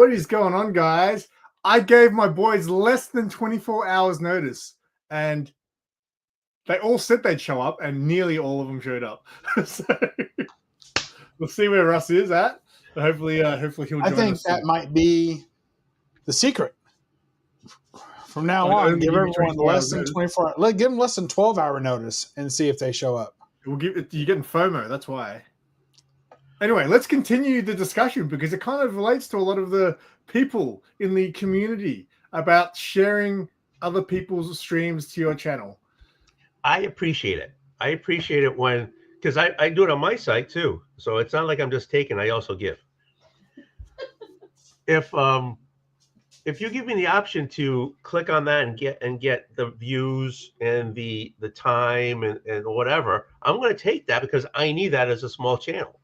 What is going on, guys? I gave my boys less than 24 hours notice, and they all said they'd show up, and nearly all of them showed up. So we'll see where Russ is at. Hopefully he'll join us. I think that might be the secret. From now on, give everyone less than 24 hours. Give them less than 12-hour notice and see if they show up. You're getting FOMO, that's why. Anyway, let's continue the discussion because it kind of relates to a lot of the people in the community about sharing other people's streams to your channel. I appreciate it. I appreciate it when, because I do it on my site too. So it's not like I'm just taking, I also give. If you give me the option to click on that and get the views and the time and whatever, I'm going to take that because I need that as a small channel.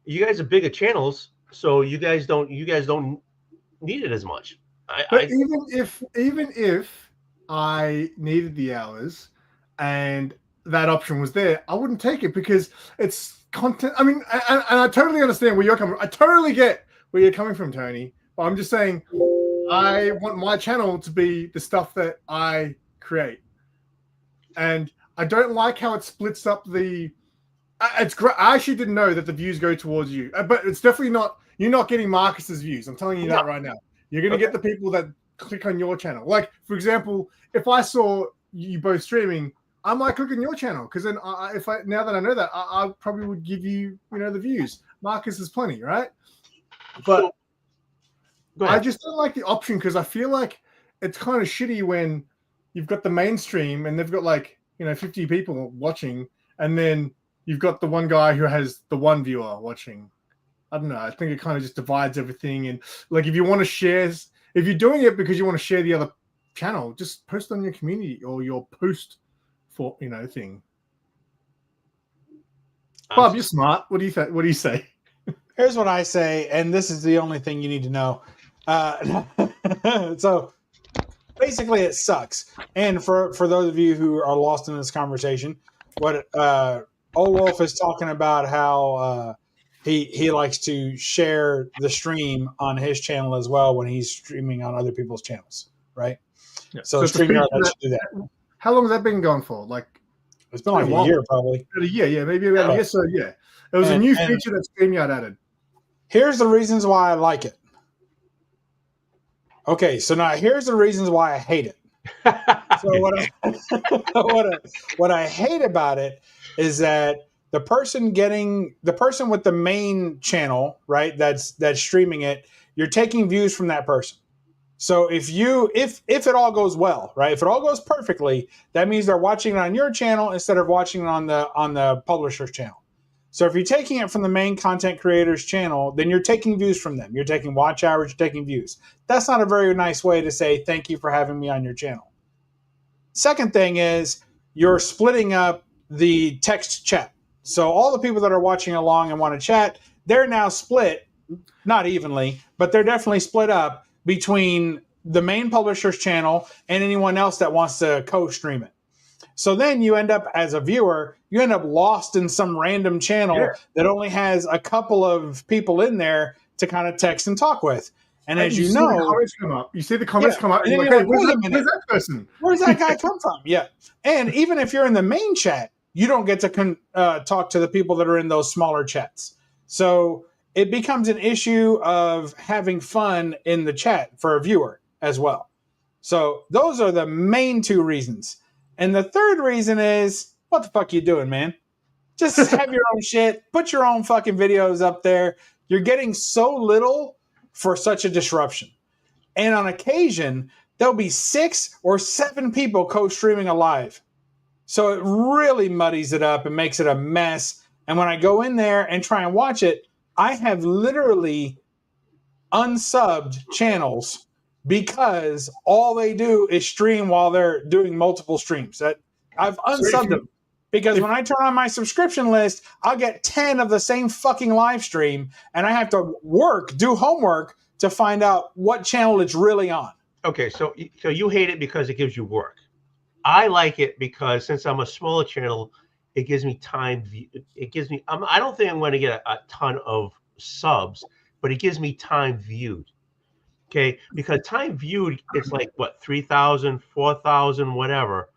You guys are bigger channels, so you guys don't need it as much. Even if I needed the hours and that option was there, I wouldn't take it because it's content. I mean, and I totally understand where you're coming from. I totally get where you're coming from, Tony. But I'm just saying, I want my channel to be the stuff that I create, and I don't like how it splits up the. It's great. I actually didn't know that the views go towards you, but it's definitely not. You're not getting Marcus's views. I'm telling you that right now. You're going to get the people that click on your channel. Like, for example, if I saw you both streaming, I might click on your channel because then now that I know that, I probably would give you, the views. Marcus is plenty, right? But I just don't like the option because I feel like it's kind of shitty when you've got the mainstream and they've got 50 people watching, and then you've got the one guy who has the one viewer watching. I don't know. I think it kind of just divides everything. And if you want to share, if you're doing it because you want to share the other channel, just post on your community or your post for thing. Bob, you're smart. What do you think? What do you say? Here's what I say, and this is the only thing you need to know. So basically, it sucks. And for those of you who are lost in this conversation, what Oldwolf is talking about how he likes to share the stream on his channel as well when he's streaming on other people's channels, right? Yeah. So Streamyard lets you do that. How long has that been going for? It's been like a year, probably. A year, yeah, maybe about a year. So yeah, it was a new feature that Streamyard added. Here's the reasons why I like it. Okay, so now here's the reasons why I hate it. So what I hate about it is that the person with the main channel, right, that's streaming it, you're taking views from that person. So if it all goes well, right, if it all goes perfectly, that means they're watching it on your channel instead of watching it on the publisher's channel. So if you're taking it from the main content creator's channel, then you're taking views from them. You're taking watch hours, you're taking views. That's not a very nice way to say thank you for having me on your channel. Second thing is you're splitting up the text chat. So all the people that are watching along and want to chat, they're now split, not evenly, but they're definitely split up between the main publisher's channel and anyone else that wants to co-stream it. So then you end up, as a viewer, you end up lost in some random channel that only has a couple of people in there to kind of text and talk with. And as you know, the comments come up. You see the comments come up. And you're like, where's that person? Where's that guy come from? Yeah. And even if you're in the main chat, you don't get to talk to the people that are in those smaller chats. So it becomes an issue of having fun in the chat for a viewer as well. So those are the main two reasons. And the third reason is, what the fuck you doing, man? Just have your own shit. Put your own fucking videos up there. You're getting so little for such a disruption. And on occasion, there'll be 6 or 7 people co-streaming a live. So it really muddies it up and makes it a mess. And when I go in there and try and watch it, I have literally unsubbed channels because all they do is stream while they're doing multiple streams. I've unsubbed them because when I turn on my subscription list, I'll get 10 of the same fucking live stream, and I have to do homework to find out what channel it's really on. Okay, so you hate it because it gives you work. I like it because since I'm a smaller channel, it gives me time. It gives me. I don't think I'm going to get a ton of subs but it gives me time viewed. Okay, because time viewed, it's like what 3,000, 4,000, whatever.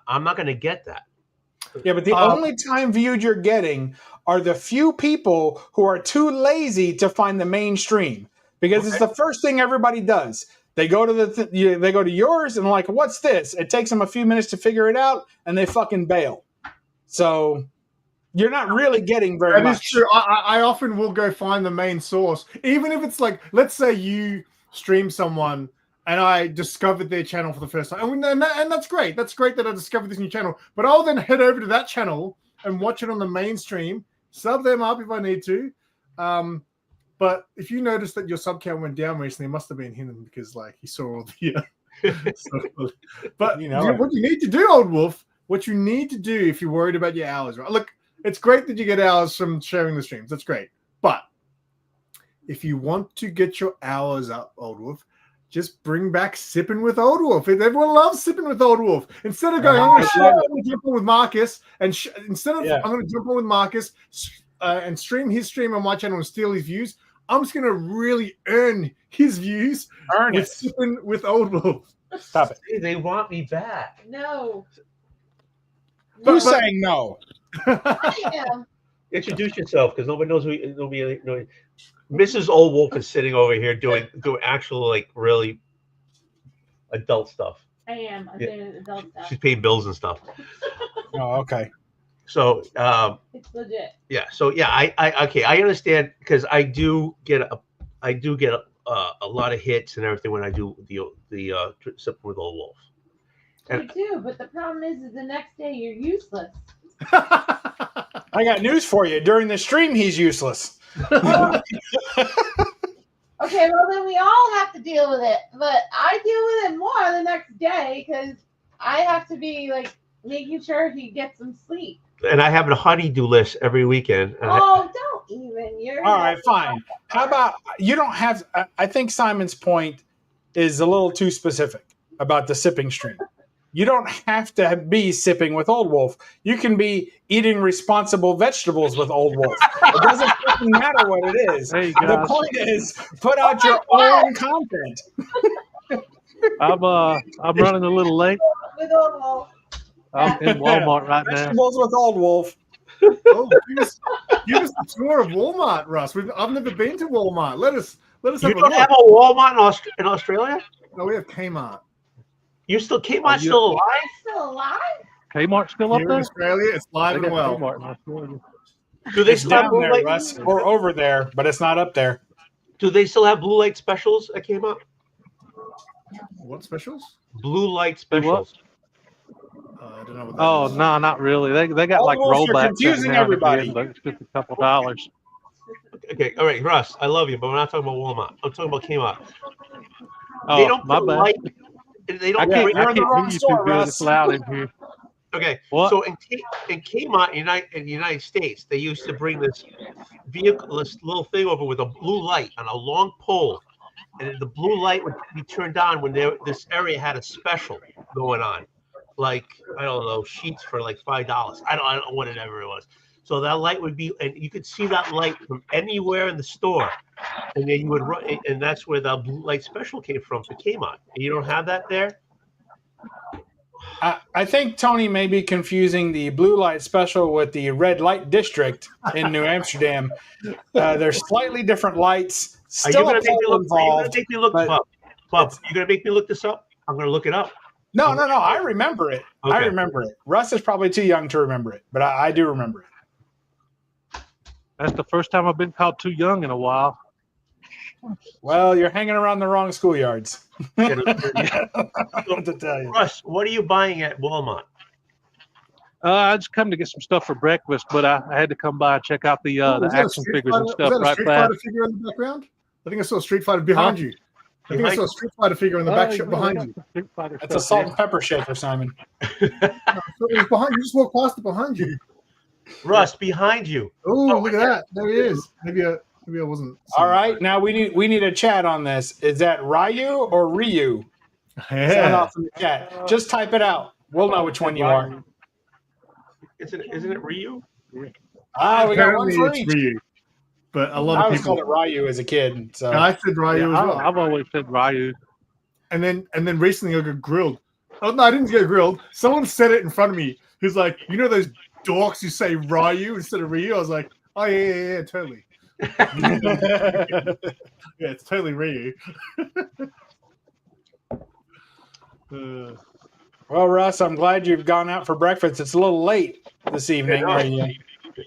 I'm not going to get that. Yeah, but the only time viewed you're getting are the few people who are too lazy to find the mainstream, because it's the first thing everybody does. They go to they go to yours and like, what's this? It takes them a few minutes to figure it out, and they fucking bail. So you're not really getting very much. That is true. I often will go find the main source, even if it's like, let's say you stream someone and I discovered their channel for the first time, and that's great. That's great that I discovered this new channel. But I'll then head over to that channel and watch it on the mainstream, sub them up if I need to. But if you notice that your sub count went down recently, it must have been him, because like he saw all the. But you know what you need to do, Oldwolf. What you need to do if you're worried about your hours, right? Look, it's great that you get hours from sharing the streams. That's great. But if you want to get your hours up, Oldwolf, just bring back Sipping with Oldwolf. Everyone loves Sipping with Oldwolf. Instead of going, I'm going to jump on with Marcus, and I'm going to jump on with Marcus and stream his stream on my channel and steal his views, I'm just going to really earn his views with Sipping with Oldwolf. Stop it. Hey, they want me back. No. Who's saying no? I am. Introduce yourself, because nobody knows who. Mrs. Oldwolf is sitting over here doing actual like really adult stuff. I am. I'm doing adult stuff. She's paying bills and stuff. Oh, okay. So it's legit. yeah. So yeah, I understand, because I do get a lot of hits and everything when I do the Sipping with Oldwolf. You do, but the problem is the next day you're useless. I got news for you. During the stream, he's useless. Okay, well then we all have to deal with it. But I deal with it more the next day, because I have to be like making sure he gets some sleep. And I have a honey-do list every weekend. Oh, don't even. You're all right, fine. How about you don't have? I think Simon's point is a little too specific about the sipping stream. You don't have to be sipping with Oldwolf. You can be eating responsible vegetables with Oldwolf. It doesn't fucking matter what it is. Hey, the point is, put out your own content. I'm running a little late. With Oldwolf. I'm in Walmart right now. Vegetables with Oldwolf. Oh, give us a tour of Walmart, Russ. I've never been to Walmart. Let us have You a don't look. have a Walmart in Australia? No, we have Kmart. You still Kmart's still alive? Still alive? Kmart's still up Here in there? Australia, it's live They and got well. Kmart in Australia. Do they It's still have down blue there, light? Russ, or over there, but it's not up there. Do they still have blue light specials at Kmart? What specials? Blue light specials. I don't know what that Oh, is. no, not really. They got like Oldwolf, you're rollbacks. confusing every now and everybody. again, but it's just a couple dollars. Okay, all right, Russ, I love you, but we're not talking about Walmart. I'm talking about Kmart. Oh, They don't my put bad. light. They I don't. can't, you're I in the can't wrong hear you store, too good. Russ. It's loud in here. Okay, What? so in Kmart in the United States, they used to bring this little thing over with a blue light on a long pole, and the blue light would be turned on when this area had a special going on, like I don't know, sheets for like $5. I don't know whatever it was. So that light would be, and you could see that light from anywhere in the store, and then you would run, and that's where the blue light special came from for Kmart. And you don't have that there. I think Tony may be confusing the blue light special with the red light district in New Amsterdam. They're slightly different lights. Are you Still going a to make me pole look? Are you going involved. to make me look? but Bob, you going to make me look this up? I'm going to look it up. No. I remember it. I Okay. remember it. Russ is probably too young to remember it, but I do remember it. That's the first time I've been called too young in a while. Well, you're hanging around the wrong schoolyards. So, What to tell you. Russ, what are you buying at Walmart? I just come to get some stuff for breakfast, but I had to come by and check out the action figures and stuff Was that a right Street fast. Fighter figure in the background? I think I saw a Street Fighter behind you. I think I saw a Street Fighter figure in the back shop behind you. That's a salt and pepper shaker, Simon. It was behind you. Just walked past it behind you. Russ, behind you. Oh, look at that. There he is. Maybe I wasn't. All right, now we need a chat on this. Is that Ryu or Ryu? Sound Yeah. off in the chat. Just type it out. We'll know which one you are. Isn't it Ryu? Ah, we got one Apparently for it's each. Ryu. but a lot I of always people. called it Ryu as a kid. So I said Ryu as well. I've always said Ryu. And then recently I got grilled. Oh no, I didn't get grilled. Someone said it in front of me. He's like, you know those dorks who say Ryu instead of Ryu? I was like, oh yeah, totally. Yeah, it's totally Ryu. Well, Russ, I'm glad you've gone out for breakfast. It's a little late this evening. Yeah,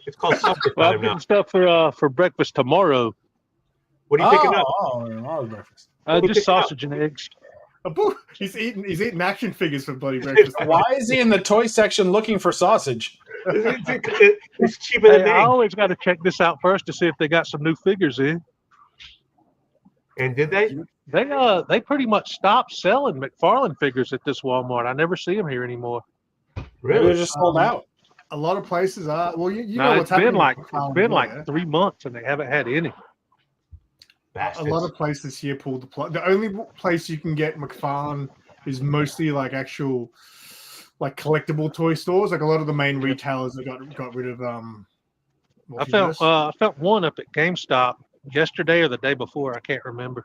it's called supper Well, I'm time now. getting stuff for breakfast tomorrow. What are you picking up? Tomorrow's breakfast. Just sausage and eggs. He's eating action figures for bloody breakfast. Why is he in the toy section looking for sausage? It's cheaper than Hey, I me. always got to check this out first to see if they got some new figures in. And did they? They pretty much stopped selling McFarlane figures at this Walmart. I never see them here anymore. Maybe Really? they're just sold out. A lot of places are. Well, you No, know what's happening. it's been like 3 months and they haven't had any. A lot of places here pulled the plug. The only place you can get McFarlane is mostly like actual, like collectible toy stores. Like a lot of the main retailers that got rid of. I found one up at GameStop yesterday or the day before. I can't remember.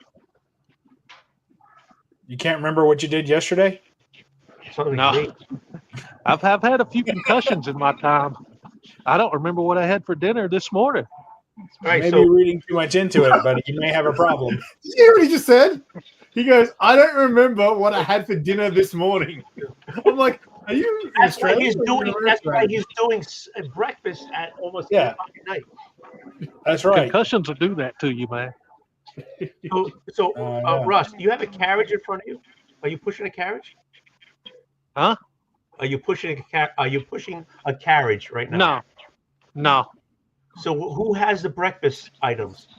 You can't remember what you did yesterday? Something No. great. I've had a few concussions in my time. I don't remember what I had for dinner this morning. All right, Maybe so you're reading too much into it, but you may have a problem. Did you hear what he just said? He goes, I don't remember what I had for dinner this morning. I'm like, are you that's why Australian? he's or doing. you're That's why American? he's doing breakfast at almost 8 o'clock at night. That's right. Concussions will do that to you, man. So Yeah. Russ, you have a carriage in front of you. Are you pushing a carriage? Huh? Are you pushing a carriage right now? No. So who has the breakfast items?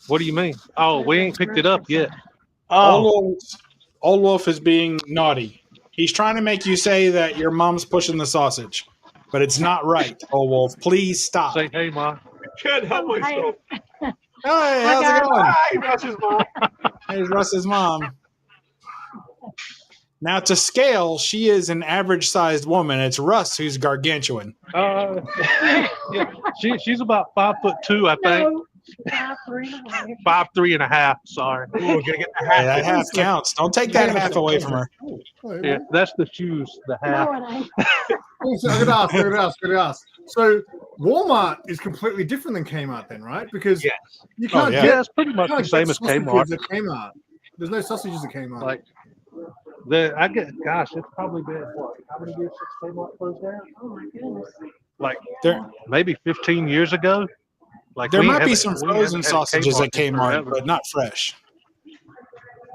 What do you mean? Oh, we ain't picked it up yet. Oh, Oldwolf is being naughty. He's trying to make you say that your mom's pushing the sausage, but it's not right, Oldwolf. Please stop. Say hey, Ma. I can't help myself. Hey, how's it going? Hi, Russ's mom. Here's Russ's mom. Now, to scale, she is an average-sized woman. It's Russ who's gargantuan. Yeah, she's about 5'2", I think. 5'3.5". Sorry. Ooh, we're gonna get the Hey, hat. that half counts. Don't take that half away from her. Yeah, that's the shoes. The half. So I'm gonna ask. So Walmart is completely different than Kmart, then, right? Because Yes. you can't yeah. get Yeah, it's pretty much you the can't same get as sausages Kmart. at Kmart. There's no sausages at Kmart. Like, gosh, it's probably been what? How many years since Kmart closed down? Oh my goodness. Like There, maybe 15 years ago. Like there we might be haven't- some we haven't frozen had sausages at in Kmart, forever. but not fresh.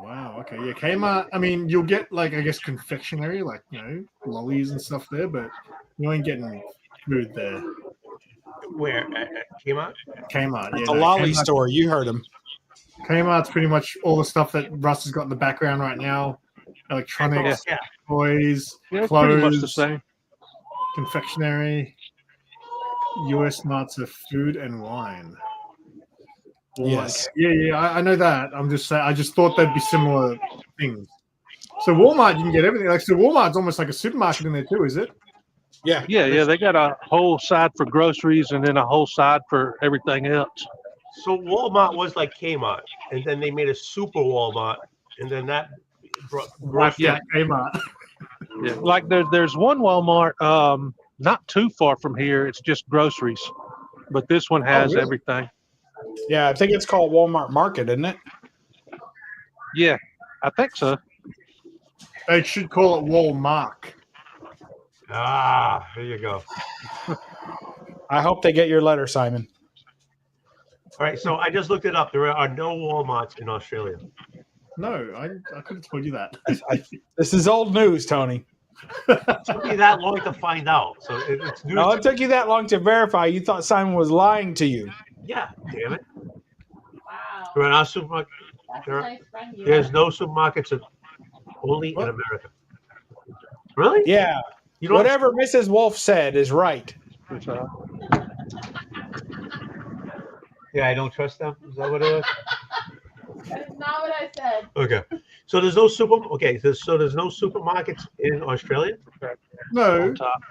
Wow. Okay. Yeah. Kmart. I mean, you'll get like I guess confectionery, like lollies and stuff there, but you ain't getting food there. Where came out? Kmart. Yeah. The no, lolly Kmart- store, you heard him. Kmart's pretty much all the stuff that Russ has got in the background right now: electronics, Yeah. toys, Yeah, it's pretty much the clothes, same. confectionery. U.S. Marts of food and wine. Yes. Yeah, I know that. I'm just saying. I just thought they'd be similar things. So Walmart, you can get everything. Like, so Walmart's almost like a supermarket in there too, is it? Yeah. Yeah. They got a whole side for groceries and then a whole side for everything else. So Walmart was like Kmart, and then they made a super Walmart, and then that brought Yeah. Kmart. Yeah, like there's one Walmart not too far from here. It's just groceries, but this one has really? everything. Yeah, I think it's called Walmart Market, isn't it? Yeah, I think so. They should call it Walmart. There you go. I hope they get your letter, Simon. All right, so I just looked it up. There are no Walmarts in Australia. No, I could have told you that. This is old news, Tony. It took me that long to find out. So it's news. No, it took you that long to verify. You thought Simon was lying to you. Yeah, damn it. Wow. There are not supermarkets. That's a nice friend you There's have. no supermarkets only What? in America. Really? Yeah. You don't Whatever Mrs. Wolf said is right. Yeah, I don't trust them. Is that what it is? That is not what I said. Okay. So there's no so there's no supermarkets in Australia? No, On top.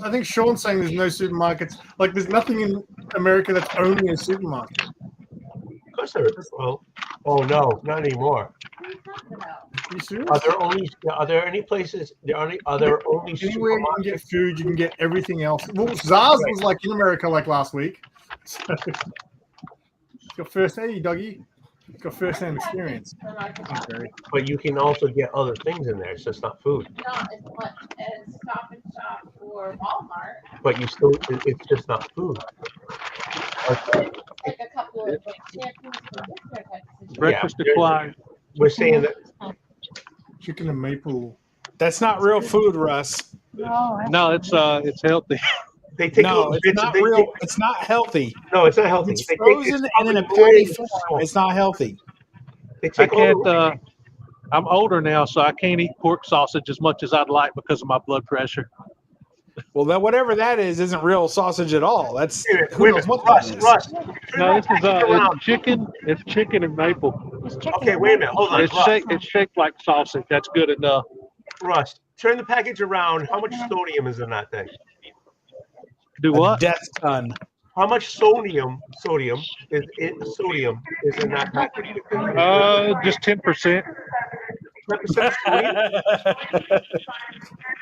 I think Sean's saying there's no supermarkets. Like there's nothing in America that's only a supermarket. Of course there is. Well, oh no, not anymore. What are you talking about? You serious? Are there any places? Are there only Anywhere you can get supermarkets? food, you can get everything else. Well, SUSS was like in America like last week. So, got first, hey doggy, got first-hand experience. Okay. But you can also get other things in there. It's just not food. Not as much as Stop and Shop or Walmart. But you still, it's just not food. Like a couple of like shampoos and this type of Breakfast Yeah. acquired. We're saying that Chicken and maple. That's not real food, Russ. No, it's healthy. they take No, little it's bits. not They real. take- It's not healthy. no, it's not healthy. It's They take- frozen and in a probably patty way form. too It's not healthy. They I take all can't. I'm older now, so I can't eat pork sausage as much as I'd like because of my blood pressure. Well, that whatever that is isn't real sausage at all. That's who Wait a knows minute, what that is. Russ. No, this is around. it's chicken. It's chicken and maple. Okay, wait a minute. Hold on, It's shaped like sausage. That's good enough. Russ. Turn the package around. How much sodium is in that thing? Do A what? death ton. How much sodium is in that package? Just 10%. 10% sodium?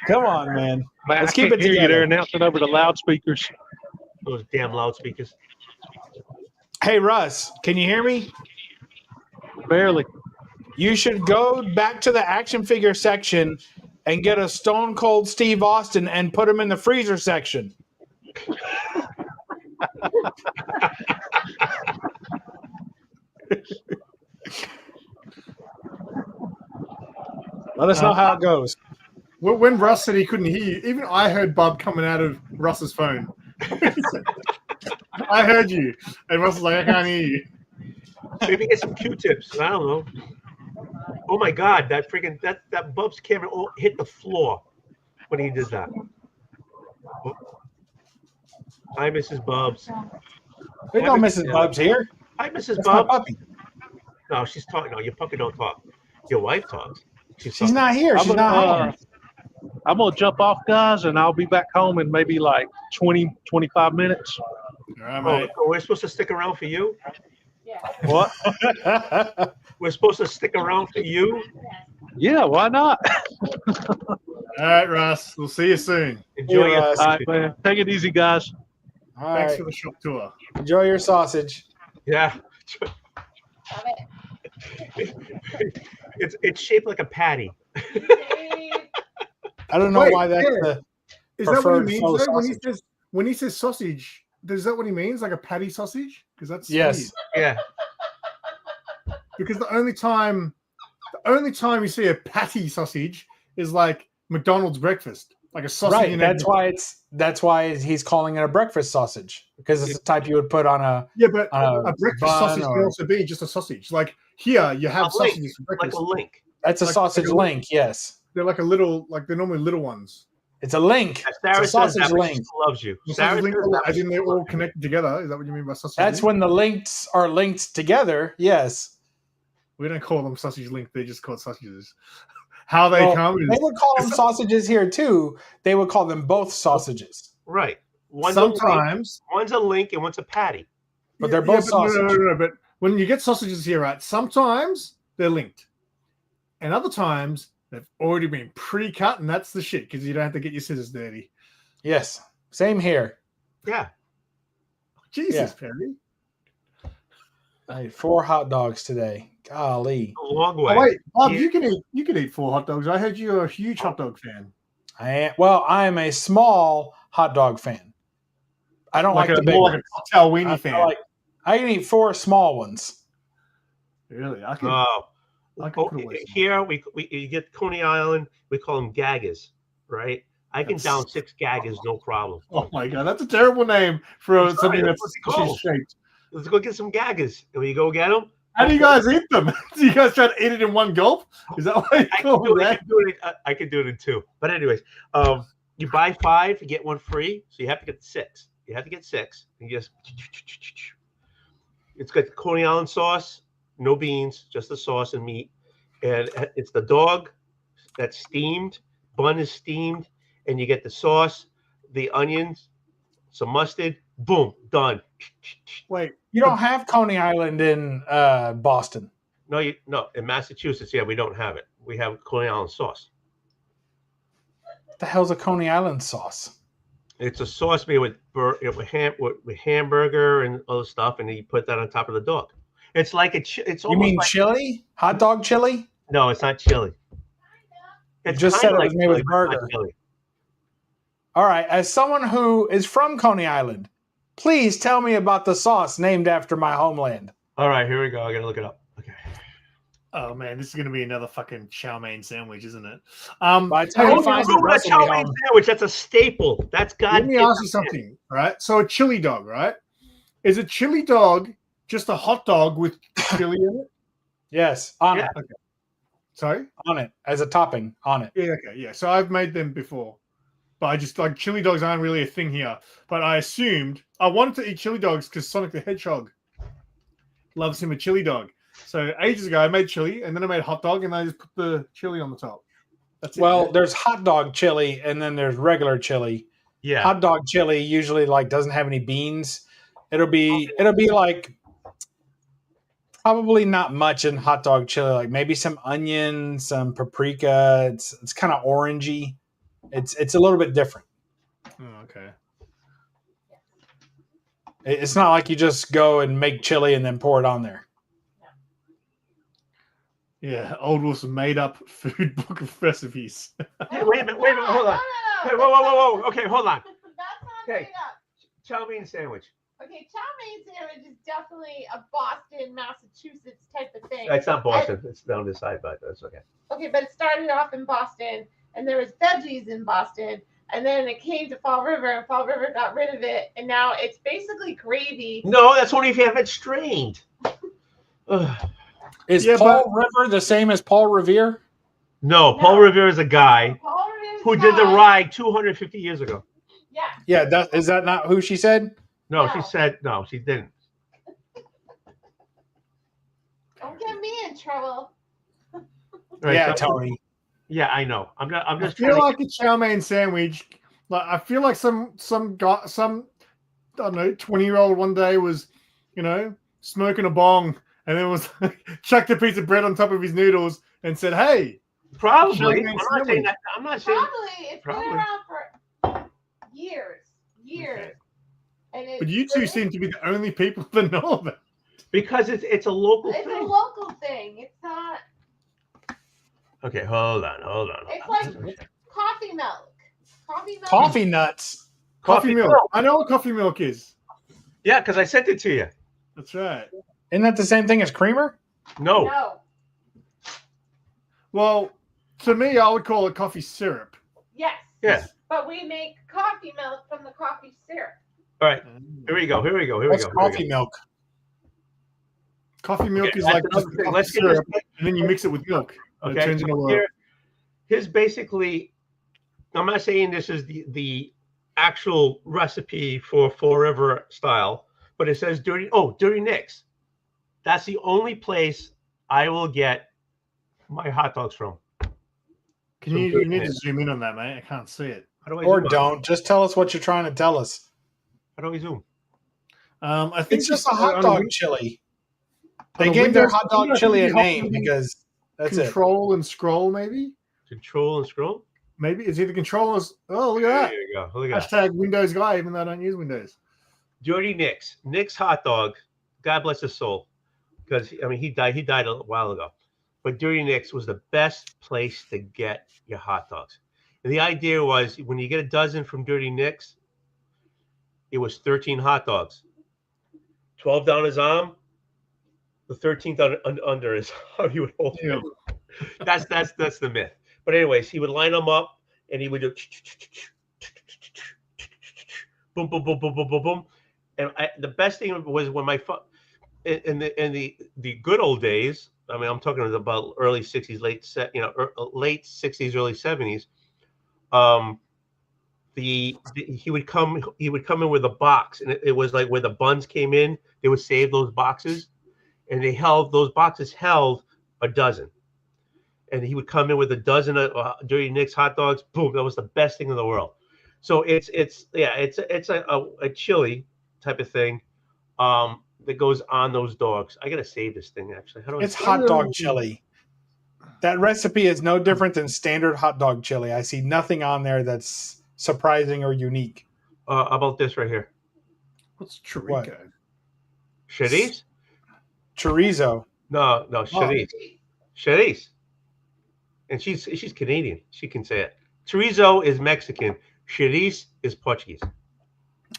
Come on, man. Man, Let's I keep can't it hear you. together. They're announcing over the loudspeakers. Those damn loudspeakers. Hey, Russ, can you hear me? Barely. You should go back to the action figure section and get a Stone Cold Steve Austin and put him in the freezer section. Let us know how it goes. When Russ said he couldn't hear you, even I heard Bub coming out of Russ's phone. I heard you, and Russ was like, "I can't hear you." Maybe get some Q-tips. I don't know. Oh my God, that freaking that Bubs camera hit the floor when he did that. Oh. Hi, Mrs. Bubs. There's no Mrs. Bubs here. Hi, Mrs. That's my Bubs. puppy. No, she's talking. No, your puppy don't talk. Your wife talks. She's talking. not here. She's not home. I'm going to jump off, guys, and I'll be back home in maybe like 20, 25 minutes. All right, mate. Oh, we're supposed to stick around for you? Yeah. What? We're supposed to stick around for you? Yeah, why not? All right, Russ. We'll see you soon. Enjoy Hey, your Russ. All right, man. Take it easy, guys. All Thanks right. for the shop tour. Enjoy your sausage. Yeah. Love it. It's shaped like a patty. I don't know Wait, why that's yeah. the Is that what he preferred means faux though? sausage. When he says sausage? Is that what he means? Like a patty sausage? Because that's Yes. weird. Yeah. Because the only time you see a patty sausage is like McDonald's breakfast, like a sausage. Right. and That's why he's calling it a breakfast sausage, because it's the type you would put on a yeah, but on a breakfast bun sausage or- can also be just a sausage. Like here, you have A link, sausages for like breakfast. a link. that's a like sausage a- link. Yes, They're like a little, like they're normally little ones. it's a link. Sarah It's a says sausage that, but link. she loves you. The Sarah sausage link, says that, but as in she they're loves all you. connected together. Is that what you mean by sausage? That's link? when the links are linked together. Yes. We don't call them sausage link. They're just called sausages. How they Well, come They is would call them sausages here too. They would call them both sausages. Right. One's a link, sometimes. one's a link and one's a patty. But they're both but no, sausage. no. But when you get sausages here, right? Sometimes they're linked, and other times they've already been pre-cut, and that's the shit because you don't have to get your scissors dirty. Yes. Same here. Yeah. Jesus, Yeah. Perry. I ate 4 hot dogs today. Golly. A long way. Oh, wait, Bob, Yeah. you can eat 4 hot dogs. I heard you're a huge hot dog fan. I am a small hot dog fan. I don't like, the big more ones. like a cocktail weenie fan. I can eat 4 small ones. Really, I can. Oh. I can put away some. Here you get Coney Island. We call them Gaggers, right? I can That's- down 6 Gaggers, no problem. Oh my god, that's a terrible name for Sorry, something that's that's what it's called. shaped. Let's go get some Gaggers. And when you go get them, How do you guys eat them? Do you guys try to eat it in one gulp? Is that why you I call can it that? I can do it in 2. But anyways, you buy 5, you get 1 free. So you have to get 6. You have to get 6. And you just it's got Coney Island sauce, no beans, just the sauce and meat. And it's the dog that's steamed, bun is steamed, and you get the sauce, the onions, some mustard, boom, done. Wait, You don't have Coney Island in Boston. No, in Massachusetts, yeah, we don't have it. We have Coney Island sauce. What the hell's a Coney Island sauce? It's a sauce made with hamburger and other stuff, and then you put that on top of the dog. It's like it's You almost mean like, chili? Hot dog chili? no, it's not chili. It's just kinda said it was made with chili, but it's not burger. chili. All right. As someone who is from Coney Island, please tell me about the sauce named after my homeland. All right, here we go. I gotta look it up. Okay. oh man, this is gonna be another fucking chow mein sandwich, isn't it? By the time Hey, he finds it, That Russ will chow be mein home. sandwich, that's a staple. That's let God. me ask you something, right? So a chili dog, right? Is a chili dog just a hot dog with chili in it? Yes, on Yeah. it. Sorry? On it. As a topping, on it. Yeah, okay, yeah. So I've made them before. But I just like chili dogs aren't really a thing here. But I assumed I wanted to eat chili dogs because Sonic the Hedgehog loves him a chili dog. So ages ago I made chili and then I made hot dog and I just put the chili on the top. That's it. Well, there's hot dog chili and then there's regular chili. Yeah. Hot dog chili usually like doesn't have any beans. It'll be like probably not much in hot dog chili, like maybe some onion, some paprika. It's kind of orangey. It's a little bit different. Oh, okay. It's not like you just go and make chili and then pour it on there. Yeah, Oldwolf's made up food book of recipes. Hey, wait a minute, hold on. No. Hey, whoa. Okay, hold on. That's not Okay. made up. Chow mein sandwich. Okay, chow mein sandwich is definitely a Boston, Massachusetts type of thing. It's not Boston. It's down this side, but that's okay. Okay, but it started off in Boston, and there was veggies in Boston, and then it came to Fall River, and Fall River got rid of it, and now it's basically gravy. No, that's only if you have it strained. Ugh. Is Yeah, Paul River the same as Paul Revere? No, Paul Revere is a guy Fall River's who did the guy- ride 250 years ago. Yeah. Yeah, is that not who she said? No, No. she said no, she didn't. Don't get me in trouble. Right, Yeah, so- Tony. Yeah, I know. I'm I just feel trying like a chow mein sandwich. Like I feel like some guy, I don't know, 20-year-old one day was, smoking a bong and then was chucked a piece of bread on top of his noodles and said, "Hey, probably. chow mein I'm not saying sandwich." that. I'm not saying. Probably. It's Probably. been around for years. Okay. And But you two seem to be the only people that know of it." Because it's a local It's a thing. local thing. It's not. Okay, hold on. It's like coffee milk. Coffee milk. Coffee nuts. Coffee milk. I know what coffee milk is. Yeah, because I sent it to you. That's right. Isn't that the same thing as creamer? No. No. Well, to me, I would call it coffee syrup. Yes. Yeah. But we make coffee milk from the coffee syrup. All right. Here we go. What's coffee milk? Coffee milk Okay, is that's like another just thing. coffee Let's get syrup, this. and then you mix it with milk. And it Okay. turns into so a here's basically. I'm not saying this is the actual recipe for Forever style, but it says Dirty Nick's. That's the only place I will get my hot dogs from. Can you need to zoom in on that, mate? I can't see it. How do I Or zoom out? don't. Just tell us what you're trying to tell us. How do we zoom? I think It's just a hot on dog win- chili. on They a gave their Windows hot dog computer, chili I a think you name hold because that's it. control and scroll, maybe. Control and scroll. Maybe it's either control or oh, look at that. There you go. Look at that. Hashtag Windows guy, even though I don't use Windows. Dirty Nick's. Nick's hot dog. God bless his soul. Because he died a while ago. But Dirty Nick's was the best place to get your hot dogs. And the idea was when you get a dozen from Dirty Nick's, it was 13 hot dogs. 12 down his arm, the 13th under is how he would hold Yeah. it. That's the myth. But anyways, he would line them up and he would do boom, boom, boom, boom, boom, boom, boom. And the best thing was when in the good old days. I mean, I'm talking about early '60s, late '60s, early '70s. He would come in with a box, and it was like where the buns came in. They would save those boxes, and those boxes held a dozen. And he would come in with a dozen of Dirty Nick's hot dogs. Boom! That was the best thing in the world. So it's a chili type of thing that goes on those dogs. I gotta save this thing actually. How do I? It's hot dog chili. That recipe is no different than standard hot dog chili. I see nothing on there that's surprising or unique. About this right here. What's chorizo? What? Chorizo? Chorizo. No, chorizo. Chorizo. And she's Canadian. She can say it. Chorizo is Mexican. Chorizo is Portuguese.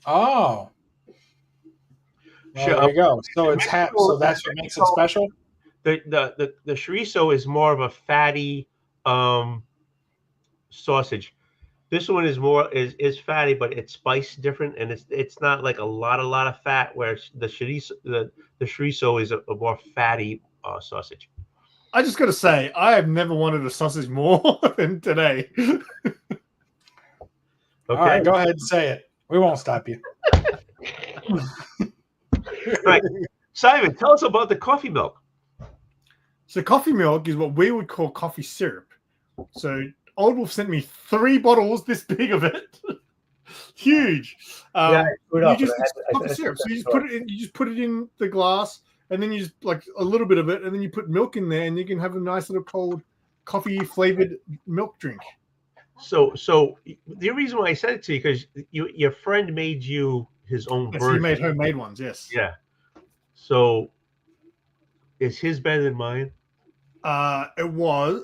Oh. Well, there you go. So it's so that's what makes it special. The chorizo is more of a fatty sausage. This one is more is fatty, but it's spiced different, and it's not like a lot of fat. Where the chorizo is a more fatty sausage. I just got to say, I have never wanted a sausage more than today. Okay, All right, go ahead and say it. We won't stop you. Right, Simon, tell us about the coffee milk. So coffee milk is what we would call coffee syrup. So Oldwolf sent me 3 bottles this big of it. Huge. You just coffee syrup. So you just put it in the glass, and then you just like a little bit of it, and then you put milk in there, and you can have a nice little cold coffee flavored milk drink. So the reason why I said it to you because your friend made you his own version. He made homemade ones. Yes. Yeah. So is his better than mine? It was.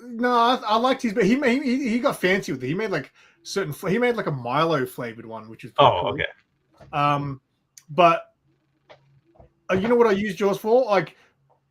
No. I liked his, but he got fancy with it. He made like he made like a Milo flavored one, which is cool. Okay. But you know what I used yours for? Like,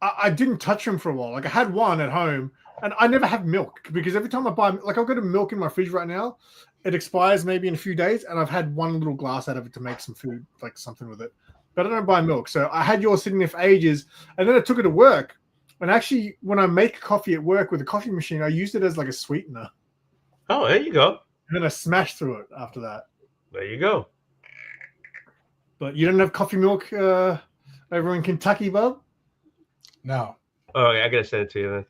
I didn't touch them for a while. Like, I had one at home, and I never have milk because every time I buy, like, I've got a milk in my fridge right now. It expires maybe in a few days, and I've had one little glass out of it to make some food, like something with it. But I don't buy milk, so I had yours sitting there for ages, and then I took it to work. And actually, when I make coffee at work with a coffee machine, I used it as like a sweetener. Oh, there you go. And then I smashed through it after that. There you go. But you don't have coffee milk over in Kentucky, Bub? No. Oh, yeah, I gotta send it to you then.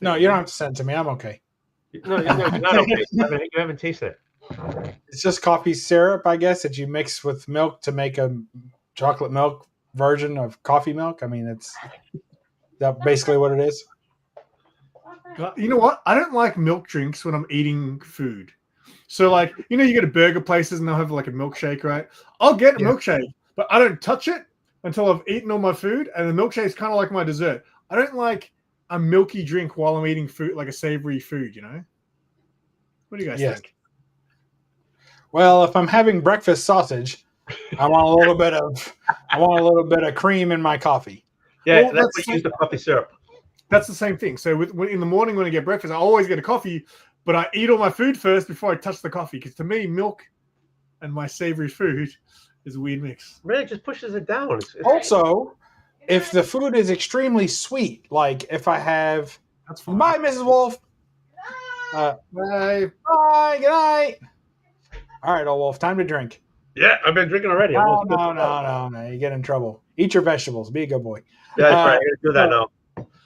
No, you don't have to send it to me. I'm okay. No, you're not okay. You haven't tasted it. It's just coffee syrup, I guess, that you mix with milk to make a chocolate milk version of coffee milk. I mean, it's that basically what it is. You know what? I don't like milk drinks when I'm eating food. So, like, you know, you go to burger places and they'll have like a milkshake, right? I'll get a milkshake, but I don't touch it until I've eaten all my food. And the milkshake is kind of like my dessert. I don't like a milky drink while I'm eating food, like a savory food, you know? What do you guys think? Well, if I'm having breakfast sausage, I want a little bit of cream in my coffee. Yeah, Well, that's what you use the coffee syrup. That's the same thing. So in the morning when I get breakfast, I always get a coffee, but I eat all my food first before I touch the coffee. Because to me, milk and my savory food is a weird mix. Really, it just pushes it down. It's Also, if the food is extremely sweet, like if I have, that's fine. Bye, Mrs. Wolf. Bye. Bye. Good night. All right, old Wolf, time to drink. Yeah, I've been drinking already. No. You get in trouble. Eat your vegetables. Be a good boy. Yeah, that's right. I gotta do that now.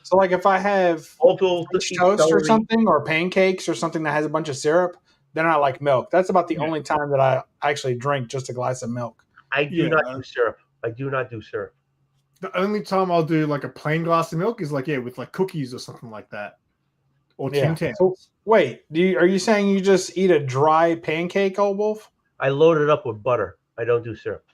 So, like, if I have toast or something, or pancakes or something that has a bunch of syrup, then I like milk. That's about the only time that I actually drink just a glass of milk. I do not do syrup. I do not do syrup. The only time I'll do like a plain glass of milk is like with like cookies or something like that, or Tim Tams. So, wait, are you saying you just eat a dry pancake, Old Wolf? I load it up with butter. I don't do syrup.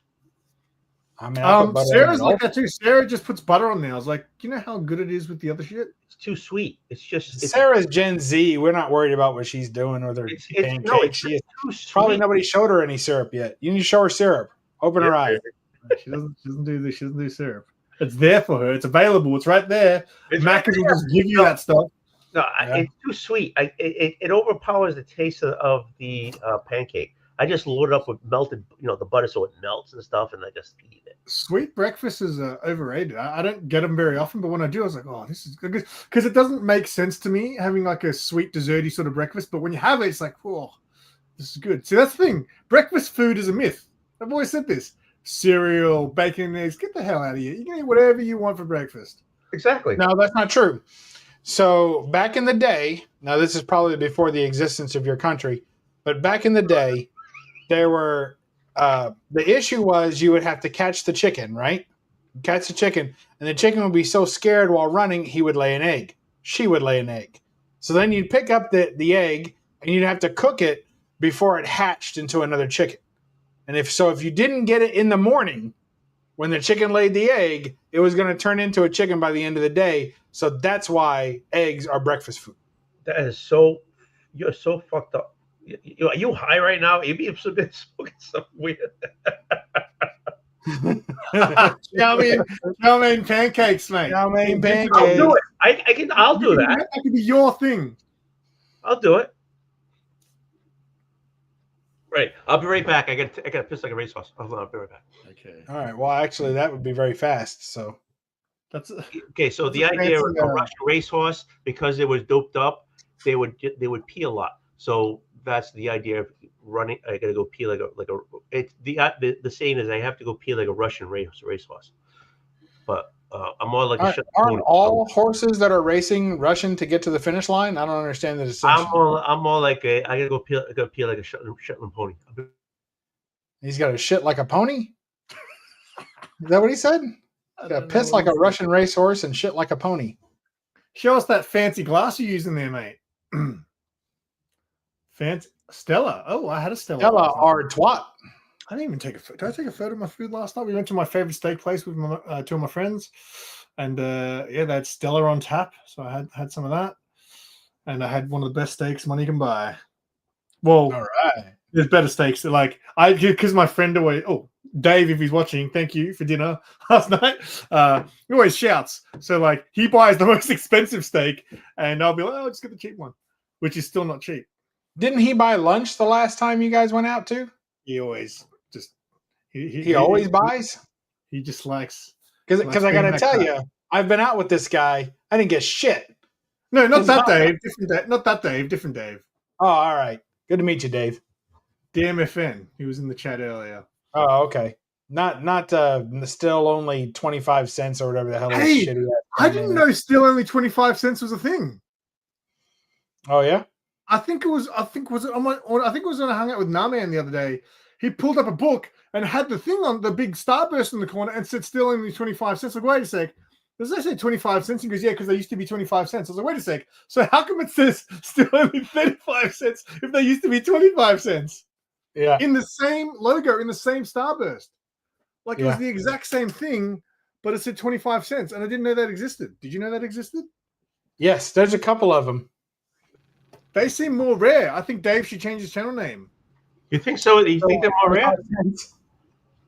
I mean, Sarah's like that too. Sarah just puts butter on there. I was like, you know how good it is with the other shit? It's too sweet. It's Sarah's Gen Z. We're not worried about what she's doing with her pancakes. Probably nobody showed her any syrup yet. You need to show her syrup. Open her eyes. She doesn't do syrup. It's there for her. It's available. It's right there. Macca's will just give you that stuff. No, it's too sweet. It overpowers the taste of the pancake. I just load it up with melted, the butter so it melts and stuff, and I just eat it. Sweet breakfast is overrated. I don't get them very often, but when I do, I was like, oh, this is good. Because it doesn't make sense to me having like a sweet, desserty sort of breakfast. But when you have it, it's like, oh, this is good. See, that's the thing. Breakfast food is a myth. I've always said this. Cereal, bacon and eggs, get the hell out of here. You can eat whatever you want for breakfast. Exactly. No, that's not true. So back in the day, now this is probably before the existence of your country, But back in the day, there were the issue was you would have to catch the chicken, right? Catch the chicken, and the chicken would be so scared while running, he would lay an egg. She would lay an egg. So then you'd pick up the egg, and you'd have to cook it before it hatched into another chicken. And if you didn't get it in the morning, when the chicken laid the egg, it was going to turn into a chicken by the end of the day. So that's why eggs are breakfast food. That is you're so fucked up. Are you high right now? Maybe you've been smoking something weird. Chow mein pancakes, mate. Chow mein pancakes. I'll do it. I'll do that. That could be your thing. I'll do it. Right. I'll be right back. I gotta piss like a racehorse. I'll be right back. Okay. All right. Well, actually, that would be very fast. So That's Okay. So the idea of a Russian racehorse, because it was doped up, they would pee a lot. So that's the idea of running. I gotta go pee the saying is I have to go pee like a Russian racehorse. But I'm more like aren't all horses that are racing Russian to get to the finish line? I don't understand the distinction. I'm more like I gotta go pee like a Shetland pony. He's got to shit like a pony. Is that what he said? Got to piss like a Russian racehorse and shit like a pony. Show us that fancy glass you're using there, mate. Fancy Stella. Oh, I had a Stella. Stella or twat. I didn't even take a photo. Did I take a photo of my food last night? We went to my favorite steak place with two of my friends, and they had Stella on tap. So I had some of that, and I had one of the best steaks money can buy. Well, all right. There's better steaks. Because my friend always. Oh, Dave, if he's watching, thank you for dinner last night. He always shouts. So he buys the most expensive steak, and I'll be like, "Oh, just get the cheap one," which is still not cheap. Didn't he buy lunch the last time you guys went out too? He always just he always buys. He just likes because I gotta tell you, I've been out with this guy. I didn't get shit. No, not that Dave. Different Dave. Not that Dave. Different Dave. Oh, all right. Good to meet you, Dave. DMFN. He was in the chat earlier. Oh, okay. Not still only 25 cents or whatever the hell. Hey, I didn't know still only 25 cents was a thing. Oh yeah. I think it was when I hung out with Naman the other day. He pulled up a book and had the thing on the big starburst in the corner and said still only 25 cents. Like, wait a sec. Does that say 25 cents? He goes, yeah, because they used to be 25 cents. I was like, wait a sec. So how come it says still only 35 cents if they used to be 25 cents? Yeah. In the same logo, in the same starburst. It was the exact same thing, but it said 25 cents. And I didn't know that existed. Did you know that existed? Yes, there's a couple of them. They seem more rare. I think Dave should change his channel name. You think so? You think they're more rare?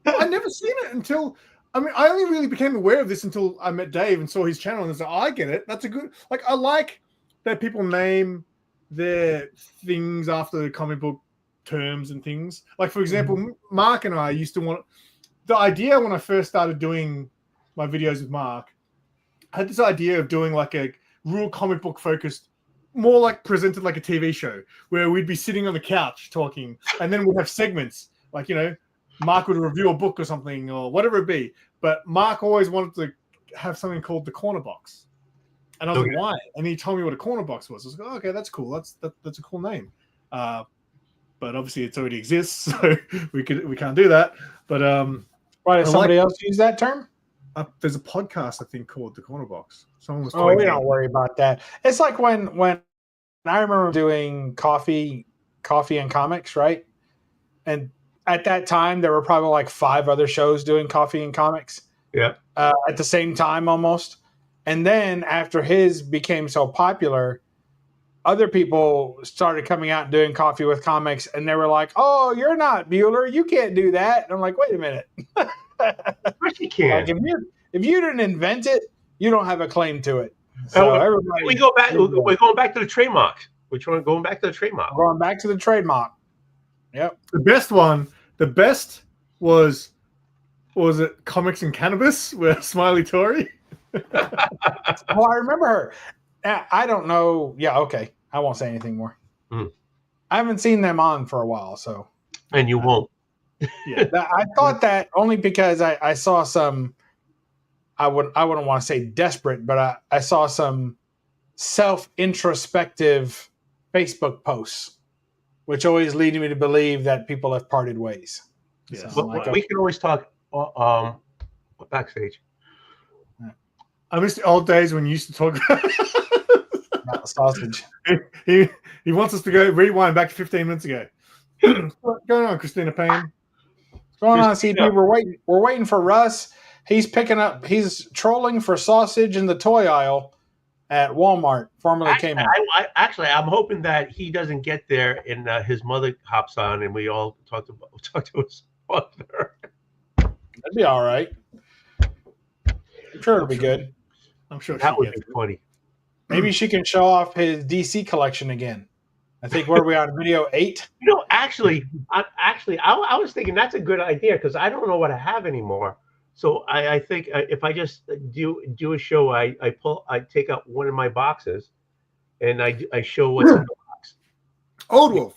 I never seen it until. I mean, I only really became aware of this until I met Dave and saw his channel, and I was like, oh, I get it. That's a good. I like that people name their things after the comic book terms and things. Like, for example, Mark and I used to want the idea when I first started doing my videos with Mark. I had this idea of doing a real comic book focused. More presented like a TV show where we'd be sitting on the couch talking, and then we'd have segments Mark would review a book or something or whatever it be. But Mark always wanted to have something called the corner box, and I was like, why? And he told me what a corner box was. I was like, oh, okay, that's cool. That's a cool name. But obviously it already exists, so we can't do that. But why did somebody else use that term? There's a podcast I think called The Corner Box. Someone was we don't worry about that. It's like when I remember doing coffee and comics, right? And at that time, there were probably 5 other shows doing coffee and comics. Yeah. At the same time, almost. And then after his became so popular, other people started coming out and doing coffee with comics, and they were like, "Oh, you're not Bueller. You can't do that." And I'm like, "Wait a minute." Of course you can. If you didn't invent it, you don't have a claim to it. So we go back. We're going back to the trademark. We're going back to the trademark. We're going back to the trademark. Yep. The best was it Comics and Cannabis with Smiley Tory? Oh, I remember her. I don't know. Yeah, okay. I won't say anything more. I haven't seen them on for a while, so. And you won't. Yeah. I thought that only because I saw some. I wouldn't want to say desperate, but I saw some self-introspective Facebook posts which always leads me to believe that people have parted ways. Yes. So, But we can always talk backstage. I miss the old days when you used to talk. Sausage. he wants us to go rewind back to 15 minutes ago. What's going on, Christina Payne? What's going on, CP? We're waiting for Russ. He's he's trolling for sausage in the toy aisle at Walmart, formerly Kmart. I'm hoping that he doesn't get there and his mother hops on and we all talk to his mother. That'd be all right. I'm sure it'll be good. I'm sure that would be funny. Maybe she can show off his DC collection again. I think where are we on video 8? Actually, I was thinking that's a good idea because I don't know what I have anymore. So I think if I just do a show, I take out one of my boxes, and I show what's in the box. Oldwolf,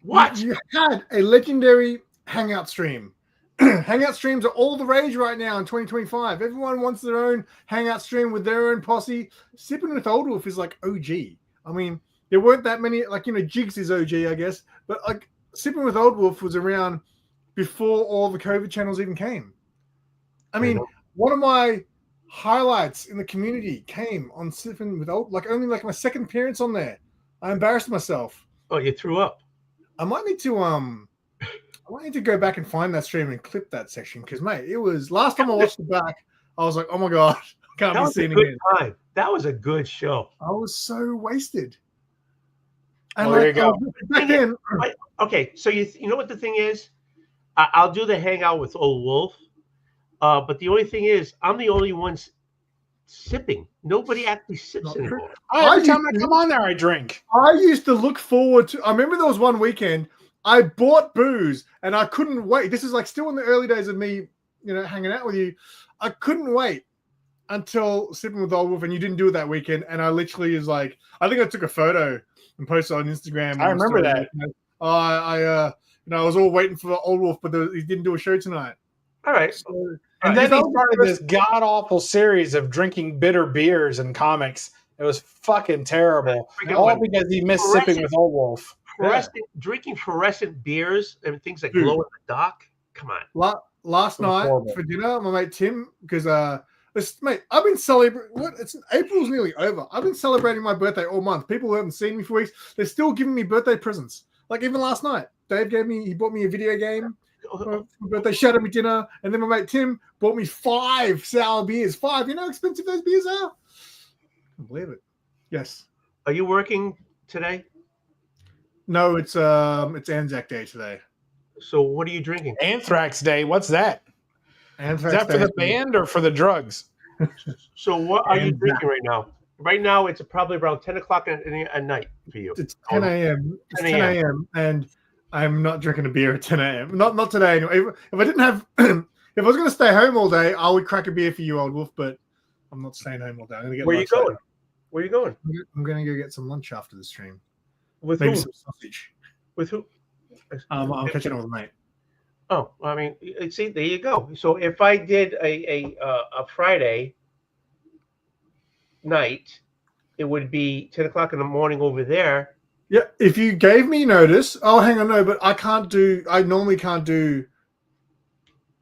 what? You had a legendary Hangout stream. Hangout streams are all the rage right now in 2025. Everyone wants their own Hangout stream with their own posse. Sipping with Oldwolf is like OG. I mean, there weren't that many, Jigs is OG, I guess. But Sipping with Oldwolf was around before all the COVID channels even came. I mean, one of my highlights in the community came on Sipping with Old, only my second appearance on there. I embarrassed myself. Oh, you threw up. I might need to go back and find that stream and clip that section because, mate, it was last time I watched it back. I was like, oh my god, I can't be seen again. That was a good show. I was so wasted. And there you go. Back then, okay, so you know what the thing is? I'll do the hangout with Oldwolf, but the only thing is, I'm the only one sipping. Nobody actually sips anymore. Every time I come on there, I drink. I used to look forward to. I remember there was one weekend. I bought booze and I couldn't wait. This is still in the early days of me, hanging out with you. I couldn't wait until Sipping with Oldwolf, and you didn't do it that weekend. And I literally I think I took a photo and posted on Instagram. I remember that. I was all waiting for Oldwolf, but he didn't do a show tonight. All right. So, and then he started this god-awful series of drinking bitter beers and comics. It was fucking terrible. All because he missed Sipping with Oldwolf. Drinking fluorescent beers and things that glow in the dark. Come on. Last night for dinner, my mate Tim, because I've been celebrating. April's nearly over. I've been celebrating my birthday all month. People who haven't seen me for weeks, they're still giving me birthday presents. Even last night, Dave he bought me a video game for birthday. Showed me dinner, and then my mate Tim bought me 5 sour beers. 5. You know how expensive those beers are? I can't believe it. Yes. Are you working today? No, it's Anzac Day today. So what are you drinking? Anthrax Day. What's that? Anthrax Is that for the band or for the drugs? So what are you drinking right now? Right now, it's probably around 10 o'clock at night for you. It's 10 a.m. It's 10 a.m. and I'm not drinking a beer at 10 a.m. Not today. Anyway. If I didn't have, if I was going to stay home all day, I would crack a beer for you, Oldwolf. But I'm not staying home all day. I'm going to get. Where are you going? Where are you going? I'm going to go get some lunch after the stream. With maybe who? Some sausage. With who? I'm catching up with a mate. Oh, I mean, see, there you go. So if I did a Friday night, it would be 10 o'clock in the morning over there. Yeah, if you gave me notice, hang on, no, but I normally can't do.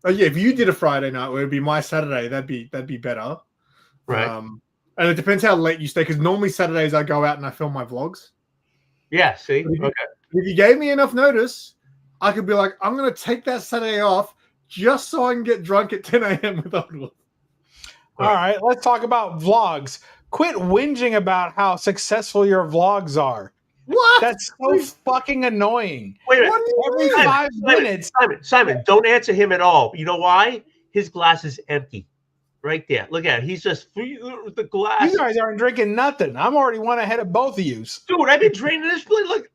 Oh yeah, if you did a Friday night, it would be my Saturday. That'd be better. Right. And it depends how late you stay, because normally Saturdays I go out and I film my vlogs. Yeah, see? Okay. If you gave me enough notice, I could be like, I'm going to take that Saturday off just so I can get drunk at 10 a.m. with Oldwolf. All right, let's talk about vlogs. Quit whinging about how successful your vlogs are. What? That's so fucking annoying. Wait a minute. Every 5 minutes. Simon, don't answer him at all. You know why? His glass is empty. Right there. Look at it. He's just with the glass. You guys aren't drinking nothing. I'm already one ahead of both of you. Dude, I've been draining this. Look.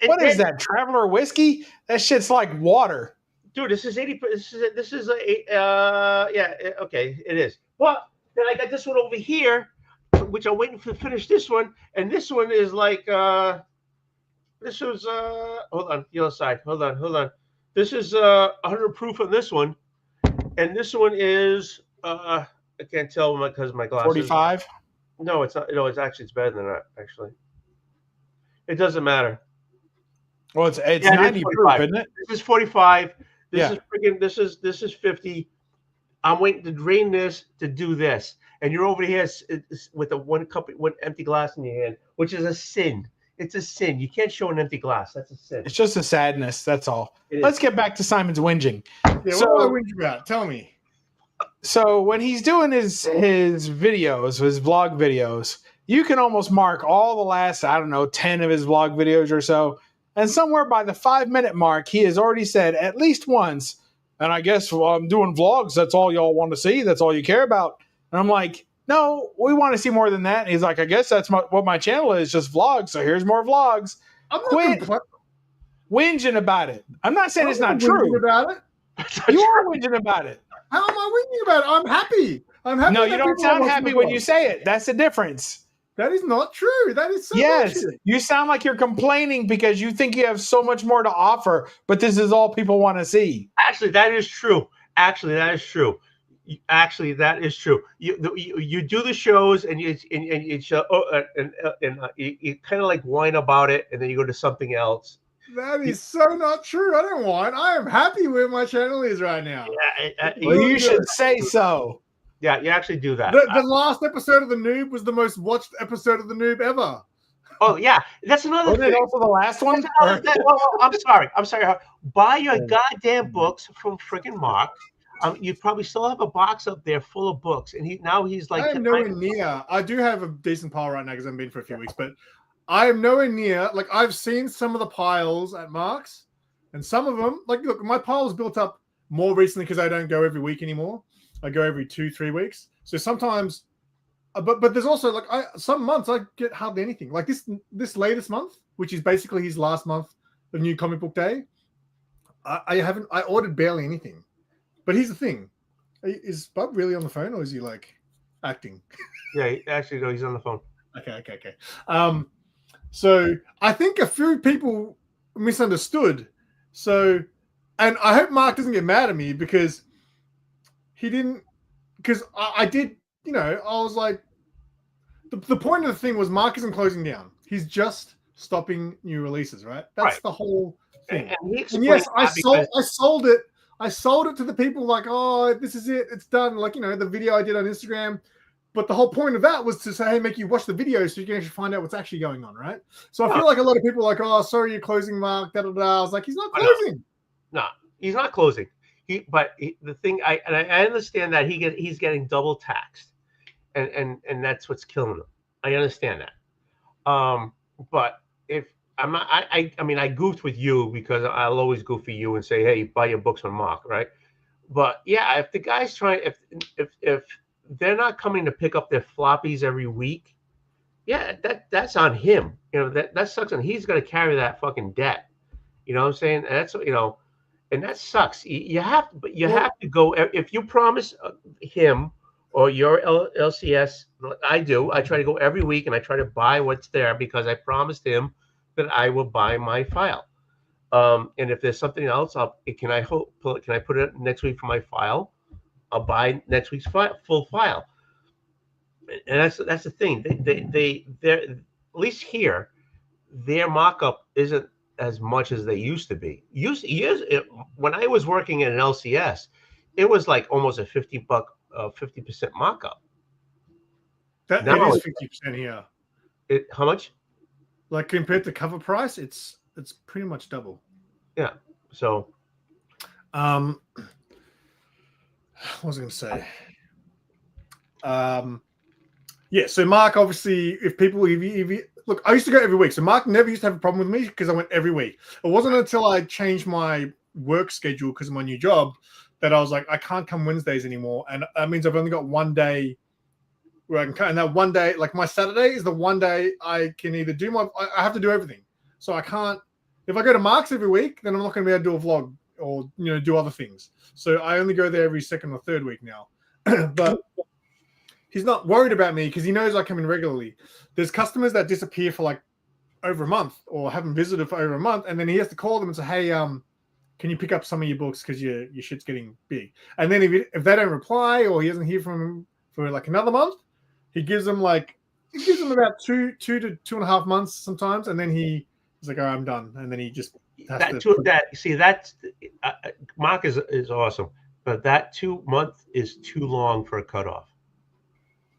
What is that? Traveler whiskey? That shit's like water. Dude, this is 80. This is okay, it is. But then I got this one over here, which I'm waiting to finish this one, and this one is like this was hold on, the other side. Hold on. This is 100 proof on this one, and this one is I can't tell because my glasses. 45. No, it's not. No, it's better than that. Actually, it doesn't matter. Well, it's Yeah, it is 90 proof, 45. isn't it? This is 45. This Yeah. is freaking. This is 50. I'm waiting to drain this to do this, and you're over here with a one empty glass in your hand, which is a sin. It's a sin. You can't show an empty glass. That's a sin. It's just a sadness. That's all. It Let's is. get back to Simon's whinging. Yeah, So- what am I whinging about? Tell me. So when he's doing his videos, his vlog videos, you can almost mark all the last, I don't know, 10 of his vlog videos or so. And somewhere by the 5-minute mark, he has already said at least once, and I guess I'm doing vlogs. That's all y'all want to see. That's all you care about. And I'm like, no, we want to see more than that. And he's like, I guess that's what my channel is, just vlogs. So here's more vlogs. I'm not Quit compl- whinging about it. I'm not saying it's I'm not whinging true. about it. You are whinging about it. How am I whinging about it? I'm happy. I'm happy. No, that you don't people are sound watching happy the when vlog. you say it. That's the difference. That is not true. That is so Yes, bullshit. you sound like you're complaining because you think you have so much more to offer, but this is all people want to see. Actually, that is true. Actually, that is true. Actually, that is true. You do the shows and you show you kind of like whine about it, and then you go to something else. That is so not true. I don't want. I am happy where my channel is right now. Yeah, Well, you should say so. yeah, you actually do that. The last episode of The Noob was the most watched episode of The Noob ever. Oh yeah, that's another Wasn't it thing. also the last one? That's another thing. Well, I'm sorry. Buy your goddamn books from friggin' Mark. You probably still have a box up there full of books, and he's like. I am nowhere near. I do have a decent pile right now because I've been for a few weeks, but I am nowhere near. Like I've seen some of the piles at Mark's, and some of them, like look, my pile was built up more recently because I don't go every week anymore. I go every 2-3 weeks. So sometimes, but there's also like some months I get hardly anything. Like this latest month, which is basically his last month of New Comic Book Day, I ordered barely anything. But here's the thing: is Bub really on the phone, or is he like acting? Yeah, actually, no, he's on the phone. Okay. So I think a few people misunderstood. So, and I hope Mark doesn't get mad at me because he didn't. Because I did, I was like, the point of the thing was Mark isn't closing down. He's just stopping new releases, right? That's Right. the whole thing. And he And explained yes, I that because- sold it. I sold it to the people like, oh, this is it. It's done. Like, the video I did on Instagram. But the whole point of that was to say, hey, make you watch the video so you can actually find out what's actually going on, right? So I feel like a lot of people are like, oh, sorry, you're closing, Mark, da-da-da. I was like, he's not closing. No, he's not closing. The thing, I understand that he's getting double taxed. And that's what's killing him. I understand that. But if I'm not, I goofed with you because I'll always goof for you and say, hey, buy your books on Mark, right? But yeah, if the guy's trying, if they're not coming to pick up their floppies every week, yeah, that's on him. That sucks, and he's going to carry that fucking debt. You know what I'm saying? And that's and that sucks. You have to go if you promise him or your LCS. I do. I try to go every week and I try to buy what's there because I promised him that I will buy my file. And if there's something else, can I put it next week for my file? I'll buy next week's full file. And that's the thing. They're at least here, their markup isn't as much as they used to be. When I was working in an LCS, it was like almost a 50% markup. That No. it is 50% here. How much? Like compared to cover price, it's pretty much double. Yeah. So what was I going to say? Yeah, so Mark, obviously, if you look, I used to go every week. So Mark never used to have a problem with me because I went every week. It wasn't until I changed my work schedule because of my new job that I was like, I can't come Wednesdays anymore. And that means I've only got one day where I can come. And that one day, like my Saturday is the one day I can either do I have to do everything. So I can't, if I go to Mark's every week, then I'm not going to be able to do a vlog or, do other things. So I only go there every second or third week now. But he's not worried about me because he knows I come in regularly. There's customers that disappear for like over a month or haven't visited for over a month. And then he has to call them and say, hey, can you pick up some of your books because your shit's getting big? And then if they don't reply or he doesn't hear from them for like another month, he gives them about 2 to 2.5 months sometimes. And then he's like, all right, I'm done. And then he just That's Mark is awesome, but that 2 month is too long for a cutoff.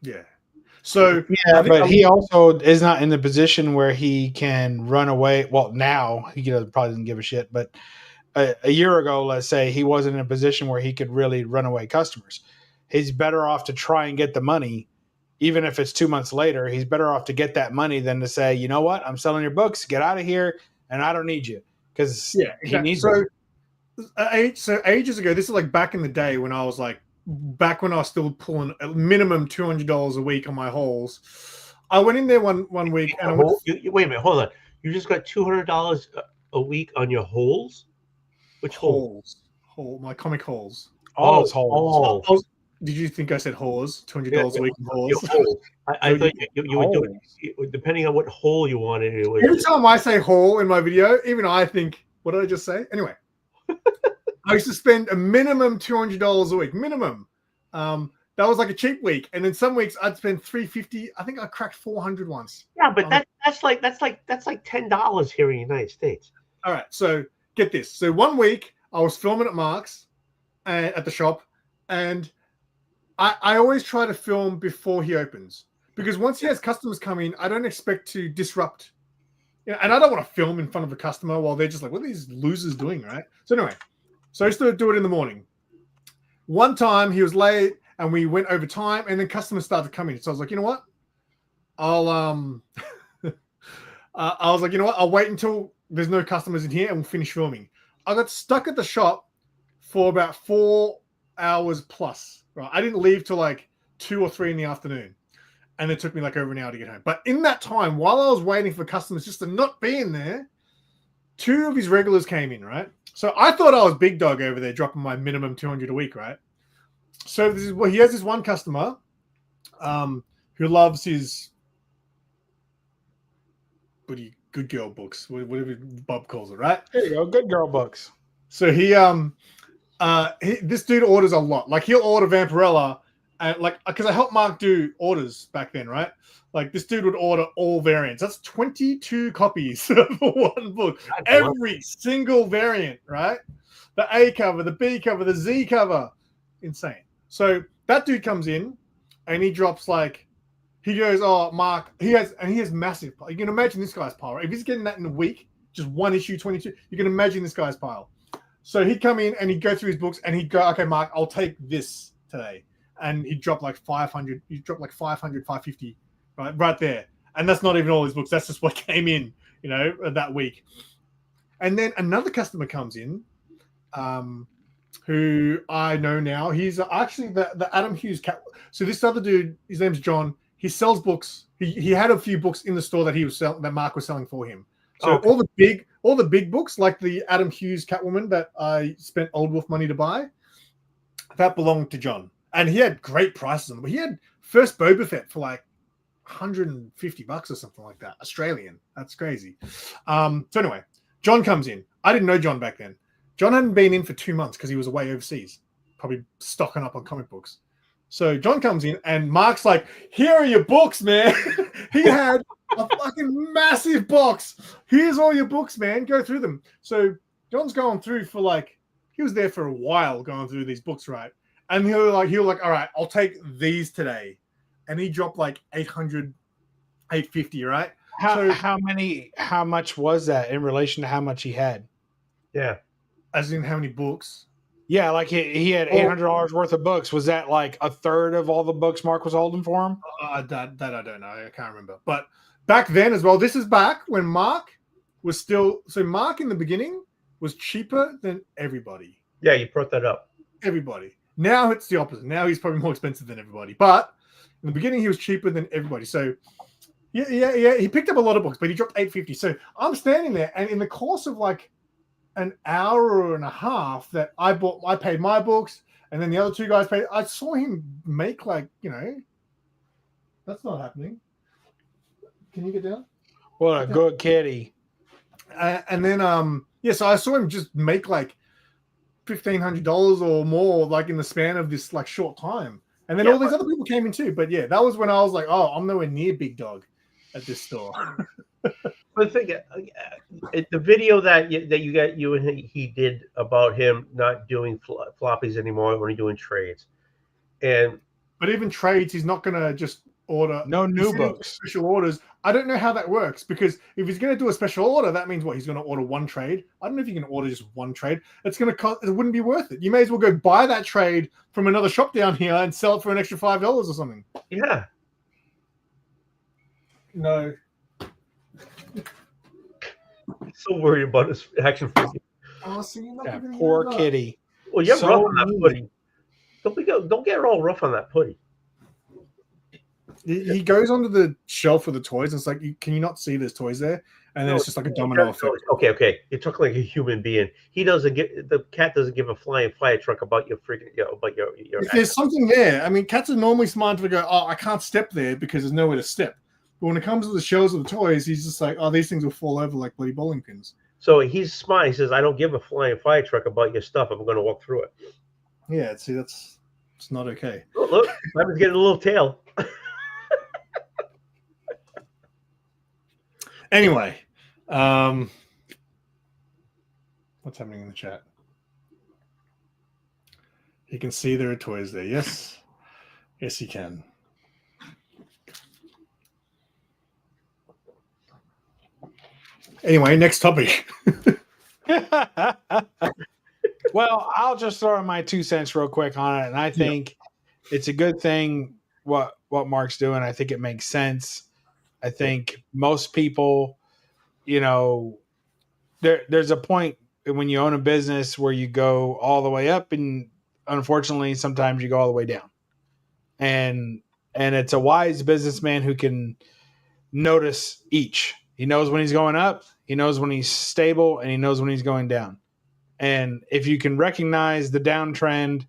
Yeah. So yeah, but he also is not in the position where he can run away. Well, now he probably doesn't give a shit. But a year ago, let's say, he wasn't in a position where he could really run away customers. He's better off to try and get the money, even if it's 2 months later. He's better off to get that money than to say, you know what, I'm selling your books, get out of here, and I don't need you, because he needs it. So ages ago, this is like back in the day when I was still pulling a minimum $200 a week on my hauls. I went in there one week and wait a minute, hold on. You just got $200 a week on your hauls? Which hauls? My comic hauls. All those hauls. Did you think I said hauls? $200 a week in hauls? I thought you were doing, depending on what hole you wanted. It was, every time I say haul in my video, even I think, what did I just say? Anyway. I used to spend a minimum $200 a week, minimum. That was like a cheap week, and then some weeks I'd spend $350. I think I cracked 400 once. Yeah, but that's like $10 here in the United States. All right, so get this. So 1 week I was filming at Mark's at the shop, and I always try to film before he opens, because once he has customers come in, I don't expect to disrupt. And I don't want to film in front of a customer while they're just like, what are these losers doing, right? So anyway. So I used to do it in the morning. One time he was late and we went over time, and then customers started coming. So I was like, you know what? I'll I'll wait until there's no customers in here and we'll finish filming. I got stuck at the shop for about 4 hours plus. Right. I didn't leave till like 2 or 3 in the afternoon. And it took me like over an hour to get home. But in that time, while I was waiting for customers just to not be in there, 2 of his regulars came in, right? So I thought I was big dog over there, dropping my minimum 200 a week, right? So he has this one customer who loves his good girl books, whatever Bob calls it, right? There you go, good girl books. So this dude orders a lot. Like he'll order Vampirella, and because I helped Mark do orders back then, right? Like this dude would order all variants. That's 22 copies for one book. Every single variant, right? The A cover, the B cover, the Z cover. Insane. So that dude comes in and he drops he goes, oh, Mark, he has massive. You can imagine this guy's pile. Right? If he's getting that in a week, just one issue, 22, you can imagine this guy's pile. So he'd come in and he'd go through his books and he'd go, okay, Mark, I'll take this today. And he'd drop 500, 550. Right there. And that's not even all his books. That's just what came in, that week. And then another customer comes in who I know now. He's actually the Adam Hughes cat. So this other dude, his name's John. He sells books. He had a few books in the store that Mark was selling for him. So all the big books, like the Adam Hughes Catwoman that I spent Oldwolf money to buy, that belonged to John. And he had great prices on them. But he had first Boba Fett for $150 or something like that. Australian. That's crazy. So anyway, John comes in. I didn't know John back then. John hadn't been in for 2 months because he was away overseas, probably stocking up on comic books. So John comes in and Mark's like, here are your books, man. He had a fucking massive box. Here's all your books, man. Go through them. So John's going through for he was there for a while going through these books, right? And he'll all right, I'll take these today. And he dropped 800, 850, right? How much was that in relation to how much he had? Yeah. As in how many books? Yeah, he had $800 worth of books. Was that a third of all the books Mark was holding for him? That I don't know. I can't remember. But back then as well, this is back when Mark was still... So Mark in the beginning was cheaper than everybody. Yeah, you brought that up. Everybody. Now it's the opposite. Now he's probably more expensive than everybody. But in the beginning, he was cheaper than everybody. So, yeah. He picked up a lot of books, but he dropped $850. So I'm standing there, and in the course of an hour and a half that I paid my books, and then the other 2 guys paid. I saw him make that's not happening. Can you get down? What a good kitty. And then so I saw him just make $1,500 or more in the span of this short time. And then all these other people came in too. But yeah, that was when I was like, oh, I'm nowhere near big dog at this store. But the thing, the video that you got you and he did about him not doing floppies anymore, only doing trades, and But even trades, he's not going to just order. No new He's doing books. special orders. I don't know how that works because if he's going to do a special order, that means what? He's going to order one trade. I don't know if you can order just one trade. It's going to cost. It wouldn't be worth it. You may as well go buy that trade from another shop down here and sell it for an extra $5 or something. yeah. No. So worried about his action figure. Oh, see, you're not That giving me poor enough. kitty. Well, you're So rough on that mean. pudding. Don't get all rough on that pudding. He goes onto the shelf with the toys. And it's like, can you not see there's toys there? And then it's just like a domino effect. Okay. You're talking like a human being. The cat doesn't give a flying fire truck about your freaking about your. If there's something there, I mean, cats are normally smart to go, oh, I can't step there because there's nowhere to step. But when it comes to the shelves of the toys, he's just like, oh, these things will fall over like bloody bowling pins. So he's smart. He says, I don't give a flying fire truck about your stuff. I'm going to walk through it. Yeah, see, it's not okay. Oh, look, Simon's getting a little tail. Anyway, what's happening in the chat? You can see there are toys there. Yes, yes, you can. Anyway, next topic. Well, I'll just throw in my 2 cents real quick on it, and I think it's a good thing what Mark's doing. I think it makes sense. I think most people, there's a point when you own a business where you go all the way up, and unfortunately, sometimes you go all the way down. And it's a wise businessman who can notice each. He knows when he's going up, he knows when he's stable, and he knows when he's going down. And if you can recognize the downtrend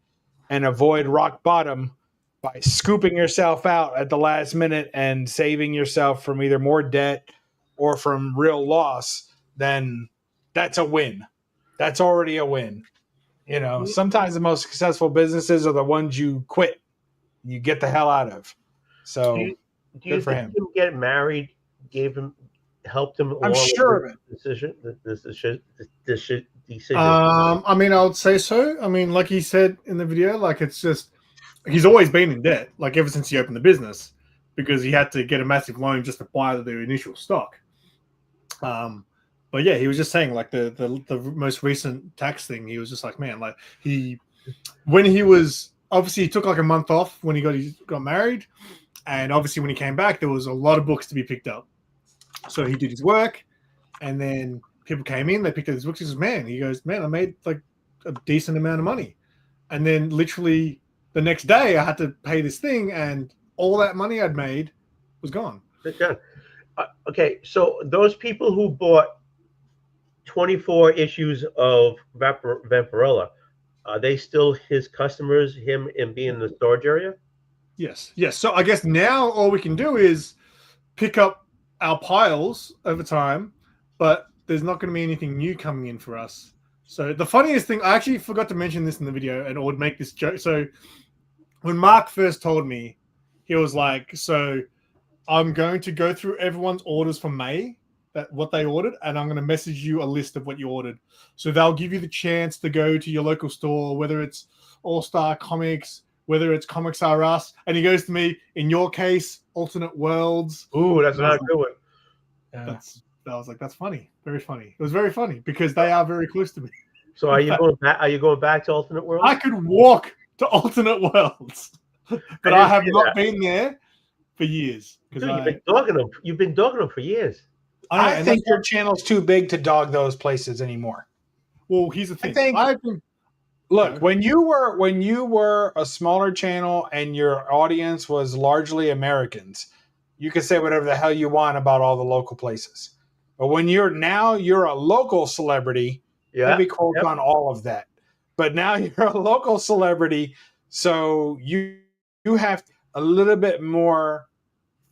and avoid rock bottom by scooping yourself out at the last minute and saving yourself from either more debt or from real loss, then that's a win. That's already a win. Sometimes the most successful businesses are the ones you quit, you get the hell out of. So do you good for think him. him get married helped him? I'm along sure with of it. Decision. I mean, I would say so. I mean, like he said in the video, like it's just he's always been in debt, like ever since he opened the business, because he had to get a massive loan just to buy the initial stock. But yeah, he was just saying like the most recent tax thing. He was just like, man, like when he was obviously he took like a month off when he got married, and obviously when he came back, there was a lot of books to be picked up. So he did his work, and then people came in, they picked up his books. He says, man, I made like a decent amount of money. And then literally the next day I had to pay this thing, and all that money I'd made was gone. Okay, so those people who bought 24 issues of Vampirella, are they still his customers, him and being in the storage area? Yes. So I guess now all we can do is pick up our piles over time, but there's not going to be anything new coming in for us. So the funniest thing, I actually forgot to mention this in the video, and I would make this joke. So when Mark first told me, he was like, so I'm going to go through everyone's orders for May, what they ordered, and I'm going to message you a list of what you ordered. So they'll give you the chance to go to your local store, whether it's All-Star Comics, whether it's Comics R Us. And he goes to me, in your case, Alternate Worlds. Ooh, that's not a good one. I was like, that's funny. Very funny. It was very funny because they are very close to me. So are you going back? Are you going back to Alternate Worlds? I could walk to Alternate Worlds, but I have not been there for years. Dude, you've been dogging them. You've been dogging them for years. I think your channel's too big to dog those places anymore. Well, here's the thing. Look, when you were a smaller channel and your audience was largely Americans, you can say whatever the hell you want about all the local places. But when you're a local celebrity, heavy quotes on all of that. But now you're a local celebrity, so you have a little bit more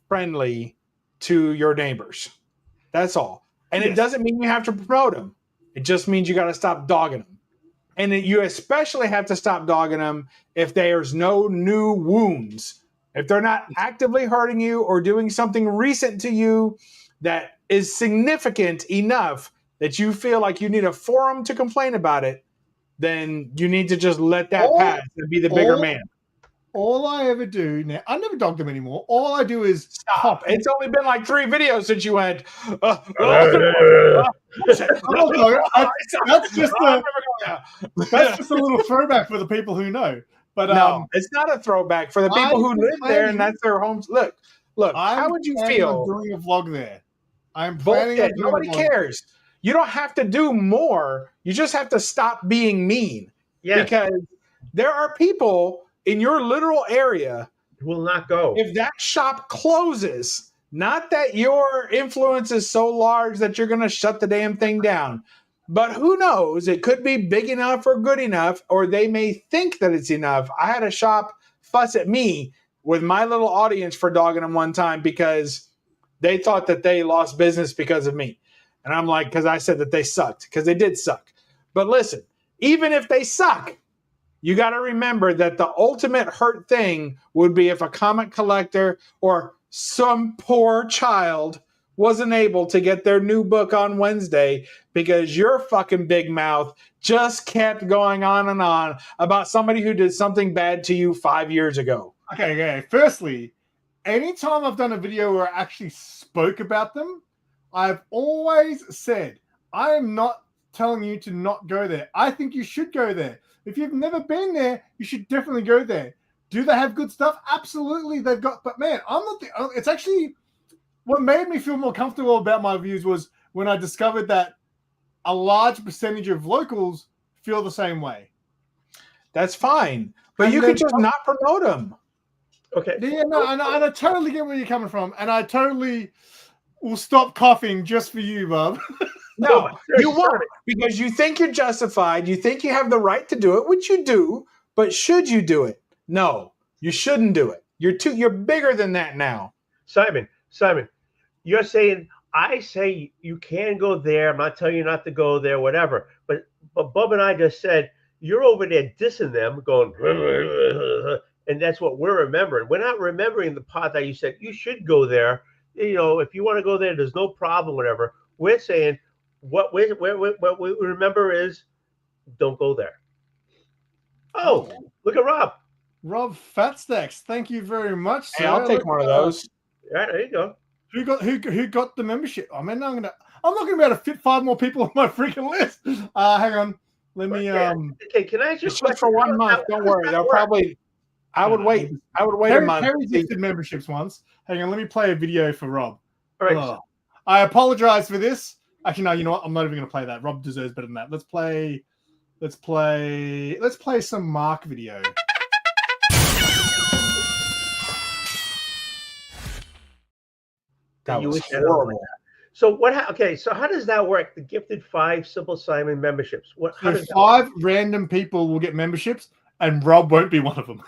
friendly to your neighbors. That's all. And It doesn't mean you have to promote them. It just means you got to stop dogging them. And you especially have to stop dogging them if there's no new wounds. If they're not actively hurting you or doing something recent to you that is significant enough that you feel like you need a forum to complain about it, then you need to just let that pass and be the bigger man. All I ever do now, I never dog them anymore. All I do is Stop. It's only been like 3 videos since you went. That's just a little throwback for the people who know. But no, it's not a throwback for the people who live there and that's their homes. Look. How would you feel doing a vlog there? I'm planning on doing nobody cares. You don't have to do more. You just have to stop being mean. Yes. Because there are people in your literal area who will not go. If that shop closes, not that your influence is so large that you're going to shut the damn thing down, but who knows? It could be big enough or good enough, or they may think that it's enough. I had a shop fuss at me with my little audience for dogging them one time because they thought that they lost business because of me. And I'm like, because I said that they sucked, because they did suck. But listen, even if they suck, you got to remember that the ultimate hurt thing would be if a comic collector or some poor child wasn't able to get their new book on Wednesday because your fucking big mouth just kept going on and on about somebody who did something bad to you 5 years ago. Okay. Firstly, anytime I've done a video where I actually spoke about them, I've always said, I am not telling you to not go there. I think you should go there. If you've never been there, you should definitely go there. Do they have good stuff? Absolutely, they've got. But man, I'm not the. It's actually what made me feel more comfortable about my views was when I discovered that a large percentage of locals feel the same way. That's fine, but you could just not promote them. Okay. Yeah, no, and I totally get where you're coming from, and I totally will stop coughing just for you, Bub. No, you won't, because you think you're justified. You think you have the right to do it, which you do. But should you do it? No, you shouldn't do it. You're bigger than that now. Simon, you're saying I say you can go there. I'm not telling you not to go there, whatever. But Bub and I just said you're over there dissing them, going, and that's what we're remembering. We're not remembering the part that you said you should go there. You know, if you want to go there, there's no problem, whatever. We're saying what we remember is don't go there. Oh, look at Rob. Rob Fatstacks, thank you very much. Hey, I'll take one of those. Yeah, there you go. Who got the membership? I mean, I'm not gonna be able to fit 5 more people on my freaking list. Hang on, let me. Okay, can I just for 1 month? Don't worry, they'll probably. I would wait a month. Perry did memberships once. Hang on, let me play a video for Rob. All right. I apologize for this. Actually, no, you know what? I'm not even gonna play that. Rob deserves better than that. Let's play some Mark video. That was horrible. So okay, so how does that work? The gifted 5 Simple Simon memberships. How does 5 random people will get memberships, and Rob won't be one of them.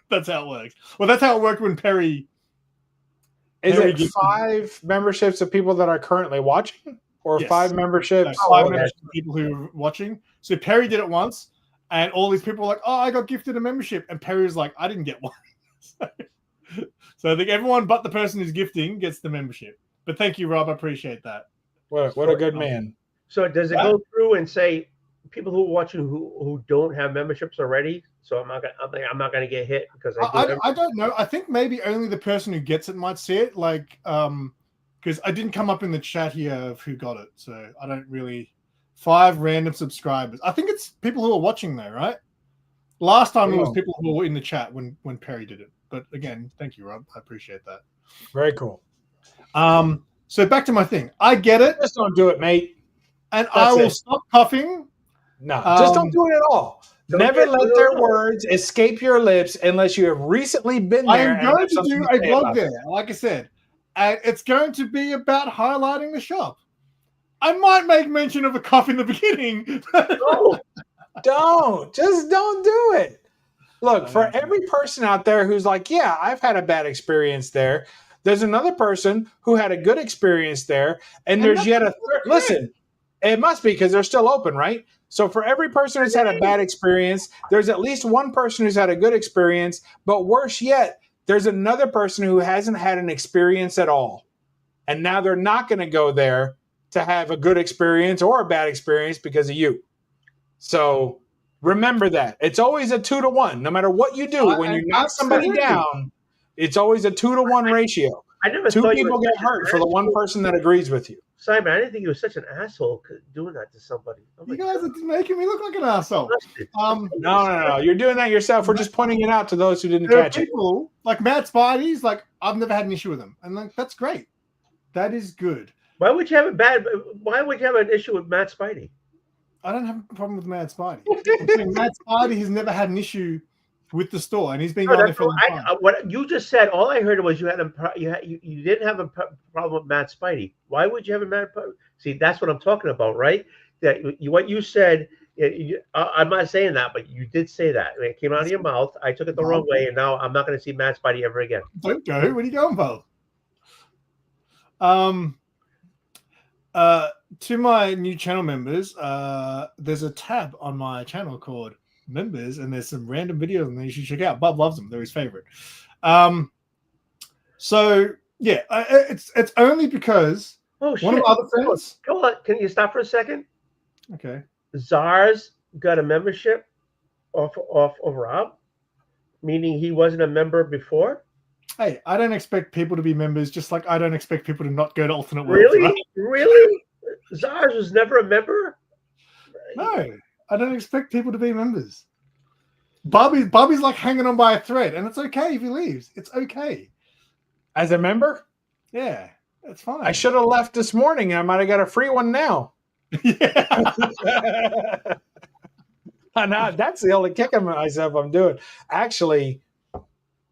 That's how it works. Well, that's how it worked when Perry. Is it 5 memberships of people that are currently watching, or Yes. 5 memberships? No, 5 memberships of people who are watching. So Perry did it once, and all these people were like, "Oh, I got gifted a membership," and Perry was like, "I didn't get one." So I think everyone but the person who's gifting gets the membership. But thank you, Rob. I appreciate that. What a good man. So does it go through and say people who are watching who don't have memberships already? So I'm not gonna get hit because I don't know. I think maybe only the person who gets it might see it. Like because I didn't come up in the chat here of who got it, so I don't really. 5 random subscribers. I think it's people who are watching though, right? Last time it was people who were in the chat when Perry did it. But again, thank you, Rob. I appreciate that. Very cool. So back to my thing. I get it. Just don't do it, mate. And I will stop coughing. No, just don't do it at all. Never let their words escape your lips unless you have recently been there. I am going to do a vlog there, like I said. And it's going to be about highlighting the shop. I might make mention of a cough in the beginning. Don't do it. Look, for every person out there who's like, yeah, I've had a bad experience there, there's another person who had a good experience there, and there's yet a third. Listen, it must be because they're still open, right? So for every person who's had a bad experience, there's at least one person who's had a good experience, but worse yet, there's another person who hasn't had an experience at all. and now they're not going to go there to have a good experience or a bad experience because of you. So remember that. It's always a 2-to-1. No matter what you do, when you knock somebody down, it's always a 2-to-1 ratio. I never Two thought you people were get such an hurt for the one asshole. person that agrees with you. Simon, I didn't think you were such an asshole doing that to somebody. Oh my You guys God. are making me look like an asshole. No. You're doing that yourself. We're just pointing it out to those who didn't There are catch it. people like Matt Spidey's. Like I've never had an issue with them, and like that's great. That is good. Why would you have an issue with Matt Spidey? I don't have a problem with Mad Spidey. I'm saying Mad Spidey has never had an issue with the store, and he's been No, going there for a long time. what you just said, all I heard was you didn't have a problem with Matt Spidey. Why would you have a Matt? See, that's what I'm talking about, right? That what you said. I'm not saying that, but you did say that. It came out of your mouth. I took it the wrong way, and now I'm not going to see Matt Spidey ever again. Don't go. Where are you going, Bo? To my new channel members, there's a tab on my channel called Members, and there's some random videos and you should check out. Bub loves them; they're his favorite. So yeah, it's only because Oh shit! one of my other friends. Hold on. Can you stop for a second? Okay. Czars got a membership off of Rob, meaning he wasn't a member before. Hey, I don't expect people to be members, just like I don't expect people to not go to alternate worlds. Really? Right? Really? Czars was never a member? No, I don't expect people to be members. Bobby's like hanging on by a thread, and it's okay if he leaves. It's okay. As a member? Yeah, that's fine. I should have left this morning. I might have got a free one now. Yeah. No, that's the only kicking myself I'm doing. Actually,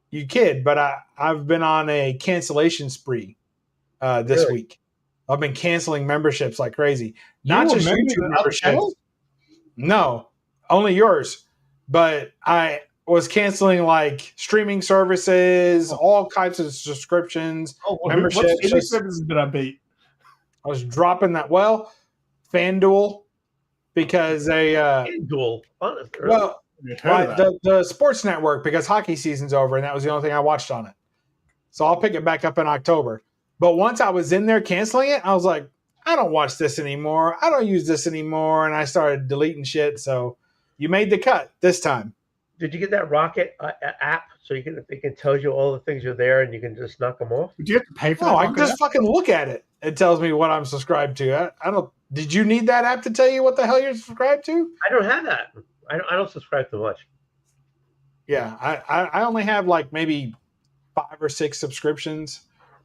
you kid, but I've been on a cancellation spree this week. I've been canceling memberships like crazy. Not just YouTube memberships. No, only yours. But I was canceling like streaming services, all kinds of subscriptions, memberships. What streaming services did I beat? I was dropping that. Well, FanDuel, because they FanDuel. well, the sports network, because hockey season's over and that was the only thing I watched on it. So I'll pick it back up in October. But once I was in there canceling it, I was like, I don't watch this anymore. I don't use this anymore. And I started deleting shit. So you made the cut this time. Did you get that Rocket app so it can tell you all the things are there and you can just knock them off? Did you have to pay for that? No, I can just fucking look at it. It tells me what I'm subscribed to. I don't. Did you need that app to tell you what the hell you're subscribed to? I don't have that. I don't subscribe to much. Yeah, I only have like maybe 5 or 6 subscriptions.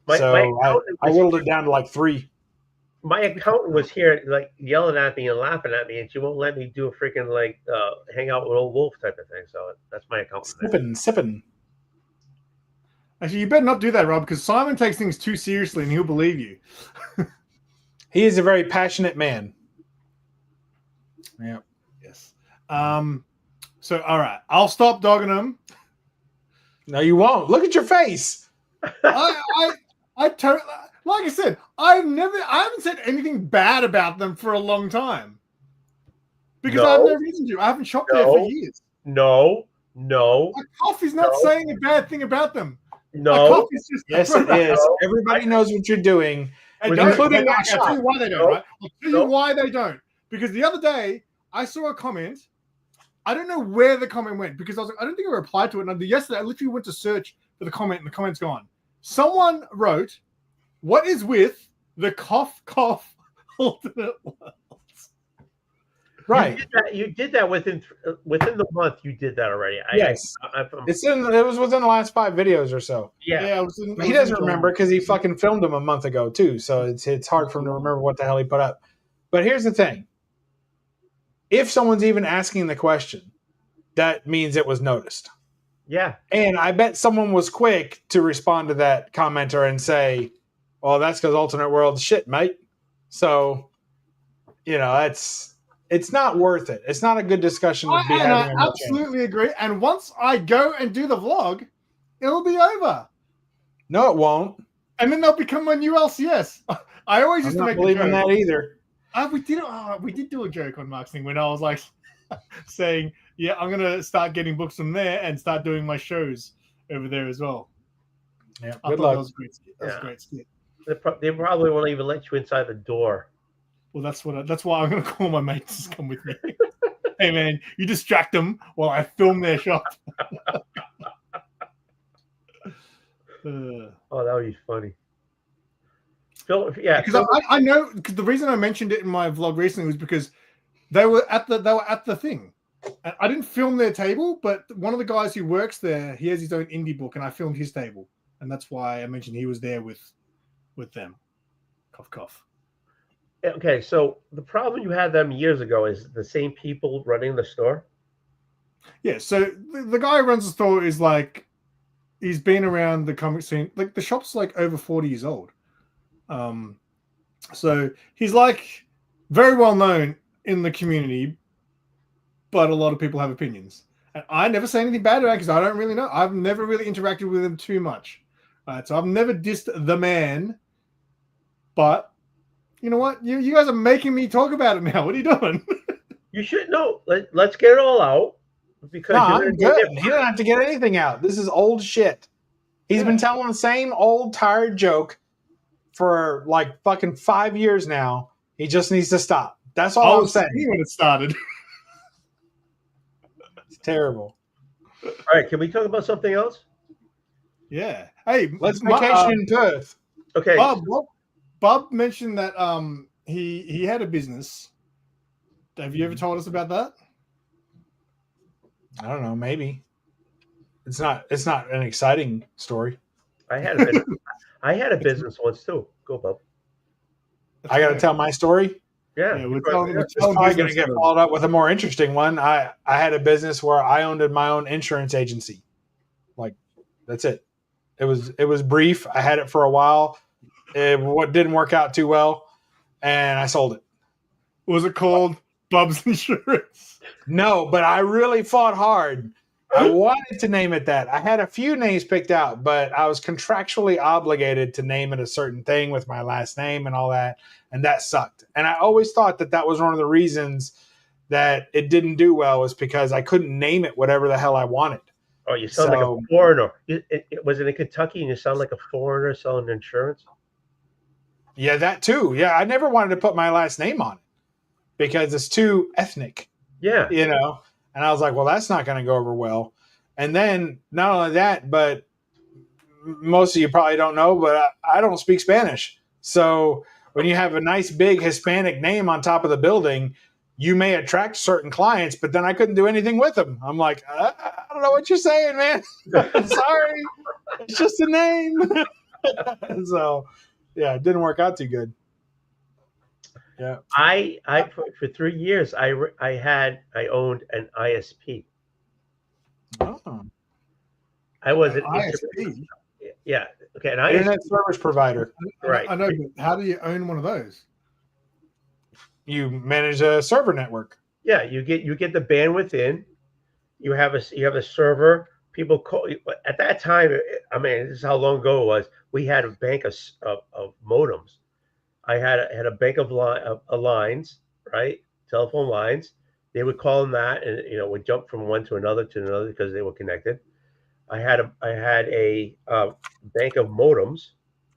I whittled it down to like 3. My accountant was here like yelling at me and laughing at me, and she won't let me do a freaking like hang out with Oldwolf type of thing. So that's my accountant. Sipping. Actually, you better not do that, Rob, because Simon takes things too seriously and he'll believe you. He is a very passionate man. Yeah. Yes. So, all right, I'll stop dogging them. No, you won't. Look at your face. I totally, like I said, I haven't said anything bad about them for a long time because I have no reason to. I haven't shopped there for years. No. My coffee's not saying a bad thing about them. No. My coffee's just yes, it is. Everybody knows what you're doing, including that shop. I'll tell you why they don't. Right? I'll tell you why they don't. Because the other day I saw a comment. I don't know where the comment went because I was like, I don't think I replied to it. And yesterday I literally went to search for the comment and the comment's gone. Someone wrote, "What is with the cough alternate worlds?" Right. You did that within the month. You did that already. Yes. It was within the last 5 videos or so. Yeah. He doesn't remember because he fucking filmed them a month ago too. So it's hard for him to remember what the hell he put up. But here's the thing. If someone's even asking the question, that means it was noticed. Yeah. And I bet someone was quick to respond to that commenter and say, well, that's because alternate world shit, mate. So, it's not worth it. It's not a good discussion to be having. I absolutely agree. And once I go and do the vlog, it'll be over. No, it won't. And then they'll become my new LCS. I always used to make believe in that either. We did do a joke on Mark's thing when I was like saying, yeah, I'm going to start getting books from there and start doing my shows over there as well. Yeah, I good thought luck. that was a great skit. That was a great skit. They probably won't even let you inside the door. Well, that's why I'm gonna call my mates to come with me. Hey man, you distract them while I film their shop. Oh, that would be funny. Phil, yeah, because I know, because the reason I mentioned it in my vlog recently was because they were at the thing. And I didn't film their table, but one of the guys who works there, he has his own indie book, and I filmed his table, and that's why I mentioned he was there with them. Cough, cough. Okay, so the problem you had them years ago is the same people running the store. Yeah, so the guy who runs the store is like, he's been around the comic scene. Like the shop's like over 40 years old. So he's like very well known in the community, but a lot of people have opinions. And I never say anything bad about it because I don't really know. I've never really interacted with him too much. So I've never dissed the man. But you know what? You guys are making me talk about it now. What are you doing? You should know. Let's get it all out. Because I'm good. He doesn't have to get anything out. This is old shit. He's been telling the same old tired joke for like fucking 5 years now. He just needs to stop. That's all I'm saying. When it started. It's terrible. All right, can we talk about something else? Yeah. Hey, let's vacation in Perth. Okay. Bob mentioned that he had a business. Have you ever told us about that? I don't know. Maybe it's not an exciting story. I had a business once too. Go, Bob. I got to tell my story. Yeah, we're probably going to get followed up with a more interesting one. I had a business where I owned my own insurance agency. Like, that's it. It was brief. I had it for a while. What didn't work out too well, and I sold it. Was it called Bubs Insurance? No, but I really fought hard. I wanted to name it that. I had a few names picked out, but I was contractually obligated to name it a certain thing with my last name and all that, and that sucked. And I always thought that was one of the reasons that it didn't do well, was because I couldn't name it whatever the hell I wanted. Oh, you sound like a foreigner. Was it in Kentucky and you sound like a foreigner selling insurance? Yeah, that too. Yeah, I never wanted to put my last name on it because it's too ethnic. Yeah. You know, and I was like, well, that's not going to go over well. And then not only that, but most of you probably don't know, but I don't speak Spanish. So when you have a nice big Hispanic name on top of the building, you may attract certain clients, but then I couldn't do anything with them. I'm like, I don't know what you're saying, man. I'm sorry. It's just a name. So, yeah, it didn't work out too good. Yeah, I for 3 years I owned an ISP. Oh. I was an ISP. Yeah. Okay. An internet service provider. Right. I know, but how do you own one of those? You manage a server network. Yeah, you get the bandwidth in. You have a server. People call at that time. I mean, this is how long ago it was. We had a bank of modems. I had a bank of lines, right? Telephone lines. They would call them that, and would jump from one to another because they were connected. I had a bank of modems.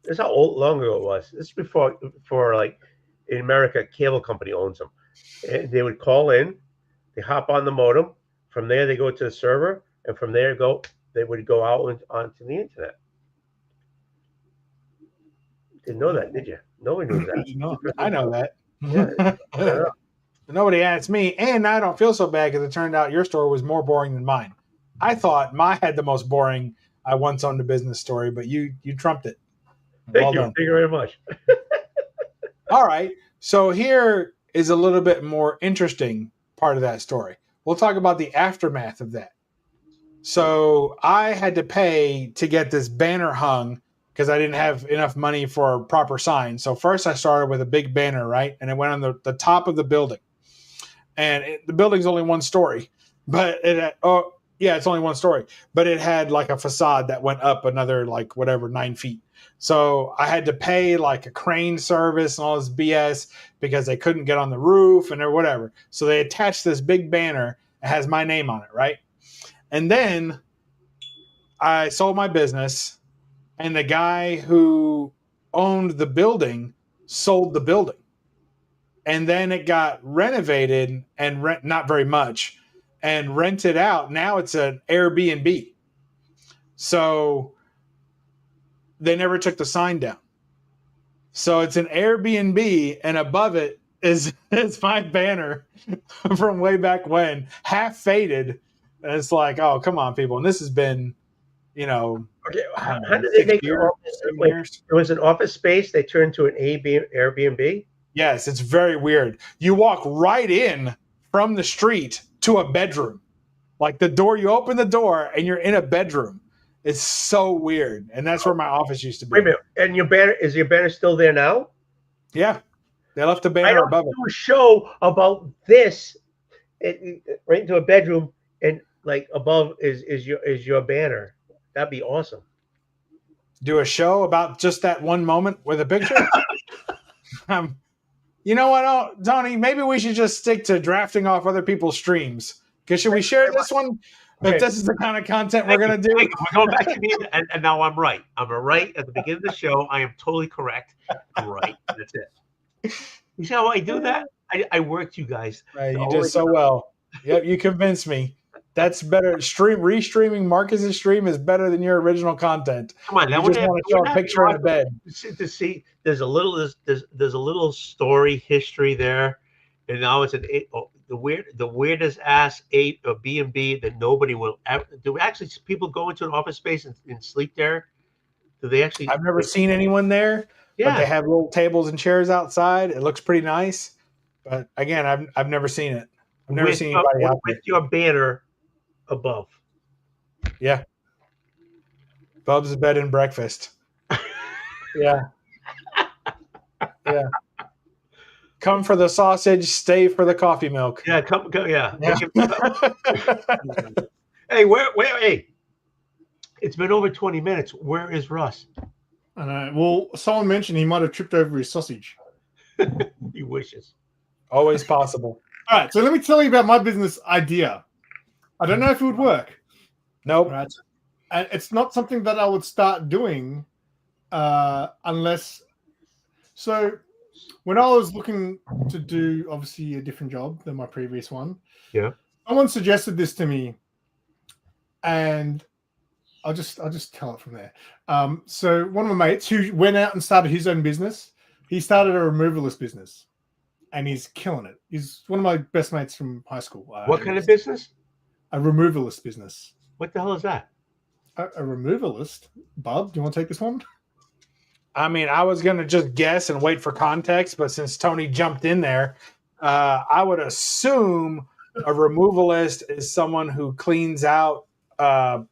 This is how long ago it was. This is before like in America, cable company owns them. And they would call in. They hop on the modem. From there, they go to the server, and from there they would go out onto the internet. Didn't know that, did you? No one knew that. I know that. Yeah. Nobody asked me, and I don't feel so bad because it turned out your story was more boring than mine. I thought mine had the most boring I once owned a business story, but you trumped it. Thank you. Thank you very much. All right. So here is a little bit more interesting part of that story. We'll talk about the aftermath of that. So I had to pay to get this banner hung because I didn't have enough money for a proper sign. So first I started with a big banner, right? And it went on the top of the building. And the building's only one story. But it's only one story. But it had like a facade that went up another 9 feet. So I had to pay like a crane service and all this BS because they couldn't get on the roof and or whatever. So they attached this big banner that has my name on it, right? And then I sold my business, and the guy who owned the building sold the building. And then it got renovated and not very much, and rented out. Now it's an Airbnb. So they never took the sign down. So it's an Airbnb, and above it is my banner from way back when, half faded. And it's like, oh, come on, people. And this has been, okay. How did they make it was an office space? They turned to an Airbnb? Yes, it's very weird. You walk right in from the street to a bedroom. Like you open the door and you're in a bedroom. It's so weird. And that's where my office used to be. Wait a minute. And your banner still there now? Yeah. They left the banner above it. Do a show about this right into a bedroom, and like above is your banner. That'd be awesome. Do a show about just that one moment with a picture? You know what, Tony? Maybe we should just stick to drafting off other people's streams. Because should we share this one? Okay. If this is the kind of content we're going to do? We're going back to me, and now I'm right. I'm right at the beginning of the show. I am totally correct. I'm right. That's it. You see how I do that? I worked you guys. Right, you did so well. Yep, you convinced me. That's better. Restreaming Marcus's stream is better than your original content. Come on, you just want to show a picture in a bed. To see, there's a little story history there, and now it's the weirdest ass B&B that nobody will ever do. Actually, people go into an office space and sleep there. Do they actually? I've never seen anyone there. Yeah, but they have little tables and chairs outside. It looks pretty nice, but again, I've never seen it. I've never seen anybody out there. With your banner above. Yeah. Bubs' bed and breakfast. Yeah. Yeah. Come for the sausage, stay for the coffee milk. Yeah, yeah. Hey, hey. It's been over 20 minutes. Where is Russ? Well, someone mentioned he might have tripped over his sausage. He wishes. Always possible. All right, so let me tell you about my business idea. I don't know if it would work. Nope. Right? And it's not something that I would start doing unless... So when I was looking to do, obviously, a different job than my previous one, someone suggested this to me, and I'll just tell it from there. So one of my mates who went out and started his own business, he started a removalist business, and he's killing it. He's one of my best mates from high school. What kind of business? A removalist business. What the hell is that? A removalist? Bub, do you want to take this one? I mean, I was going to just guess and wait for context, but since Tony jumped in there, I would assume a removalist is someone who cleans out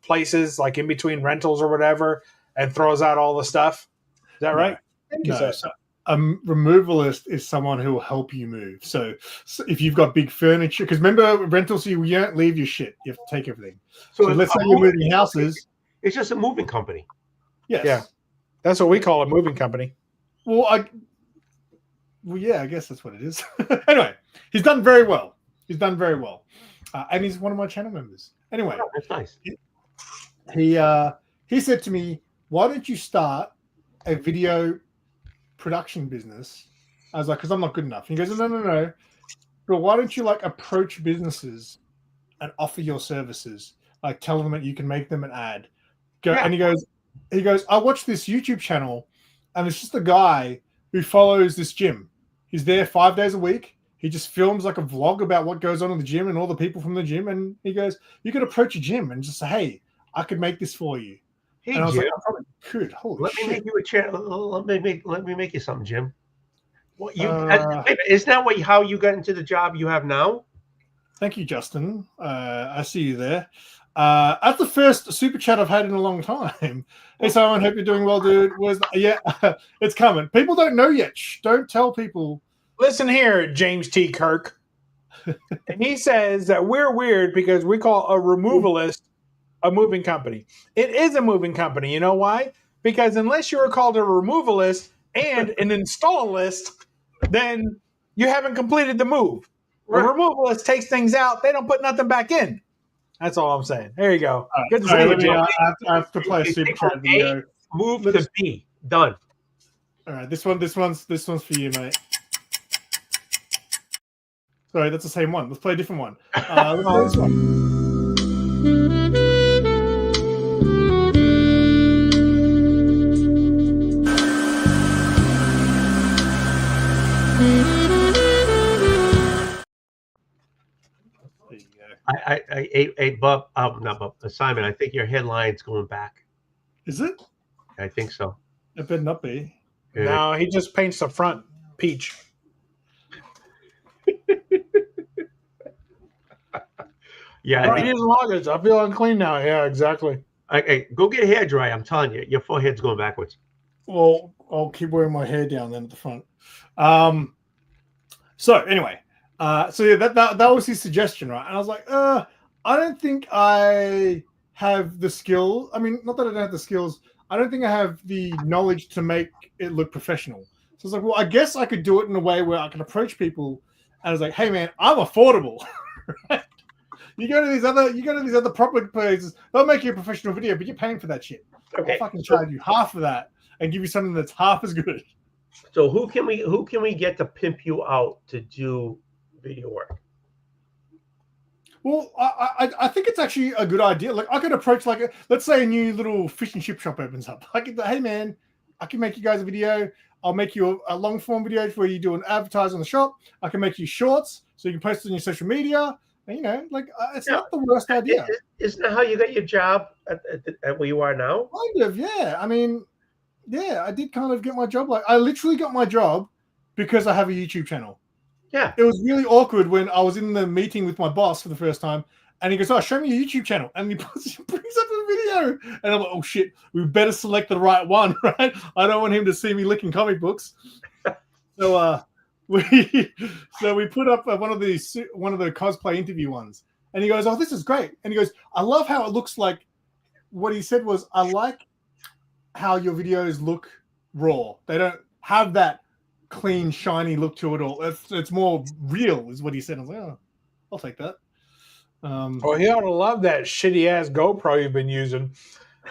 places like in between rentals or whatever and throws out all the stuff. Is that right? No. So a removalist is someone who will help you move. So if you've got big furniture, because remember rentals, you don't leave your shit. You have to take everything. So let's say you're moving houses. It's just a moving company. Yes. Yeah. That's what we call a moving company. Well, yeah, I guess that's what it is. Anyway, he's done very well. And he's one of my channel members. Anyway, oh, that's nice. He said to me, "Why don't you start a video production business?" I was like, "Because I'm not good enough." He goes, "No. But why don't you approach businesses and offer your services? Like tell them that you can make them an ad." And he goes, "I watch this YouTube channel, and it's just a guy who follows this gym. He's there 5 days a week. He just films like a vlog about what goes on in the gym and all the people from the gym. And he goes, you could approach a gym and just say, hey, I could make this for you." Hey, and I was Jim, like, I probably could. Holy shit. Let me make you a channel. Let me make you something, Jim. What isn't that how you got into the job you have now? Thank you, Justin. I see you there. That's the first super chat I've had in a long time. Hey, Simon, hope you're doing well, dude. It's coming. People don't know yet. Shh, don't tell people. Listen here, James T. Kirk. And he says that we're weird because we call a removalist a moving company. It is a moving company. You know why? Because unless you are called a removalist and an installist, then you haven't completed the move. A removalist takes things out. They don't put nothing back in. That's all I'm saying. There you go. Good to see you, Jim. I have to play a super chat video. Move to B. Done. All right, this one's for you, mate. Sorry, that's the same one. Let's play a different one. Let's play this one. There you go. Not Bub, Simon. I think your headline's going back. Is it? I think so. It better not be. No, he just paints the front peach. Yeah, Right, here's luggage. I feel unclean now. Yeah, exactly. go get a hair dry. I'm telling you, your forehead's going backwards. Well, I'll keep wearing my hair down then at the front. So anyway, so yeah, that was his suggestion, right? And I was like, I don't think I have the skill. I mean, not that I don't have the skills. I don't think I have the knowledge to make it look professional. So I was like, well, I guess I could do it in a way where I can approach people. And I was like, hey man, I'm affordable. Right? You go to these other proper places, they'll make you a professional video, but you're paying for that shit. Okay. I'll fucking charge you half of that and give you something that's half as good. So who can we get to pimp you out to do video work? Well, I think it's actually a good idea. Like I could approach let's say a new little fish and chip shop opens up. I could, hey man, I can make you guys a video. I'll make you a long form video where you do an advertise on the shop. I can make you shorts so you can post it on your social media. And, it's not the worst idea. Isn't that how you got your job at where you are now? Kind of, yeah. I mean, yeah, I did kind of get my job. Like I literally got my job because I have a YouTube channel. Yeah. It was really awkward when I was in the meeting with my boss for the first time, and he goes, "Oh, show me your YouTube channel," and he brings up a video, and I'm like, "Oh shit, we better select the right one, right? I don't want him to see me licking comic books." So we put up one of the cosplay interview ones, and he goes, "Oh, this is great," and he goes, "I love how it looks like." What he said was, "I like how your videos look raw. They don't have that clean, shiny look to it all. It's more real," is what he said. I was like, "Oh, I'll take that." Well, he ought to love that shitty ass GoPro you've been using.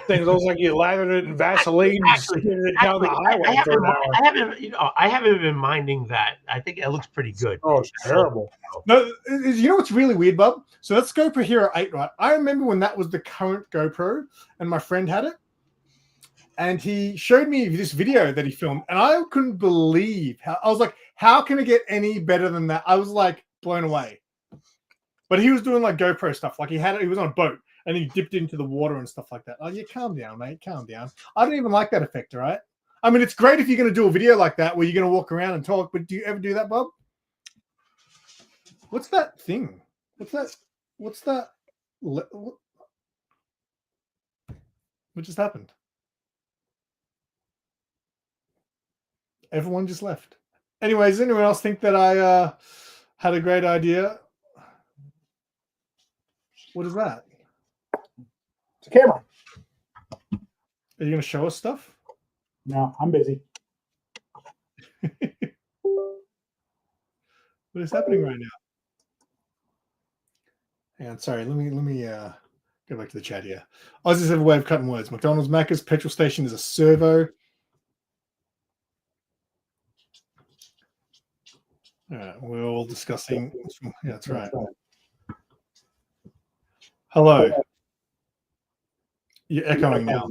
Things looks like you lathered it in Vaseline and skidded it down the highway for an hour. I haven't been minding that. I think it looks pretty good. Oh, it's terrible. No, you know what's really weird, Bub? So that's GoPro Hero 8, right? I remember when that was the current GoPro, and my friend had it, and he showed me this video that he filmed, and I couldn't believe how. I was like, "How can it get any better than that?" I was like blown away. But he was doing like GoPro stuff, like he was on a boat. And he dipped into the water and stuff like that. Oh, yeah, calm down, mate. Calm down. I don't even like that effect, all right? I mean, it's great if you're going to do a video like that where you're going to walk around and talk, but do you ever do that, Bob? What's that thing? What's that? What just happened? Everyone just left. Anyways, does anyone else think that I had a great idea? What is that? It's a camera. Are you going to show us stuff? No, I'm busy. What is happening right now? Hang on, sorry. Let me go back to the chat here. Aussies have a way of cutting words. McDonald's, Macca's, petrol station is a servo. All right, we're all discussing. Yeah, that's right. Hello. You're echoing now.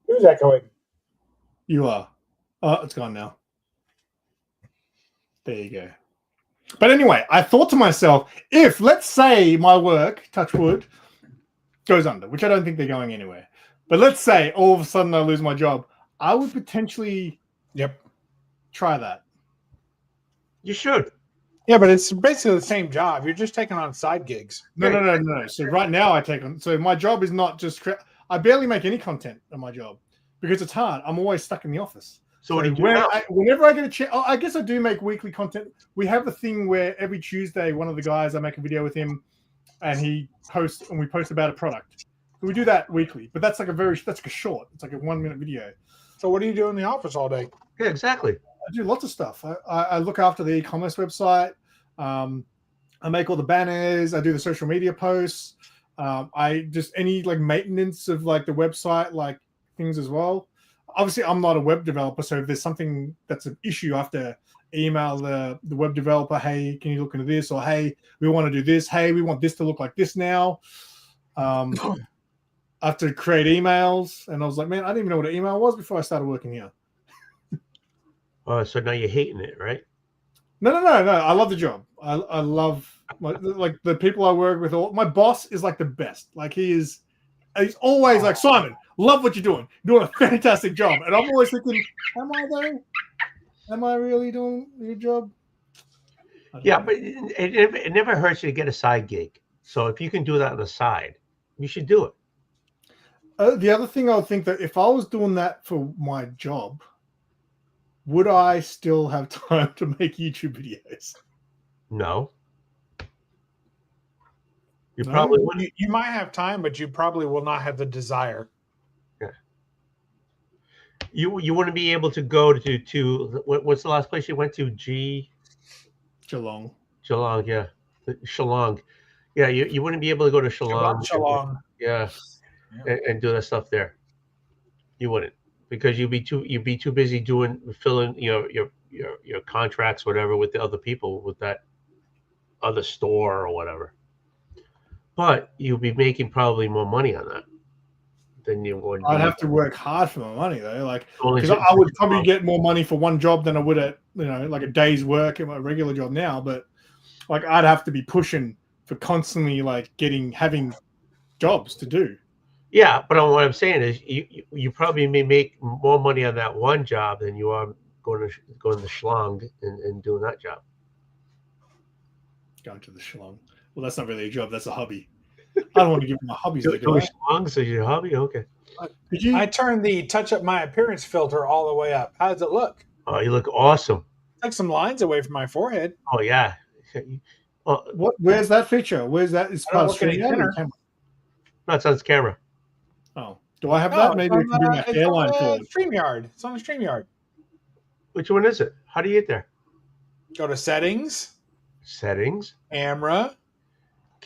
Who's echoing? You are. Oh, it's gone now. There you go. But anyway, I thought to myself, if, let's say, my work, touch wood, goes under, which I don't think they're going anywhere, but let's say all of a sudden I lose my job, I would potentially try that. You should. Yeah, but it's basically the same job. You're just taking on side gigs. No. So right now I take on. So my job is not just. I barely make any content on my job because it's hard. I'm always stuck in the office. So what do you do now? Whenever I get a chance, I guess I do make weekly content. We have a thing where every Tuesday, one of the guys, I make a video with him, and he posts, and we post about a product. So we do that weekly, but that's like a short. It's like a 1 minute video. So what do you do in the office all day? Yeah, exactly. I do lots of stuff. I look after the e-commerce website. I make all the banners. I do the social media posts. I just any like maintenance of like the website, like things as well. Obviously, I'm not a web developer, so if there's something that's an issue, I have to email the web developer, hey, can you look into this? Or, hey, we want to do this. Hey, we want this to look like this now. I have to create emails. And I was like, man, I didn't even know what an email was before I started working here. Oh, so now you're hating it, right? No. I love the job. I love like the people I work with. My boss is like the best. Like he's always like, Simon, love what you're doing. You're doing a fantastic job. And I'm always thinking, am I though? Am I really doing a good job? Yeah, but it never hurts you to get a side gig. So if you can do that on the side, you should do it. The other thing I would think that if I was doing that for my job, would I still have time to make YouTube videos? No. You No? probably wouldn't. You might have time, but you probably will not have the desire. Yeah. You wouldn't be able to go to what's the last place you went to? Geelong. Shillong, yeah. Shillong. Yeah, you wouldn't be able to go to Shillong. Yeah. And do that stuff there. You wouldn't, because you'd be too busy filling your contracts, whatever, with the other people with that other store or whatever. But you'll be making probably more money on that than you would. I'd have to work hard for my money though, like Only because I would probably get more money for one job than I would at like a day's work at my regular job now. But like I'd have to be pushing for constantly like having jobs to do. Yeah, but what I'm saying is you probably may make more money on that one job than you are going to Schlong and doing that job. Going to the Schlong. Well, that's not really a job. That's a hobby. I don't want to give my hobbies away. Schlong, so your hobby? Okay. I turned the touch up my appearance filter all the way up. How does it look? Oh, you look awesome. Took some lines away from my forehead. Oh, yeah. Where's that feature? Where's that? It's part of Streamyard. No, it's on his camera. Oh, do I have that? Maybe I can do my hairline forward. StreamYard. It's on the StreamYard. Which one is it? How do you get there? Go to settings. Settings. Camera.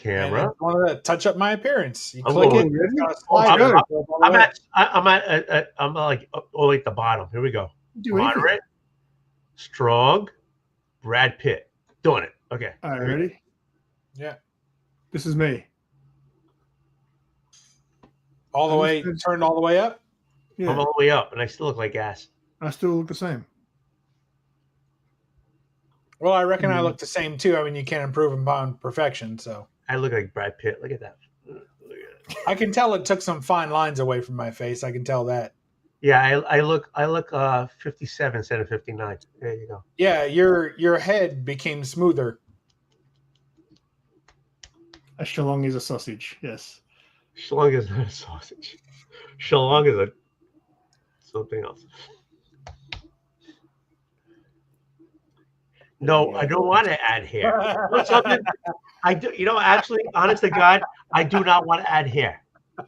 And one of the touch up my appearance. You I'm click going- it. I'm like all at the bottom. Here we go. Do anything. Moderate. Strong. Brad Pitt. Doing it. Okay. All right, ready? Yeah. This is me. All the way, turned all the way up. Yeah. I'm all the way up, and I still look like ass. I still look the same. Well, I reckon I look the same too. I mean, you can't improve upon perfection, so I look like Brad Pitt. Look at that. I can tell it took some fine lines away from my face. I can tell that. Yeah, I look 57 instead of 59. There you go. Yeah, your head became smoother. A Shillong is a sausage. Yes. Shlong is not a sausage. Shlong is something else. No, I don't want to add hair. What's something I do? Actually, honest to God, I do not want to add hair.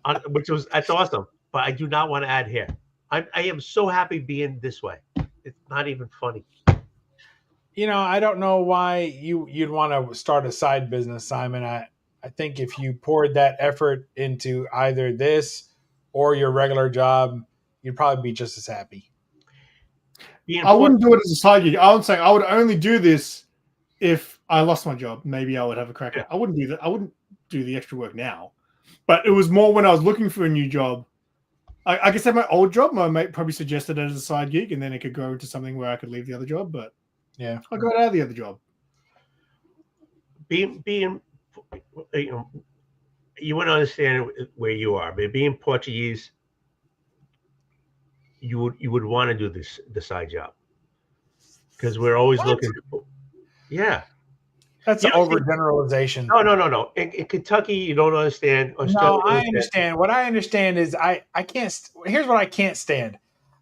That's awesome, but I do not want to add hair. I am so happy being this way. It's not even funny. I don't know why you'd want to start a side business, Simon. I think if you poured that effort into either this or your regular job, you'd probably be just as happy. I wouldn't do it as a side gig. I would say I would only do this if I lost my job. Maybe I would have a crack at it. I wouldn't do that. I wouldn't do the extra work now. But it was more when I was looking for a new job. I guess at my old job, my mate probably suggested it as a side gig, and then it could go into something where I could leave the other job. But yeah, I got out of the other job. Being you wouldn't understand where you are, but being Portuguese, you would want to do the side job because we're always looking. Yeah, that's an overgeneralization. No. In Kentucky, you don't understand. No, I understand. What I understand is I can't. Here's what I can't stand.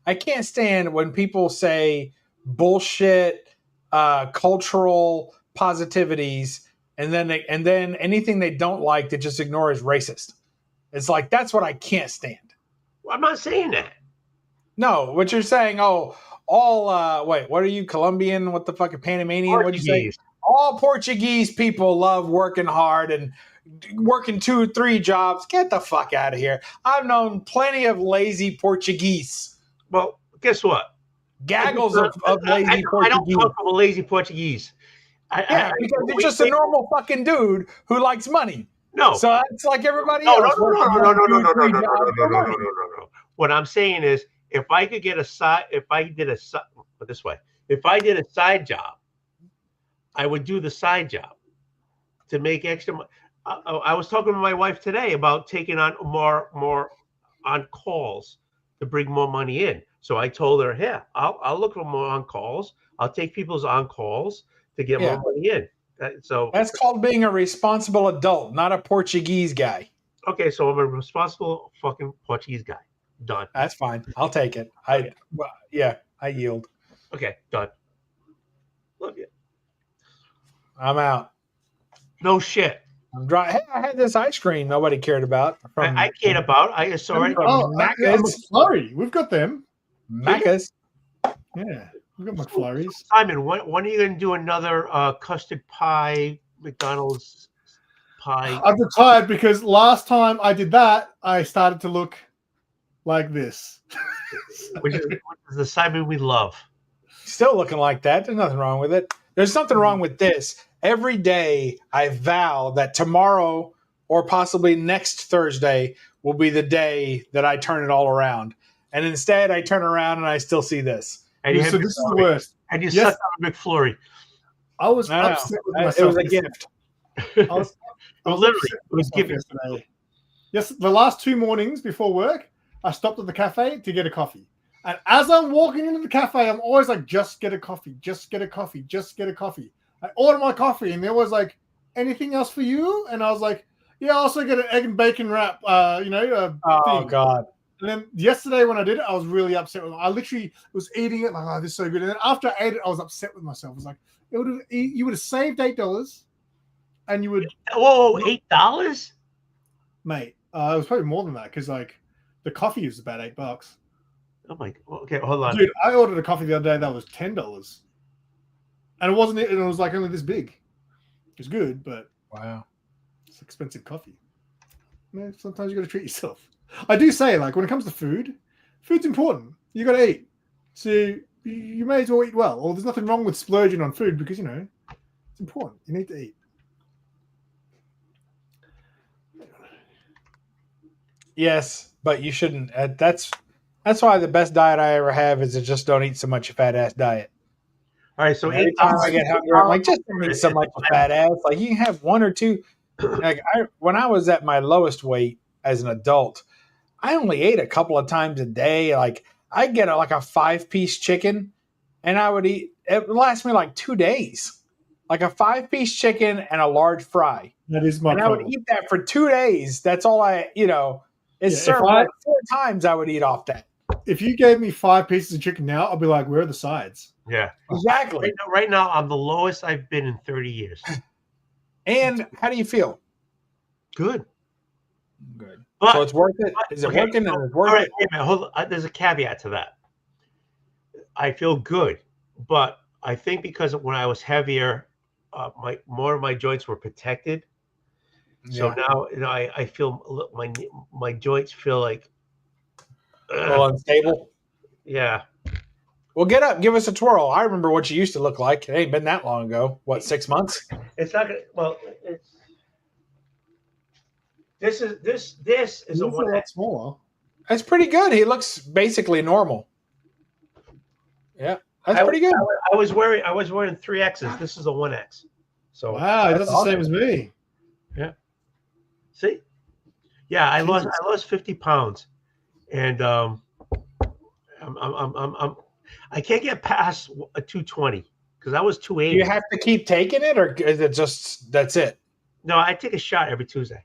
I can't stand when people say bullshit, cultural positivities. And then anything they don't like, they just ignore as racist. It's like, that's what I can't stand. Well, I'm not saying that. No, what you're saying, wait, what are you, Colombian? What the fuck, a Panamanian? What'd you say? All Portuguese people love working hard and working 2 or 3 jobs. Get the fuck out of here. I've known plenty of lazy Portuguese. Well, guess what? Gaggles of lazy I don't Portuguese. talk about lazy Portuguese. Because you're just a normal fucking dude who likes money. No. So it's like everybody No. else. What I'm saying is, if I did a side job, I would do the side job to make extra money. I was talking to my wife today about taking on more on calls to bring more money in. So I told her, "Yeah, I'll look for more on calls. I'll take people's on calls to get more money in." So that's called being a responsible adult, not a Portuguese guy. Okay, so I'm a responsible fucking Portuguese guy. Done. That's fine. I'll take it. I yield. Okay, done. Love you. I'm out. No shit. I'm dry. Hey, I had this ice cream nobody cared about. I cared about. I saw it. Macca's. McFlurry. We've got them. Macca's. Yeah, we've got McFlurries. Simon, when are you going to do another custard pie, McDonald's pie? I've retired because last time I did that, I started to look like this. which is the Simon we love. Still looking like that. There's nothing wrong with it. There's something wrong with this. Every day I vow that tomorrow or possibly next Thursday will be the day that I turn it all around. And instead I turn around and I still see this. And So this is the worst. And you sucked on a McFlurry. I was upset with myself. It was a gift. I was Literally, upset it was with given. myself yesterday. Yes, the last 2 mornings before work, I stopped at the cafe to get a coffee. And as I'm walking into the cafe, I'm always like, just get a coffee, just get a coffee, just get a coffee. I order my coffee, and they're always like, anything else for you? And I was like, yeah, I'll also get an egg and bacon wrap, Oh, thing. God. And then yesterday when I did it, I was really upset with it. I literally was eating it like, oh, this is so good. And then after I ate it, I was upset with myself. I was like, you would have saved $8, and you would. Whoa, $8? Mate, it was probably more than that because like the coffee is about $8. Oh my. Okay, hold on. Dude, I ordered a coffee the other day that was $10, and it wasn't. And it was like only this big. It's good, but wow, it's expensive coffee. Man, sometimes you got to treat yourself. I do say, like, when it comes to food, food's important. You got to eat, so you may as well eat well. Or there's nothing wrong with splurging on food because it's important. You need to eat. yes, but you shouldn't. That's why the best diet I ever have is to just don't eat so much fat ass diet. All right, so every time I get hungry, I'm like, just don't eat so much fat ass. Like you can have 1 or 2. Like when I was at my lowest weight as an adult, I only ate a couple of times a day. Like I'd get a 5-piece chicken, and I would eat. It would last me like 2 days. Like a 5-piece chicken and a large fry. That is my. And I would eat that for 2 days. That's all I. It's served like 4 times. I would eat off that. If you gave me 5 pieces of chicken now, I'll be like, where are the sides? Yeah, exactly. Right now, I'm the lowest I've been in 30 years. And how do you feel? Good. But, so it's worth it. Is it working? And it's worth all right, it? Wait a minute, hold on. There's a caveat to that. I feel good, but I think because when I was heavier, more of my joints were protected. So now, I feel my joints feel like a little unstable. Yeah. Well, get up, give us a twirl. I remember what you used to look like. It ain't been that long ago. What, 6 months? It's not gonna. Well, this is a lot smaller. That's pretty good. He looks basically normal. Yeah, that's pretty good. I was wearing 3Xs. This is a 1X. So wow, that's the same as me. Yeah. See. Yeah, I lost 50 pounds, and I can't get past a 220 because I was 280. Do you have to keep taking it, or is it just that's it? No, I take a shot every Tuesday.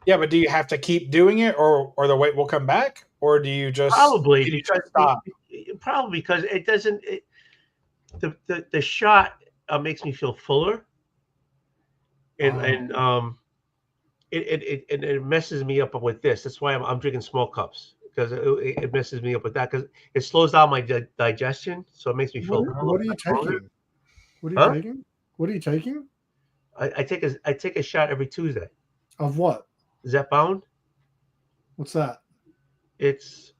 Yeah, but do you have to keep doing it, or the weight will come back, or do you just probably stop? Probably because it doesn't. The shot makes me feel fuller, and it messes me up with this. That's why I'm drinking small cups. Because it messes me up with that because it slows down my digestion, so it makes me feel. What are you taking? What are you taking? What are you taking? I take a shot every Tuesday. Of what? Zepbound. What's that? It's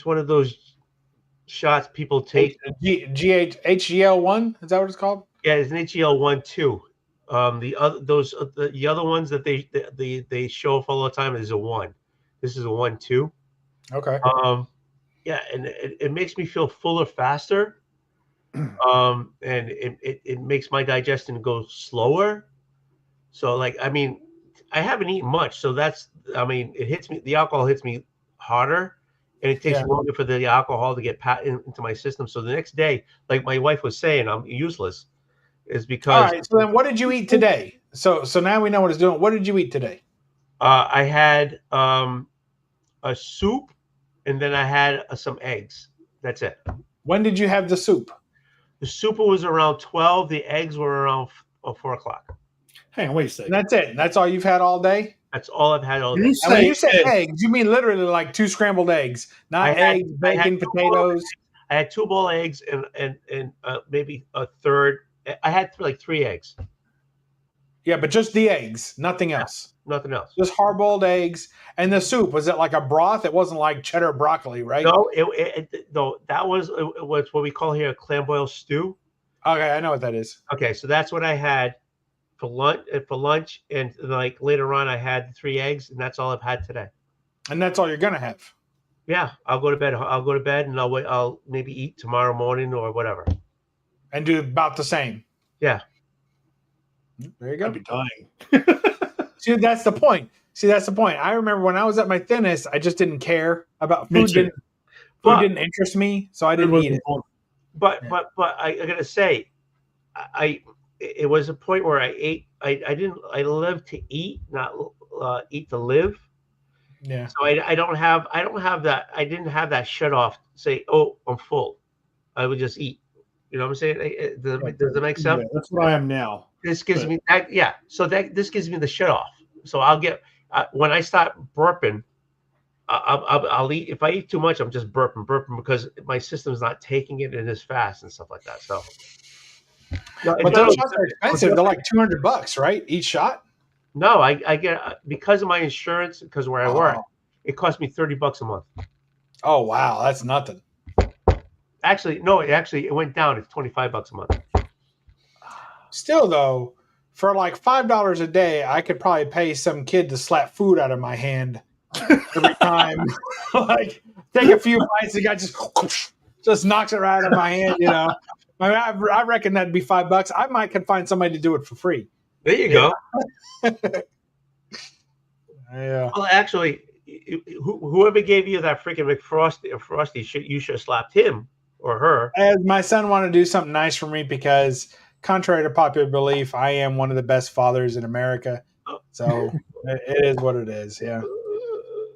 one of those shots people take. HGL1, is that what it's called? Yeah, it's an HGL1 too. The other ones that they show up all the time is a 1. This is a 1-2. Okay. Yeah, and it makes me feel fuller faster. And it makes my digestion go slower. So like, I mean, I haven't eaten much, so it hits me. The alcohol hits me harder, and it takes longer for the alcohol to get into my system. So the next day, like my wife was saying, I'm useless. Is because all right. So then, what did you eat today? So now we know what it's doing. What did you eat today? I had a soup, and then I had some eggs. That's it. When did you have the soup? The soup was around 12. The eggs were around 4 o'clock. Hang on, wait a second. And that's it. That's all you've had all day? That's all I've had all day. And when you say eggs, you mean literally like 2 scrambled eggs, not eggs, bacon, potatoes. I had 2 boiled eggs and maybe a third. I had like 3 eggs. Yeah, but just the eggs, nothing else. Nothing else. Just hard-boiled eggs. And the soup, was it like a broth? It wasn't like cheddar broccoli, right? No, no, that was what we call here a clam boil stew. Okay, I know what that is. Okay, so that's what I had for lunch, and like later on I had 3 eggs, and that's all I've had today. And that's all you're gonna have. Yeah, I'll go to bed, and I'll maybe eat tomorrow morning or whatever. And do about the same. Yeah. There you go. I'd be dying. See, that's the point. I remember when I was at my thinnest, I just didn't care about food. Food didn't interest me, so I didn't eat it. But I gotta say, it was a point where I ate. I lived to eat, not eat to live. Yeah. So I don't have that. I didn't have that shut off. Say, oh, I'm full. I would just eat. You know what I'm saying? Does that make sense? Yeah, that's what I am now. This gives me that. Yeah. So this gives me the shut off. So I'll get when I start burping, I'll eat. If I eat too much, I'm just burping because my system's not taking it in as fast and stuff like that. So. But those shots are expensive. They're like $200, right? Each shot. No, I get because of my insurance, because where I work, it cost me $30 a month. Oh wow, that's nothing. Actually, no, it went down. It's $25 a month. Still though, for like $5 a day, I could probably pay some kid to slap food out of my hand every time. Like take a few bites, the guy just knocks it right out of my hand. You know, I reckon that'd be $5. I could find somebody to do it for free. There you go. Yeah. Well, actually, whoever gave you that freaking Frosty, you should have slapped him or her. As my son wanted to do something nice for me because, contrary to popular belief, I am one of the best fathers in America. So it is what it is. Yeah,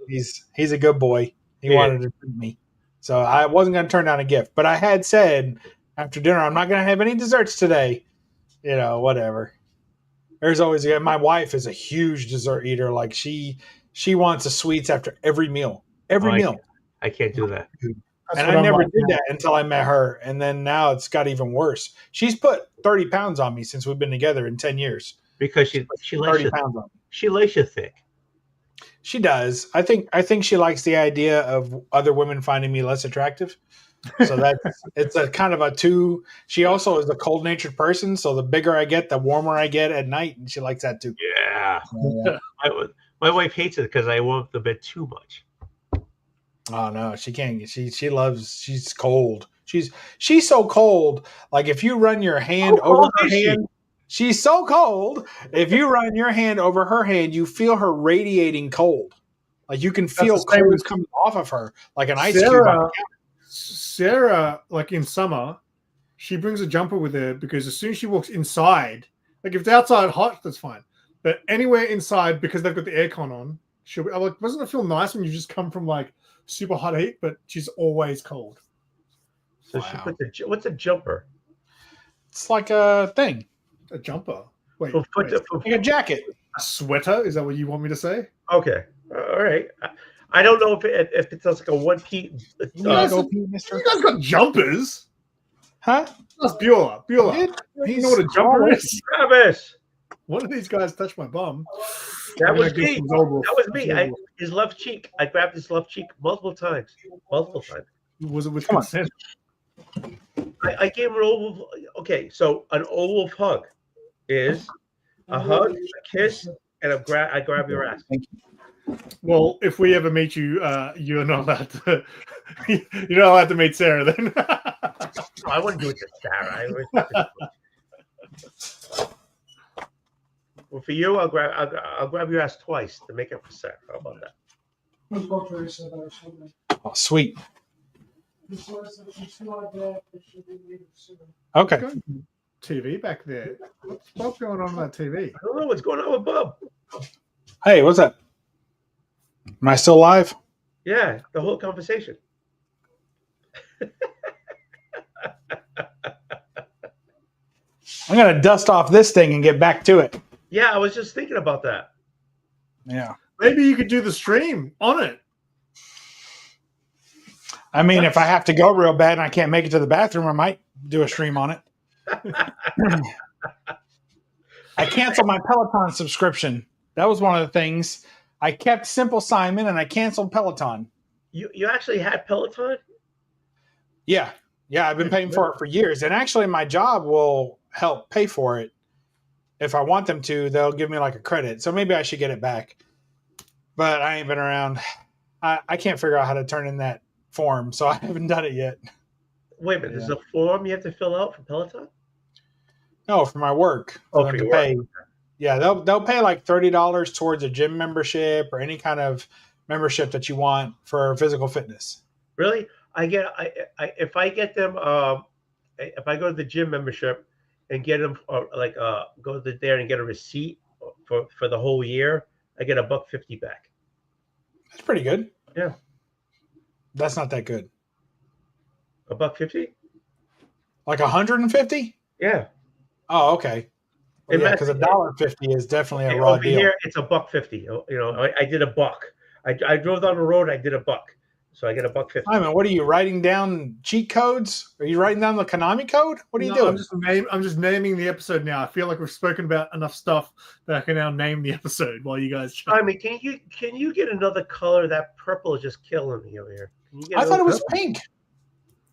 he's a good boy. He wanted to treat me, so I wasn't going to turn down a gift. But I had said after dinner, I'm not going to have any desserts today. You know, whatever. There's always my wife is a huge dessert eater. Like she wants the sweets after every meal. Every meal. I can't do that. And I never did that until I met her. And then now it's got even worse. She's put 30 pounds on me since we've been together in 10 years. Because she likes 30 pounds on me. She likes you thick. She does. I think she likes the idea of other women finding me less attractive. So it's a kind of a two. She also is a cold-natured person. So the bigger I get, the warmer I get at night. And she likes that too. Yeah. My wife hates it because I warm up the bed too much. Oh no, she can't. She's cold. She's so cold. Like if you run your hand over her hand, she's so cold. If you run your hand over her hand, you feel her radiating cold. Like you can feel cold coming off of her, like an ice cube. Sarah, like in summer, she brings a jumper with her because as soon as she walks inside, like if it's outside hot, that's fine. But anywhere inside, because they've got the aircon on, she'll be like, doesn't it feel nice when you just come from like super hot heat, but she's always cold. So wow. She put what's a jumper? It's like a thing. A jumper. Wait, like a jacket. A sweater? Is that what you want me to say? Okay. All right. I don't know if it's like a one-piece. You guys got jumpers? Huh? That's Beulah. You know what a jumper is? Travis. One of these guys touched my bum. That I'm was gonna guess me. it was Oldwolf. That was me. That's Oldwolf. His left cheek. I grabbed his left cheek multiple times. Multiple times. Was it with Come on. consent? I gave him an Oldwolf. Okay, so an Oldwolf hug is a hug, a kiss, and I grab your ass. Well, if we ever meet you, you're not allowed to. You're not allowed to meet Sarah then. No, I wouldn't do it to Sarah. Well, for you, I'll grab your ass twice to make up for Sarah. How about that? Oh, sweet. Okay. TV back there. What's going on that TV? I don't know what's going on with Bub. Hey, what's up? Am I still live? Yeah, the whole conversation. I'm gonna dust off this thing and get back to it. Yeah, I was just thinking about that. Yeah. Maybe you could do the stream on it. I mean, if I have to go real bad and I can't make it to the bathroom, I might do a stream on it. I canceled my Peloton subscription. That was one of the things. I kept Simple Simon and I canceled Peloton. You actually had Peloton? Yeah. Yeah, I've been paying for it for years. And actually, my job will help pay for it. If I want them to, they'll give me like a credit. So maybe I should get it back. But I ain't been around. I can't figure out how to turn in that form, so I haven't done it yet. Wait a minute, there's a form you have to fill out for Peloton? No, for my work. Oh, for your work. Yeah, they'll pay like $30 towards a gym membership or any kind of membership that you want for physical fitness. Really? If I get them, if I go to the gym membership and get them, go there and get a receipt for the whole year, I get $1.50 back. That's pretty good. Yeah. That's not that good. $1.50? Like 150? Yeah. Oh, okay. Well, yeah, because $1.50 is definitely a raw over deal. Here, it's $1.50. You know, I did $1. I drove down the road. I did $1, so I get $1.50. Simon, what are you writing down? Cheat codes? Are you writing down the Konami code? What are you doing? I'm just naming the episode now. I feel like we've spoken about enough stuff that I can now name the episode while you guys chat. I mean, can you get another color? That purple is just killing me over here. I thought it was pink.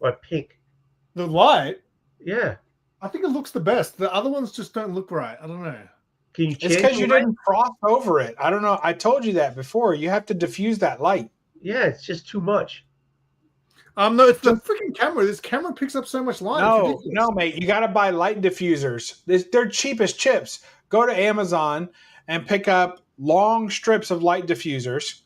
Or pink. The light? Yeah. I think it looks the best. The other ones just don't look right. I don't know. Can you change It's because you light? didn't cross over it. I don't know. I told you that before. You have to diffuse that light. Yeah, it's just too much. No, it's the freaking camera. This camera picks up so much light. No, mate. You got to buy light diffusers. They're cheap as chips. Go to Amazon and pick up long strips of light diffusers,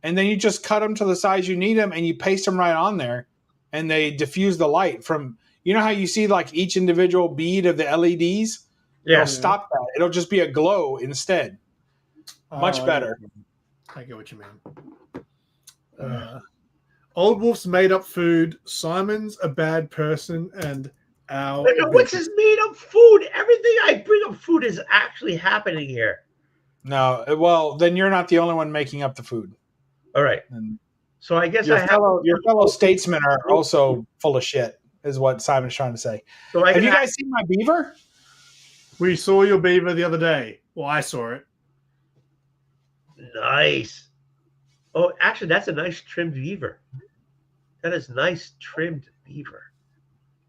and then you just cut them to the size you need them, and you paste them right on there, and they diffuse the light from. You know how you see like each individual bead of the LEDs? Yeah. It'll stop that. It'll just be a glow instead. Much better. I get what you mean. Oldwolf's made up food. Simon's a bad person, and our. What's his made up food? Everything I bring up food is actually happening here. No, well, then you're not the only one making up the food. All right. And so I guess your fellow statesmen are also full of shit, is what Simon's trying to say. So have you guys seen my beaver? We saw your beaver the other day. Well, I saw it. Nice. Oh, actually, that's a nice trimmed beaver. That is nice trimmed beaver.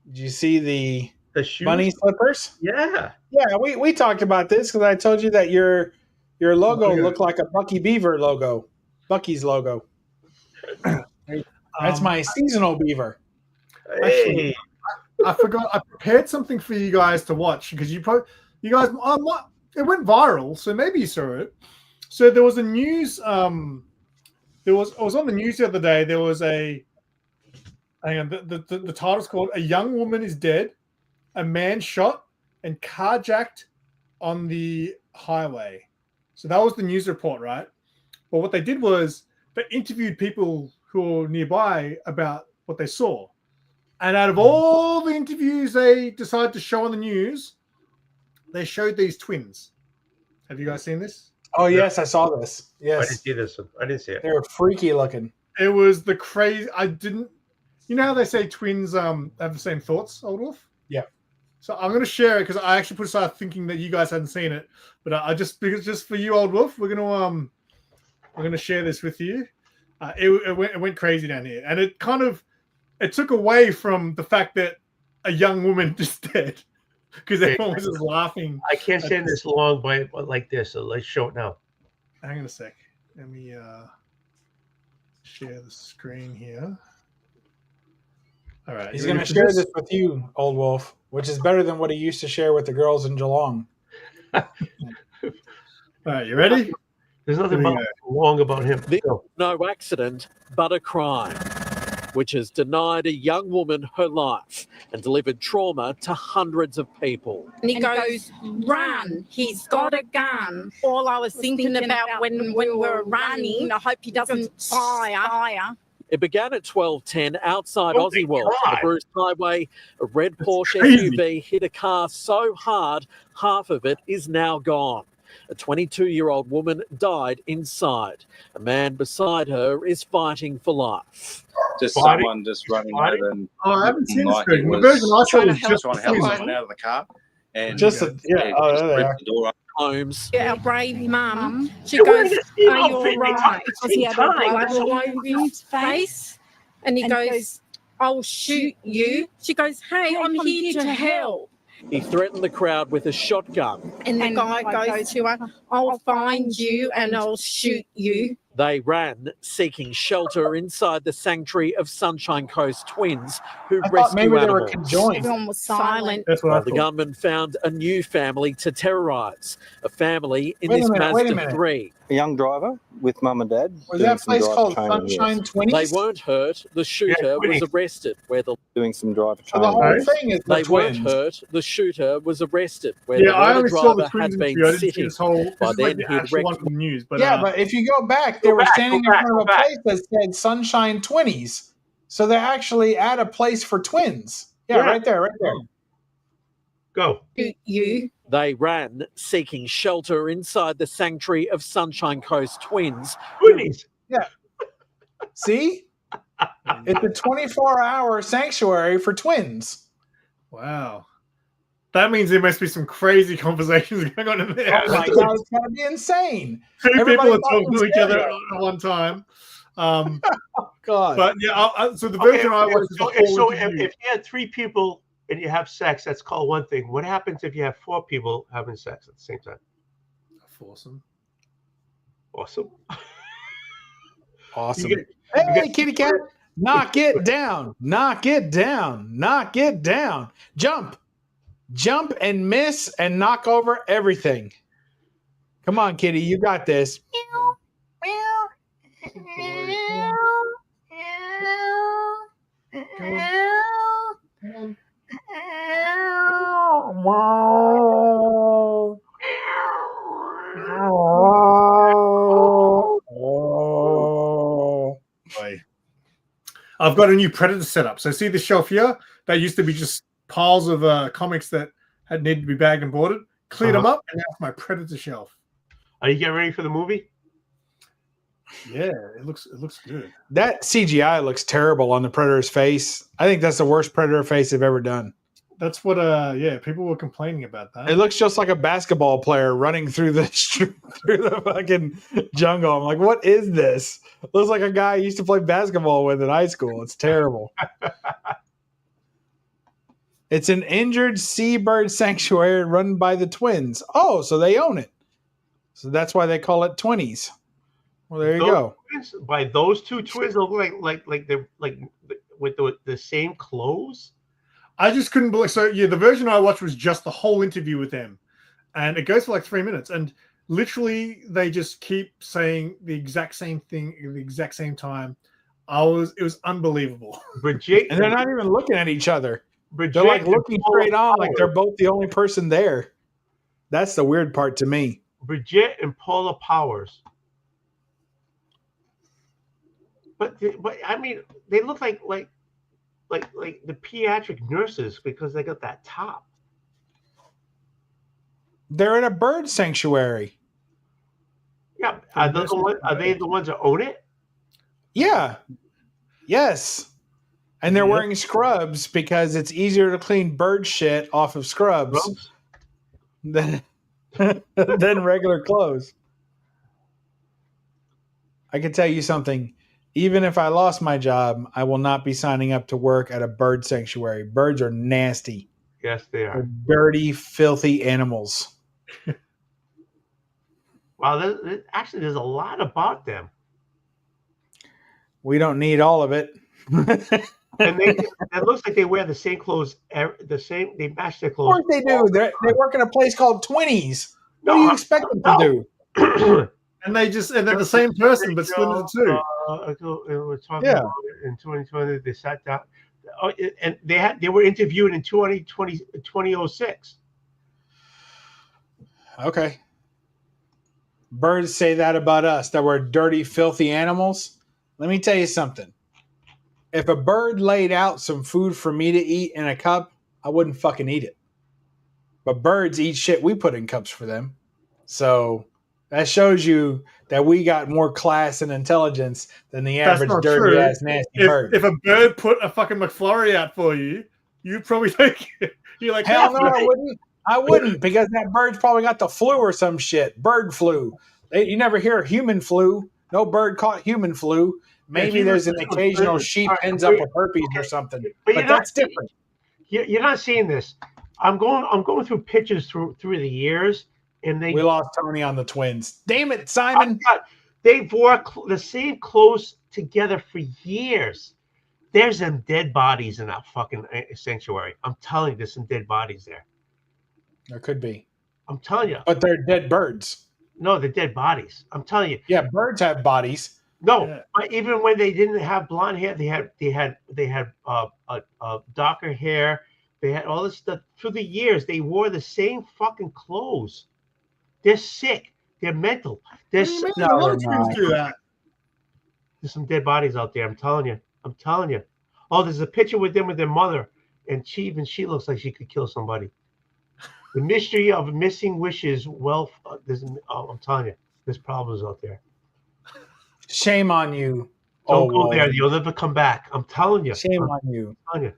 Did you see the shoes? Bunny slippers? Yeah. Yeah, we talked about this because I told you that your logo looked like a Bucky Beaver logo. Bucky's logo. That's my seasonal beaver. Hey. I forgot. I prepared something for you guys to watch because you guys. It went viral, so maybe you saw it. So there was a news. It was on the news the other day. There was a. Hang on. The title's called "A Young Woman is Dead, a Man Shot and Carjacked on the Highway." So that was the news report, right? But what they did was they interviewed people who were nearby about what they saw. And out of all the interviews they decided to show on the news, they showed these twins. Have you guys seen this? Oh, yes, I saw this. Yes. I didn't see this one. I didn't see it. They were freaky looking. It was the crazy. You know how they say twins have the same thoughts, Oldwolf? Yeah. So I'm going to share it because I actually put aside thinking that you guys hadn't seen it, but I just because just for you, Oldwolf, we're gonna share this with you. It went crazy down here, and it took away from the fact that a young woman just dead because everyone was just laughing. I can't stand this long, but like this. So let's show it now. Hang on a sec. Let me share the screen here. All right. He's going to share this with you, Oldwolf, which is better than what he used to share with the girls in Geelong. All right, you ready? There's nothing wrong about him. No accident, but a crime, which has denied a young woman her life and delivered trauma to hundreds of people. And he goes, run, he's got a gun. All I was thinking about when we were running, I hope he doesn't fire. It began at 12:10 outside Aussie World on the Bruce Highway. A red Porsche crazy. SUV hit a car so hard, half of it is now gone. A 22-year-old woman died inside. A man beside her is fighting for life. Just Fighting? someone just running over and Oh, I haven't seen this like screen. he The was version I saw trying was to just help someone out of the car. And Just just there they are. the door up. Homes. Our brave mum, she You're wearing goes, the same are you outfit all every right? time, Because he had a same time. blood all over his face. And he goes, I'll shoot you. She goes, hey, I'm here to help. He threatened the crowd with a shotgun. And the guy goes to her, I'll find you and I'll shoot you. They ran, seeking shelter inside the sanctuary of Sunshine Coast twins, who I thought rescue maybe they were animals. conjoined. Everyone was silent. That's what I While the thought. gunman found a new family to terrorise, a family in Wait a this minute, wait a Mazda minute. 3. A young driver with mum and dad. Was doing that some place driver called training, yes. Sunshine They 20s? weren't hurt. The shooter was twinnies. arrested where the Doing some driver So the training. whole Right. thing is the they weren't twins. hurt. The shooter was arrested where Yeah, the I motor only saw the driver twins had been interview. I didn't see sitting. this whole. This By is like then, the he'd actual one wrecked- from the news. But Yeah, but if you go back, they Go were back, standing go in back, front of go a back. place that said Sunshine 20s. So they're actually at a place for twins. Yeah, Yeah. right there, right there. Go. Shoot you. They ran, seeking shelter inside the sanctuary of Sunshine Coast twins. Twinnies. See? It's a 24-hour sanctuary for twins. wow, that means there must be some crazy conversations going on in there. Oh my God, it's going to be insane. Two Everybody people are talking to fucking each other stereo. at one time. God. But yeah, so the version I watched is the whole so interview. if you had 3 people and you have sex, that's called one thing. What happens if you have 4 people having sex at the same time? Awesome. Awesome. Awesome. You get- Hey, kitty cat. Knock it down. Knock it down. Knock it down. Jump. Jump and miss and knock over everything. Come on, kitty. You got this. I've got a new Predator setup. So see the shelf here? That used to be just piles of comics that had needed to be bagged and boarded. Cleared them up, and now it's my Predator shelf. Are you getting ready for the movie? Yeah, it looks good. That CGI looks terrible on the Predator's face. I think that's the worst Predator face they've ever done. That's what people were complaining about that. It looks just like a basketball player running through the through the fucking jungle. I'm like, what is this? Looks like a guy I used to play basketball with in high school. It's terrible. It's an injured seabird sanctuary run by the twins. Oh, so they own it. So that's why they call it Twinnies. Well, there you go. Twins, by those 2 twins look like they're like with the same clothes. I just couldn't believe. So yeah, the version I watched was just the whole interview with them, and it goes for like 3 minutes, and literally they just keep saying the exact same thing at the exact same time. It was unbelievable. Bridget, And they're not even looking at each other. Bridget They're like and looking Paula straight on, like they're Powers. both the only person there. That's the weird part to me. Bridget and Paula Powers. But I mean, they look like the pediatric nurses because they got that top. They're in a bird sanctuary. Yeah, are they the ones that own it? Yeah. Yes. And they're Yep. wearing scrubs because it's easier to clean bird shit off of scrubs than regular clothes. I can tell you something. Even if I lost my job, I will not be signing up to work at a bird sanctuary. Birds are nasty. Yes, they They're are. dirty, filthy animals. Wow, actually, there's a lot about them. We don't need all of it. And it looks like they wear the same clothes. They match their Of clothes. course they do. They work in a place called Twinnies. What do you expect them to do? And they're the same person, but split into two. We're talking Yeah. about it in 2020. They sat down, and they were interviewed in 2006. Okay. Birds say that about us, that we're dirty, filthy animals. Let me tell you something. If a bird laid out some food for me to eat in a cup, I wouldn't fucking eat it. But birds eat shit we put in cups for them. So that shows you that we got more class and intelligence than the That's average not dirty true. ass nasty bird. If a bird put a fucking McFlurry out for you, you'd probably take it. You're like, Hell no, I wouldn't. I wouldn't, because that bird's probably got the flu or some shit. Bird flu. You never hear human flu. No bird caught human flu. Maybe there's an occasional sheep ends up with herpes or something. But that's different. You're not seeing this. I'm going through pictures through the years, and We lost Tony on the Twins. Damn it, Simon. They've wore the same clothes together for years. There's some dead bodies in that fucking sanctuary. I'm telling you, there's some dead bodies there. There could be. I'm telling you. But they're dead birds. No, they're dead bodies. I'm telling you. Yeah, birds have bodies. No, but even when they didn't have blonde hair, they had darker hair. They had all this stuff through the years. They wore the same fucking clothes. They're sick. They're mental. There's do that. There's some dead bodies out there. I'm telling you. I'm telling you. Oh, there's a picture with them with their mother, and she looks like she could kill somebody. The mystery of missing wishes. Well, I'm telling you, there's problems out there. Shame on you. Don't go there. You'll never come back. I'm telling you. Shame on you. I'm telling you.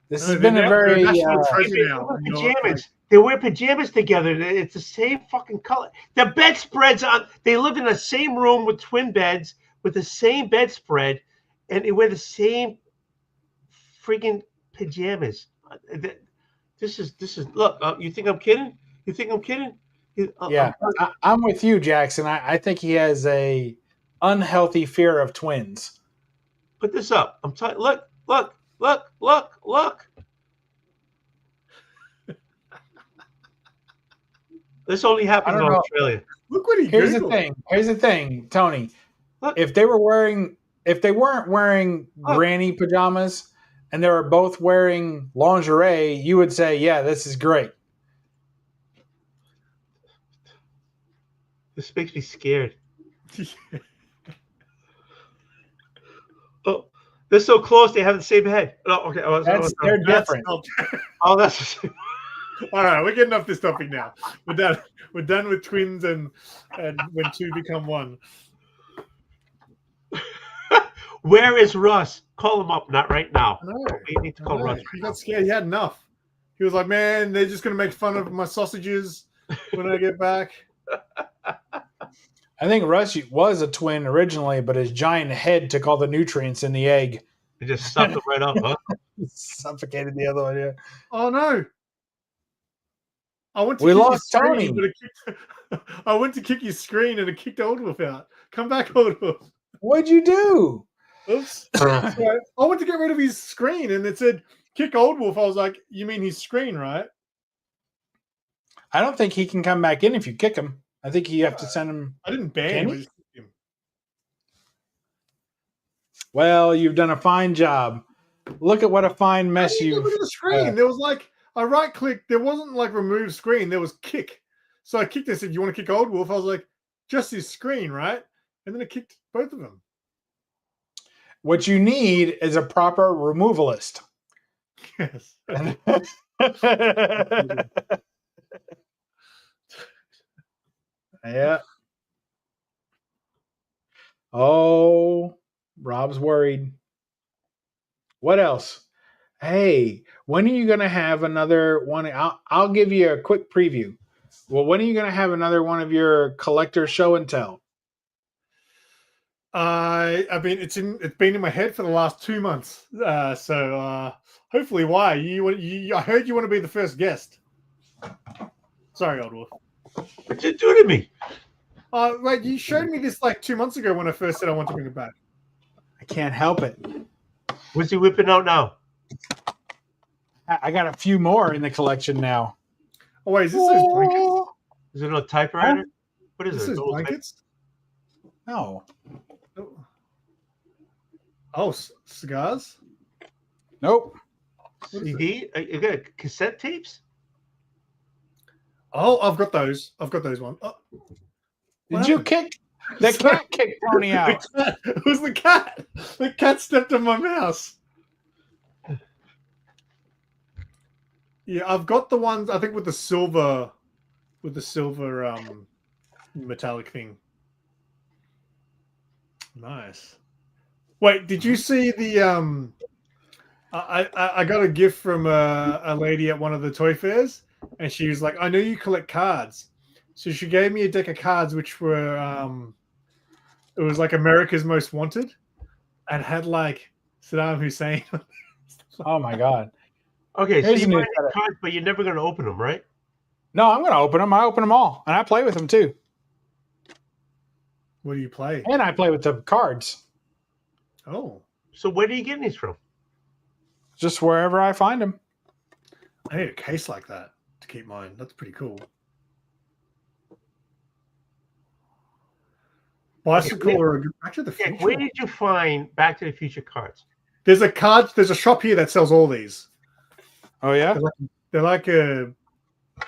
This has been a very pajamas. They wear pajamas together. It's the same fucking color. The bedspreads they live in the same room with twin beds with the same bedspread, and they wear the same freaking pajamas. This is look. You think I'm kidding? You think I'm kidding? Yeah, I'm with you, Jackson. I think he has a unhealthy fear of twins. Put this up. I'm telling. Look. This only happens in Australia. Look what he Here's Googled. the thing, Tony. Look. If they weren't wearing granny pajamas and they were both wearing lingerie, you would say, yeah, this is great. This makes me scared. Oh, they're so close. They have the same head. Oh, okay. They're different. That's all right. We're getting off this topic now. We're done. We're done with twins and when two become one. Where is Russ? Call him up. Not right now. No, we need to call Russ. He got scared. He had enough. He was like, "Man, they're just gonna make fun of my sausages when I get back." I think Russ was a twin originally, but his giant head took all the nutrients in the egg. It just sucked it right up, huh? Suffocated the other one, yeah. Oh no! I went to we kick lost your Tony. Screen, but I went to kick your screen and it kicked Oldwolf out. Come back, Oldwolf. What'd you do? Oops. So I went to get rid of his screen and it said kick Oldwolf. I was like, you mean his screen, right? I don't think he can come back in if you kick him. I think you have to send him. I didn't ban him. I just kicked him. Well, you've done a fine job. Look at what a fine mess you've. Look at the screen. There was like I right clicked. There wasn't like remove screen. There was kick. So I kicked. I said, "You want to kick Oldwolf?" I was like, "Just his screen, right?" And then it kicked both of them. What you need is a proper removalist. Yes. Yeah. Oh, Rob's worried. What else? Hey, when are you going to have another one? I'll give you a quick preview. Well, when are you going to have another one of your collector show and tell? I mean, it's been in my head for the last 2 months. So hopefully, why I heard you want to be the first guest. Sorry, Oldwolf. What you do to me? Wait, you showed me this like 2 months ago when I first said I want to bring it back. I can't help it. What's he whipping out now? I got a few more in the collection now. Oh wait, is this those blankets? Is it a typewriter? What is This it? is blankets? No. Oh, cigars? Nope. CD? You got cassette tapes? Oh, I've got those. I've got those ones. Oh, Did you kick? The cat kicked Tony out. It was the cat. The cat stepped on my mouse. Yeah, I've got the ones I think with the silver metallic thing. Nice. Wait, did you see the I got a gift from a lady at one of the toy fairs, and she was like, "I know you collect cards," so she gave me a deck of cards which were it was like America's Most Wanted, and had like Saddam Hussein. Oh my god. Okay, so Here's you a new buy these cards, but you're never going to open them, right? No, I'm going to open them. I open them all, and I play with them too. What do you play? And I play with the cards. Oh, So where are you getting these from? Just wherever I find them. I need a case like that to keep mine. That's pretty cool. Bicycle or a Back to the Yeah, Future? where did you find Back to the Future cards? There's a shop here that sells all these. Oh yeah. They're like a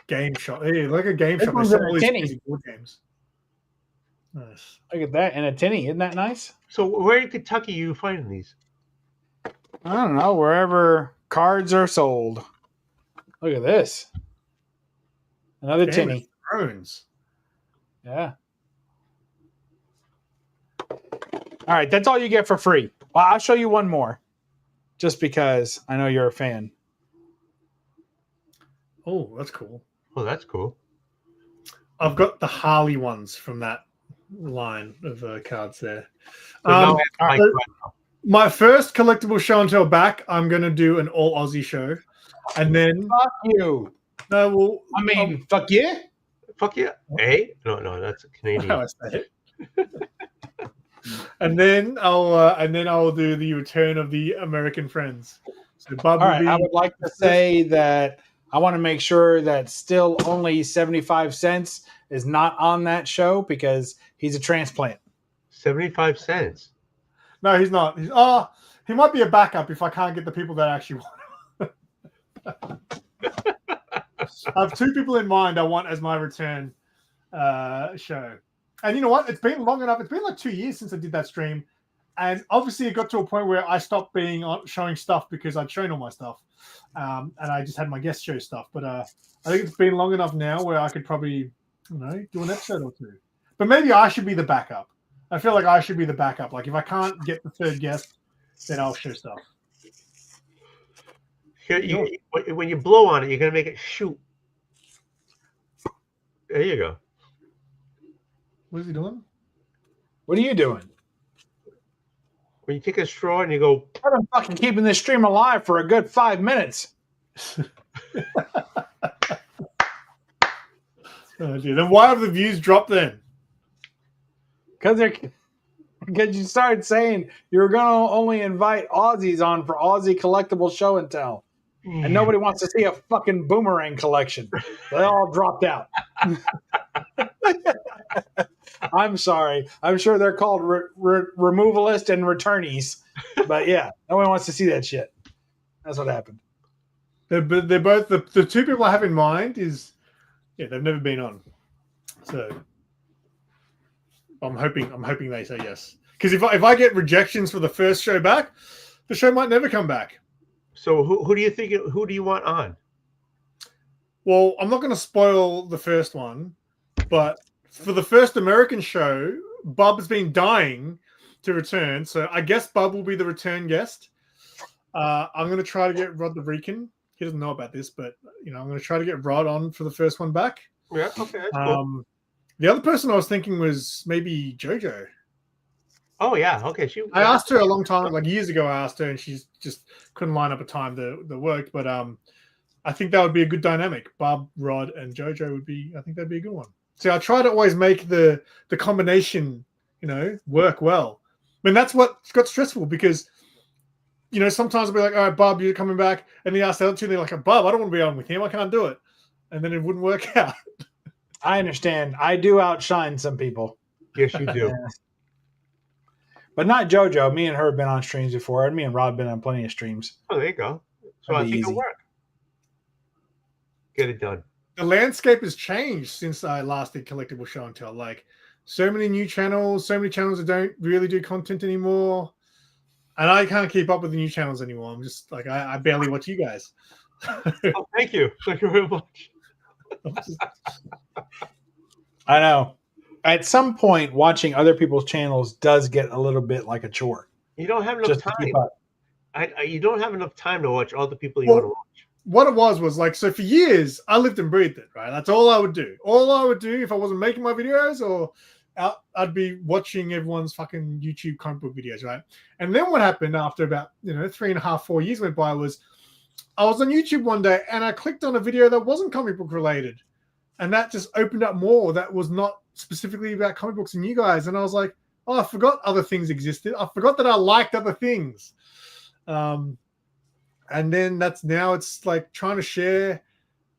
game shop. Hey, like a game This shop. They one's sell in a all these tinny. crazy board games. Nice. Look at that in a tinny. Isn't that nice? So where in Kentucky are you finding these? I don't know. Wherever cards are sold. Look at this. Another Game tinny. of Thrones. Yeah. All right, that's all you get for free. Well, I'll show you one more, just because I know you're a fan. Oh, that's cool. Oh, that's cool. I've got the Harley ones from that line of cards there. So now I have my so- card. My first collectible show and tell back, I'm going to do an all Aussie show. And then... Fuck you. No, well... I mean, fuck yeah. Fuck yeah. Hey? No, that's a Canadian. How I say it. And then I'll do the return of the American Friends. So Bub All right, will be, I would like to say that I want to make sure that still only 75 cents is not on that show because he's a transplant. 75 cents. No, he's not. He might be a backup if I can't get the people that actually want him. I have 2 people in mind I want as my return show. And you know what? It's been long enough. It's been like 2 years since I did that stream. And obviously it got to a point where I stopped showing stuff because I'd shown all my stuff. And I just had my guest show stuff. But I think it's been long enough now where I could probably, do an episode or 2. But maybe I should be the backup. I feel like I should be the backup. Like if I can't get the 3rd guest, then I'll show stuff. When you blow on it, you're going to make it shoot. There you go. What is he doing? What are you doing? When you take a straw and you go... I've been fucking keeping this stream alive for a good 5 minutes. Oh, dear. Then why have the views dropped then? Because you started saying you were going to only invite Aussies on for Aussie collectible show and tell. And nobody wants to see a fucking boomerang collection. They all dropped out. I'm sorry. I'm sure they're called removalist and returnees. But yeah, nobody wants to see that shit. That's what happened. They're both the 2 people I have in mind is they've never been on. So I'm hoping they say yes. Because if I get rejections for the first show back, the show might never come back. So who do you think? Who do you want on? Well, I'm not going to spoil the first one, but for the first American show, Bub's been dying to return. So I guess Bub will be the return guest. I'm going to try to get Rod the Rican. He doesn't know about this, but I'm going to try to get Rod on for the first one back. Yeah, okay, that's cool. The other person I was thinking was maybe JoJo. Oh yeah, okay. I asked her a long time, like years ago. I asked her, and she just couldn't line up a time that worked. But I think that would be a good dynamic. Bub, Rod, and JoJo would be. I think that'd be a good one. See, I try to always make the combination, work well. I mean, that's what got stressful because, sometimes I'll be like, all right, Bub, you're coming back, and they ask the other two, they're like, Bub, I don't want to be on with him. I can't do it, and then it wouldn't work out. I understand. I do outshine some people. Yes, you do. But not JoJo. Me and her have been on streams before, and me and Rod have been on plenty of streams. Oh, there you go. So I think it'll work. Get it done. The landscape has changed since I last did Collectible Show and Tell. Like, so many new channels, so many channels that don't really do content anymore. And I can't keep up with the new channels anymore. I'm just like, I barely watch you guys. Oh, thank you. Thank you very much. I know. At some point, watching other people's channels does get a little bit like a chore. You don't have enough time. You don't have enough time to watch all the people you want to watch. What it was like, so for years, I lived and breathed it, right? That's all I would do. All I would do if I wasn't making my videos or I'd be watching everyone's fucking YouTube comic book videos, right? And then what happened after about, 3.5, 4 years went by was I was on YouTube one day and I clicked on a video that wasn't comic book related. And that just opened up more that was not specifically about comic books and you guys. And I was like, oh, I forgot other things existed. I forgot that I liked other things. And then it's like trying to share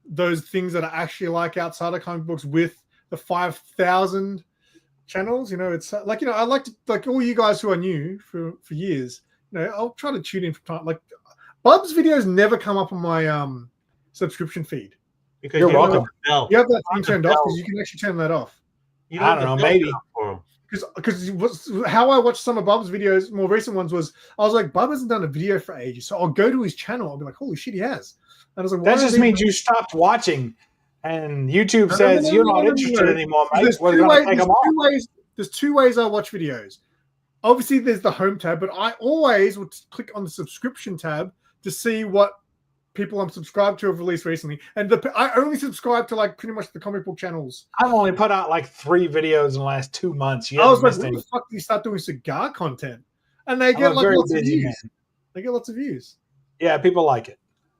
those things that I actually like outside of comic books with the 5,000 channels. It's like, I like to, like all you guys who are new for years, I'll try to tune in from time. Like Bub's videos never come up on my subscription feed. Because you're welcome. You have that thing turned off because you can actually turn that off. I don't know, maybe. Because how I watched some of Bub's videos, more recent ones, was I was like, Bub hasn't done a video for ages. So I'll go to his channel. I'll be like, holy shit, he has. And I was like, that just means you stopped watching. And YouTube says you're not interested anymore, mate. There's two ways I watch videos. Obviously, there's the home tab, but I always would click on the subscription tab to see what people I'm subscribed to have released recently. And I only subscribe to like pretty much the comic book channels. I've only put out like 3 videos in the last 2 months. I was like, when the fuck do you start doing cigar content? And they get like lots of views. Man. They get lots of views. Yeah, people like it.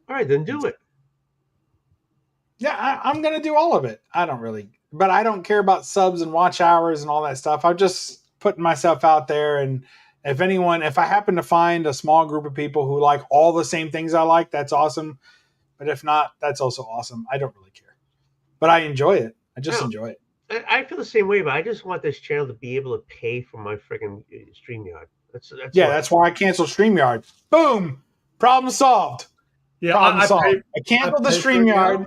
All right, then do it. Yeah, I'm going to do all of it. I don't care about subs and watch hours and all that stuff. I'm just putting myself out there. And if I happen to find a small group of people who like all the same things I like, that's awesome. But if not, that's also awesome. I don't really care. But I enjoy it. I just enjoy it. I feel the same way, but I just want this channel to be able to pay for my freaking Streamyard. That's why I canceled Streamyard. Boom! Problem solved. Yeah, Problem solved. I canceled the Streamyard.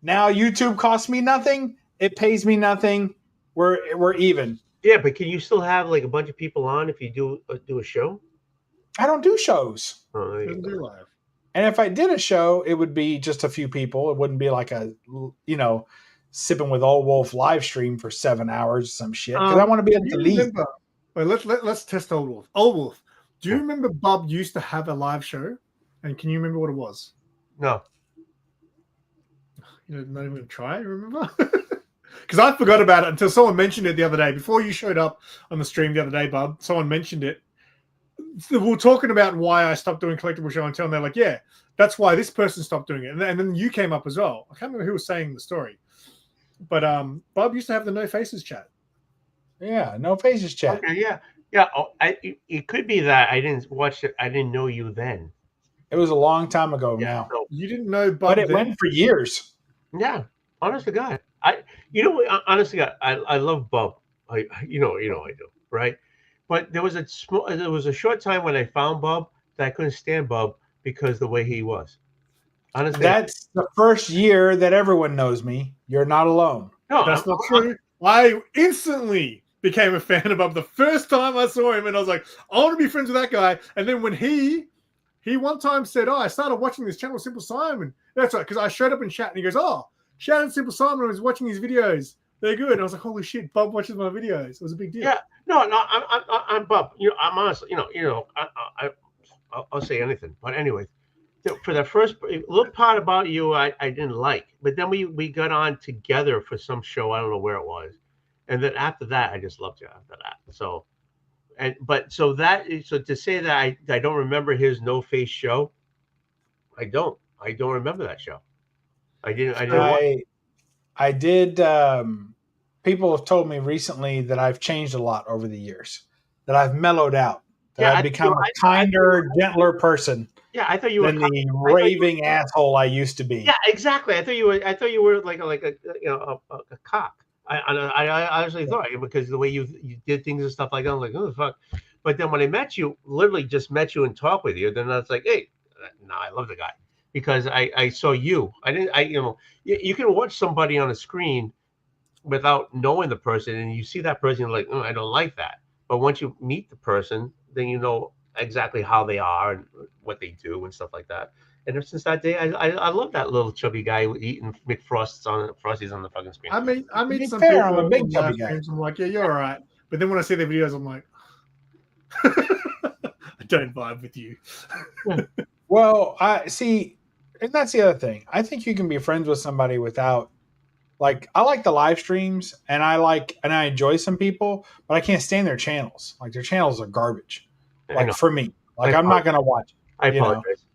Now YouTube costs me nothing. It pays me nothing. We're even. Yeah, but can you still have like a bunch of people on if you do a show? I don't do shows. Oh, you do live. And if I did a show, it would be just a few people. It wouldn't be like a, sipping with Oldwolf live stream for 7 hours or some shit. Because I want to be able to leave. Wait, let's test Oldwolf. Oldwolf, do you remember Bub used to have a live show? And can you remember what it was? No. You're not even going to try, remember? Because I forgot about it until someone mentioned it the other day. Before you showed up on the stream the other day, Bub, someone mentioned it. We were talking about why I stopped doing Collectible Show and Tell, and they're like, yeah, that's why this person stopped doing it. And then you came up as well. I can't remember who was saying the story. But Bub used to have the No Faces chat. Yeah, No Faces chat. Okay, yeah. Yeah, it could be that I didn't watch it. I didn't know you then. It was a long time ago now. So, you didn't know Bub but it went for years. Yeah, honest to God. Honestly, I love Bub. I do, right? But there was a short time when I found Bub that I couldn't stand Bub because the way he was. Honestly, that's the first year that everyone knows me. You're not alone. No, that's not true. I instantly became a fan of Bub the first time I saw him, and I was like, I want to be friends with that guy. And then when he one time said, I started watching this channel, Simple Simon. That's right, because I showed up in chat, and he goes, shout out Simple Simon. I was watching his videos. They're good. And I was like, holy shit, Bub watches my videos. It was a big deal. Yeah, no, I'm Bub. I'm honestly, I'll say anything. But anyway, for the first little part about you, I didn't like. But then we got on together for some show. I don't know where it was. And then after that, I just loved you after that. So, so to say that I don't remember his No Face show, I don't remember that show. I did. People have told me recently that I've changed a lot over the years, that I've mellowed out, that I've become a kinder, gentler person. Yeah, I thought you were than the raving asshole I used to be. Yeah, exactly. I thought you were like a cock. I honestly thought, because the way you did things and stuff like that, I was like, oh the fuck. But then when I met you, literally just met you and talked with you, then I was like, hey, no, I love the guy, because I saw you. You can watch somebody on a screen without knowing the person, and you see that person, you're like, I don't like that. But once you meet the person, then you know exactly how they are and what they do and stuff like that. And ever since that day, I love that little chubby guy eating McFrosts Frosties on the fucking screen. I meet some fair, people I'm a big on chubby live guy. streams, I'm like, yeah, you're all right. But then when I see their videos, I'm like, I don't vibe with you. Well, I see, and that's the other thing. I think you can be friends with somebody without, like, I like the live streams, and I enjoy some people, but I can't stand their channels. Like, their channels are garbage. Like, for me, like, I'm not gonna watch it. I apologize.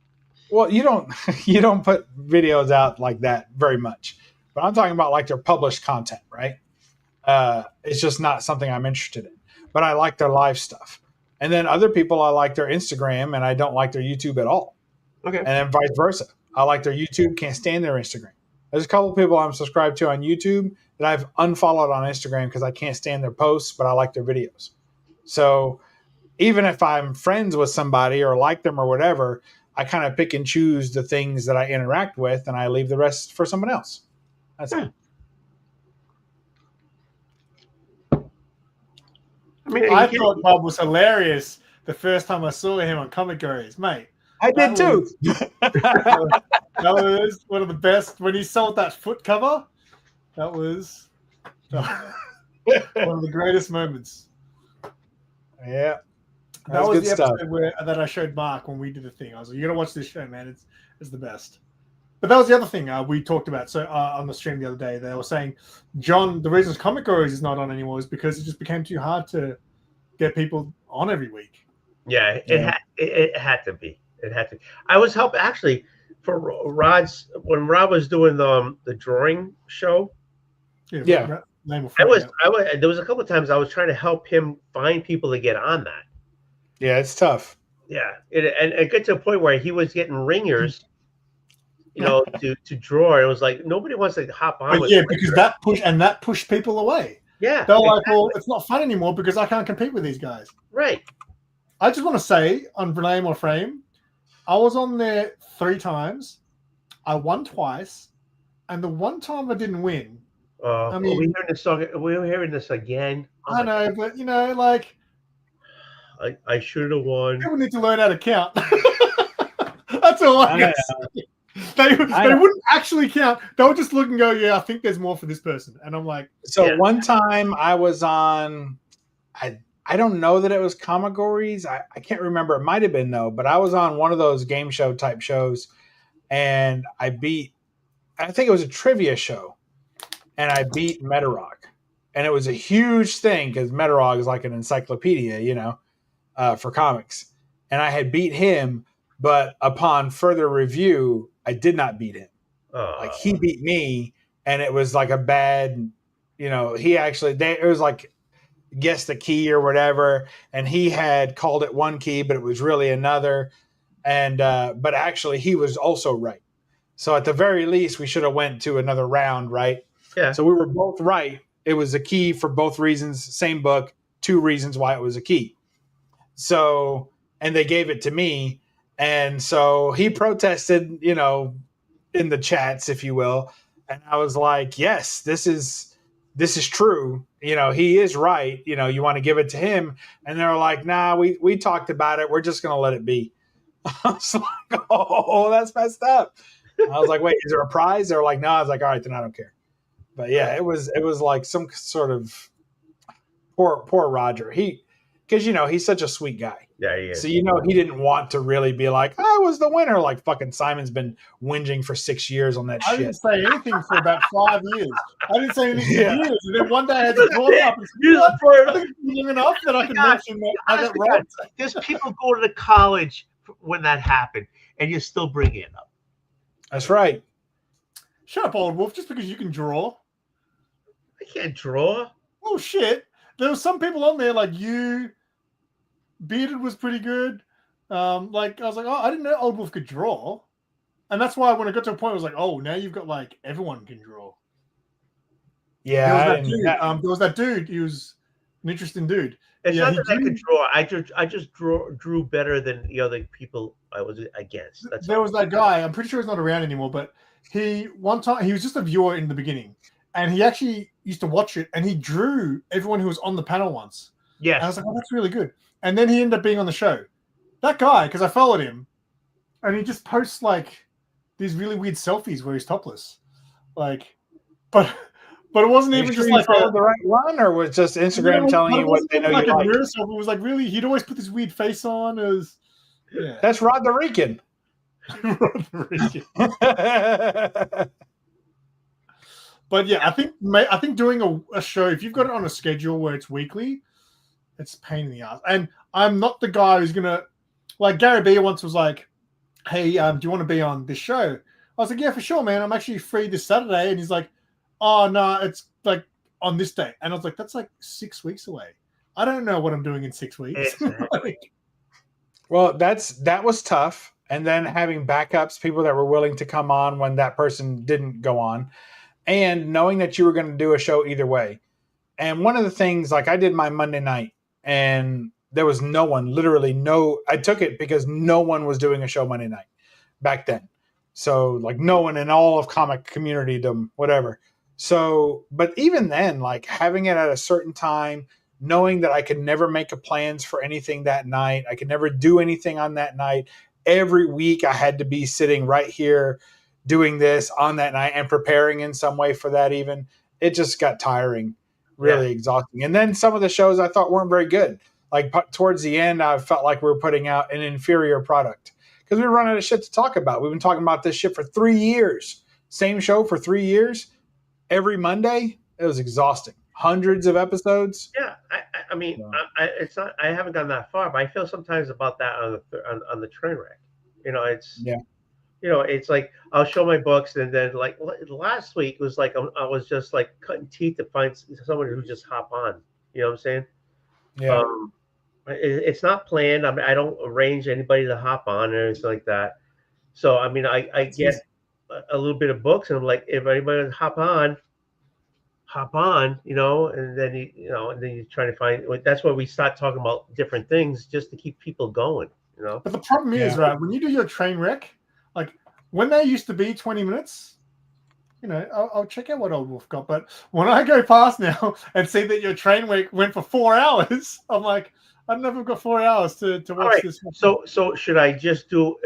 Well, you don't put videos out like that very much, but I'm talking about like their published content, right? It's just not something I'm interested in, but I like their live stuff. And then other people, I like their Instagram, and I don't like their YouTube at all. Okay. And then vice versa. I like their YouTube, can't stand their Instagram. There's a couple of people I'm subscribed to on YouTube that I've unfollowed on Instagram because I can't stand their posts, but I like their videos. So even if I'm friends with somebody or like them or whatever, I kind of pick and choose the things that I interact with, and I leave the rest for someone else. That's it. I thought Bob was hilarious the first time I saw him on Comic Gories, mate. I did too. That was one of the best. When he sold that foot cover, that was one of the greatest moments. Yeah. That was the episode that I showed Mark when we did the thing. I was like, "You gotta watch this show, man. It's the best." But that was the other thing we talked about. So on the stream the other day, they were saying, John, the reason Comic Gories is not on anymore is because it just became too hard to get people on every week. Yeah, it had to be. It had to. I was helping actually for Rod's when Rod was doing the drawing show. Yeah. There was a couple of times I was trying to help him find people to get on that. Yeah, it's tough. Yeah, and it got to a point where he was getting ringers, to draw. It was like nobody wants to hop on. But yeah, because that pushed people away. Yeah, they're like, well, it's not fun anymore because I can't compete with these guys. Right. I just want to say on Name or Frame, I was on there 3 times. I won twice, and the one time I didn't win. I mean, we're hearing this again. I know, but like. I should have won. People need to learn how to count. That's all I got to say. They wouldn't actually count. They would just look and go, yeah, I think there's more for this person. And I'm like. So one time I was on, I don't know that it was Comic Gories. I can't remember. It might have been, though. But I was on one of those game show type shows. And I think it was a trivia show. And I beat Metarog. And it was a huge thing because Metarog is like an encyclopedia, for comics. And I had beat him, but upon further review, I did not beat him. Like he beat me, and it was like a bad, it was like guess the key or whatever, and he had called it one key, but it was really another. And but actually he was also right. So at the very least, we should have went to another round, right? Yeah. So we were both right. It was a key for both reasons, same book, 2 reasons why it was a key. So, and they gave it to me. And so he protested, in the chats, if you will. And I was like, yes, this is true. He is right. You want to give it to him. And they were like, nah, we talked about it. We're just going to let it be. I was like, oh, that's messed up. I was like, wait, is there a prize? They were like, no. I was like, all right, then I don't care. But yeah, it was like some sort of poor Roger. because he's such a sweet guy. Yeah, he is. So he didn't want to really be like, I was the winner. Like fucking Simon's been whinging for 6 years on that I shit. didn't say anything for about 5 years. I didn't say anything for years. And then one day I had to brought it up. And said, I think it's long enough that I can mention that I got wrong. There's people go to college when that happened, and you still bring it up. That's right. Shut up, Oldwolf, just because you can draw. I can't draw. Oh, shit. There were some people on there like you. Bearded was pretty good. Like I was like, oh, I didn't know Oldwolf could draw, and that's why when I got to a point, I was like, oh, now you've got like everyone can draw. Yeah, there was that dude. He was an interesting dude. It's not that I could draw. I just drew better than the other people I was against. There was that guy. I'm pretty sure he's not around anymore, but one time he was just a viewer in the beginning, and he actually used to watch it, and he drew everyone who was on the panel once. Yes, and I was like, oh, that's really good. And then he ended up being on the show. That guy, because I followed him, and he just posts like these really weird selfies where he's topless, like, but it wasn't even just like the right one, or was just Instagram telling you what they know like you like. It was like really, he'd always put this weird face on. That's Rod the Rican. Rod the Rican. But yeah, I think doing a show, if you've got it on a schedule where it's weekly, it's a pain in the ass. And I'm not the guy who's gonna, like Gary B once was like, hey, do you want to be on this show? I was like, yeah, for sure, man. I'm actually free this Saturday. And he's like, oh no, it's like on this day. And I was like, that's like 6 weeks away. I don't know what I'm doing in 6 weeks. Well, that was tough. And then having backups, people that were willing to come on when that person didn't go on, and knowing that you were going to do a show either way. And one of the things, like I did my Monday night, and there was no one, literally no, I took it because no one was doing a show Monday night back then. So like no one in all of comic communitydom, whatever. So, but even then, like having it at a certain time, knowing that I could never make a plans for anything that night, I could never do anything on that night. Every week I had to be sitting right here doing this on that night and preparing in some way for that. Even it just got tiring, really exhausting. And then some of the shows I thought weren't very good. Like towards the end, I felt like we were putting out an inferior product because we were running out of shit to talk about. We've been talking about this shit for 3 years. Same show for 3 years. Every Monday, it was exhausting. Hundreds of episodes. Yeah, I mean, it's not. I haven't gone that far, but I feel sometimes about that on the train wreck. It's like I'll show my books, and then like last week it was like I was just like cutting teeth to find someone who just hop on. You know what I'm saying? Yeah. It's not planned. I mean, I don't arrange anybody to hop on or anything like that. So I mean, I get a little bit of books, and I'm like, if anybody hop on, and then and then you're trying to find. That's why we start talking about different things just to keep people going. But the problem is, right, when you do your train wreck, like when they used to be 20 minutes, I'll check out what Oldwolf got. But when I go past now and see that your train wreck went for 4 hours, I'm like, I don't know if I've got 4 hours to watch this. So should I just do?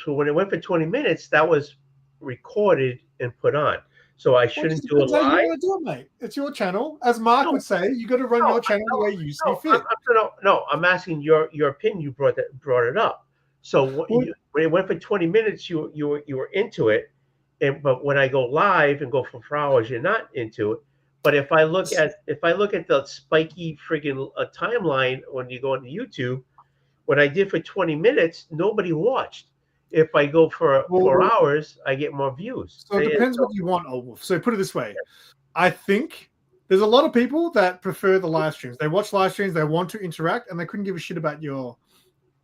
So when it went for 20 minutes, that was recorded and put on. So I shouldn't do it live. You want to do it, mate. It's your channel. As Mark would say, you got to run your channel the way you see fit. I'm asking your opinion. You brought it up. So when it went for 20 minutes, you were into it, but when I go live and go for 4 hours, you're not into it. But if I look at the spiky friggin' timeline when you go into YouTube, what I did for 20 minutes, nobody watched. If I go for 4 hours, I get more views. So it depends what you want, Oldwolf. So put it this way. I think there's a lot of people that prefer the live streams. They watch live streams, they want to interact, and they couldn't give a shit about your,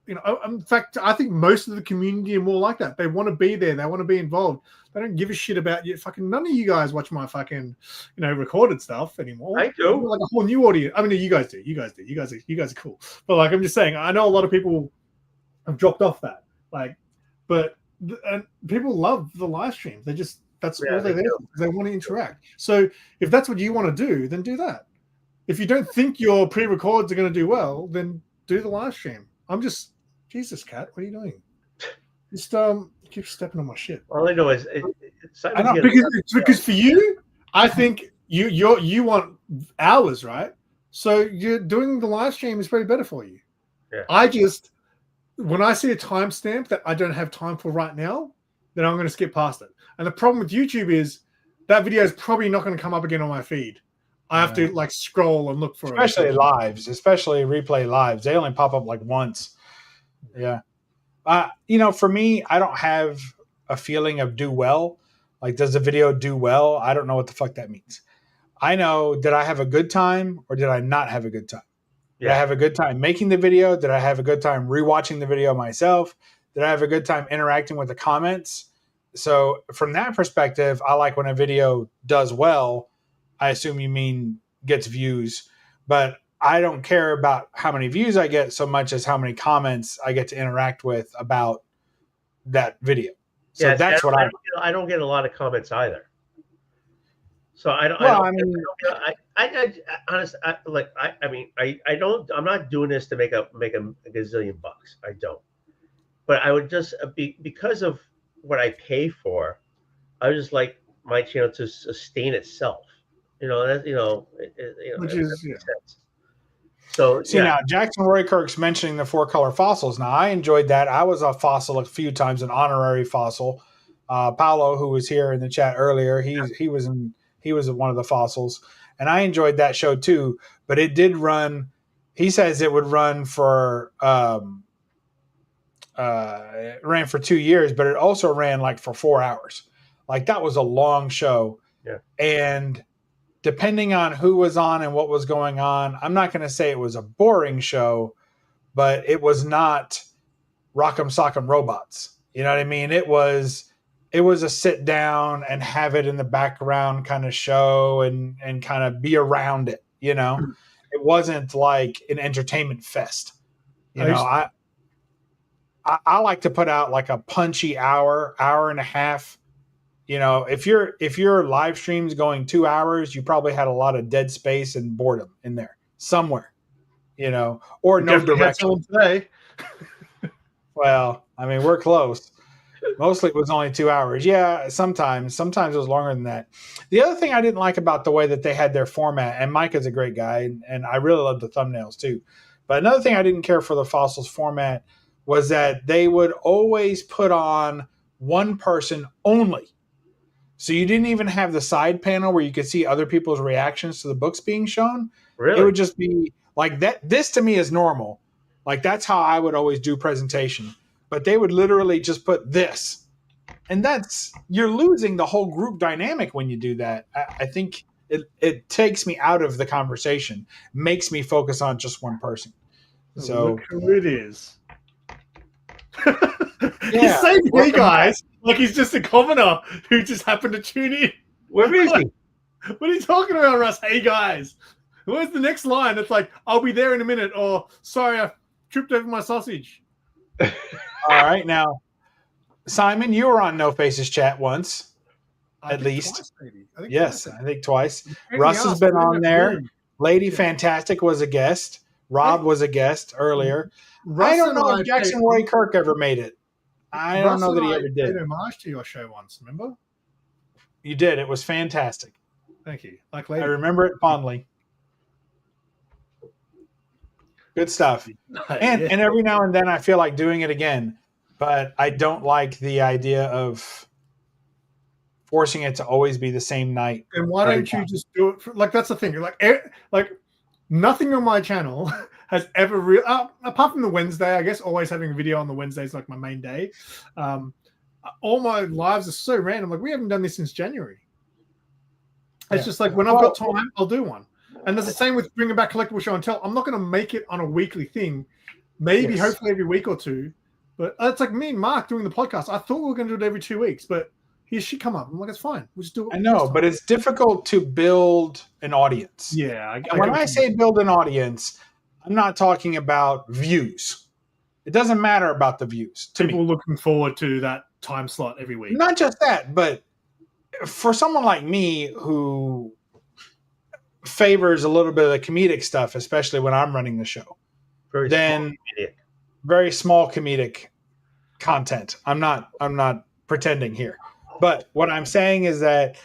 in fact, I think most of the community are more like that. They want to be there. They want to be involved. They don't give a shit about you. Fucking none of you guys watch my fucking, recorded stuff anymore. I do. Like a whole new audience. I mean, you guys do. You guys are cool. But like, I'm just saying, I know a lot of people have dropped off that. Like, but people love the live streams. That's all they're there for. They want to interact. So if that's what you want to do, then do that. If you don't think your pre-records are going to do well, then do the live stream. I'm just, Jesus, Cat, what are you doing? Just keep stepping on my shit. All I know is I know, because for you, I think you want hours, right? So you're doing the live stream is probably better for you. Yeah. When I see a timestamp that I don't have time for right now, then I'm going to skip past it. And the problem with YouTube is that video is probably not going to come up again on my feed. I have to like scroll and look for it. Especially lives, especially replay lives. They only pop up like once. Yeah. For me, I don't have a feeling of do well. Like, does the video do well? I don't know what the fuck that means. I know, did I have a good time or did I not have a good time? Did I have a good time making the video? Did I have a good time rewatching the video myself? Did I have a good time interacting with the comments? So from that perspective, I like when a video does well. I assume you mean gets views, but I don't care about how many views I get so much as how many comments I get to interact with about that video. So that's what I don't get a lot of comments either. So I don't. Well, I'm not doing this to make a gazillion bucks. I don't. But I would just because of what I pay for, I would just like my channel to sustain itself. Which is sense. So now Jackson Roykirk's mentioning the 4-color fossils. Now I enjoyed that. I was a fossil a few times, an honorary fossil. Paolo, who was here in the chat earlier, he was one of the fossils, and I enjoyed that show too. But it did run. He says it would run for it ran for 2 years, but it also ran like for 4 hours. Like that was a long show. Yeah. And depending on who was on and what was going on, I'm not going to say it was a boring show, but it was not Rock'em Sock'em Robots. You know what I mean? It was a sit down and have it in the background kind of show and kind of be around it. It wasn't like an entertainment fest. I like to put out like a punchy hour and a half. If your live stream's going 2 hours, you probably had a lot of dead space and boredom in there somewhere, or no direction. Today. Well, I mean, we're close. Mostly it was only 2 hours. Yeah, sometimes it was longer than that. The other thing I didn't like about the way that they had their format, and Mike is a great guy, and I really love the thumbnails too. But another thing I didn't care for the Fossils format was that they would always put on one person only. So you didn't even have the side panel where you could see other people's reactions to the books being shown. Really? It would just be like that. This to me is normal. Like that's how I would always do presentation. But they would literally just put this. And you're losing the whole group dynamic when you do that. I think it takes me out of the conversation, makes me focus on just one person. So look who it is. Yeah. He's saying, hey guys, like he's just a commoner who just happened to tune in. Where is he? What are you talking about, Russ? Hey guys. Where's the next line? It's like, I'll be there in a minute, or sorry, I tripped over my sausage. All right, now, Simon, you were on No Faces chat once, at least. Twice, I think twice. Russ has been on there. Lady Fantastic was a guest. Rob was a guest earlier. I don't know if Jackson Roykirk ever made it. I don't know that he ever did. I paid homage to your show once, remember? You did. It was fantastic. Thank you. I remember it fondly. Good stuff. And every now and then I feel like doing it again, but I don't like the idea of forcing it to always be the same night. And why don't you just do it? Like that's the thing. Like nothing on my channel has ever apart from the Wednesday, I guess always having a video on the Wednesday is like my main day. All my lives are so random. Like we haven't done this since January. It's just like when I've got time, I'll do one. And that's the same with bringing back Collectible Show and Tell. I'm not going to make it on a weekly thing. Maybe, hopefully, every week or two. But it's like me and Mark doing the podcast. I thought we were going to do it every 2 weeks, but he should come up. I'm like, it's fine. We'll just do it. I know, but it's difficult to build an audience. Yeah. When I say build an audience, I'm not talking about views. It doesn't matter about the views. People looking forward to that time slot every week. Not just that, but for someone like me who favors a little bit of the comedic stuff, especially when I'm running the show, very small comedic content. I'm not pretending here, but what I'm saying is that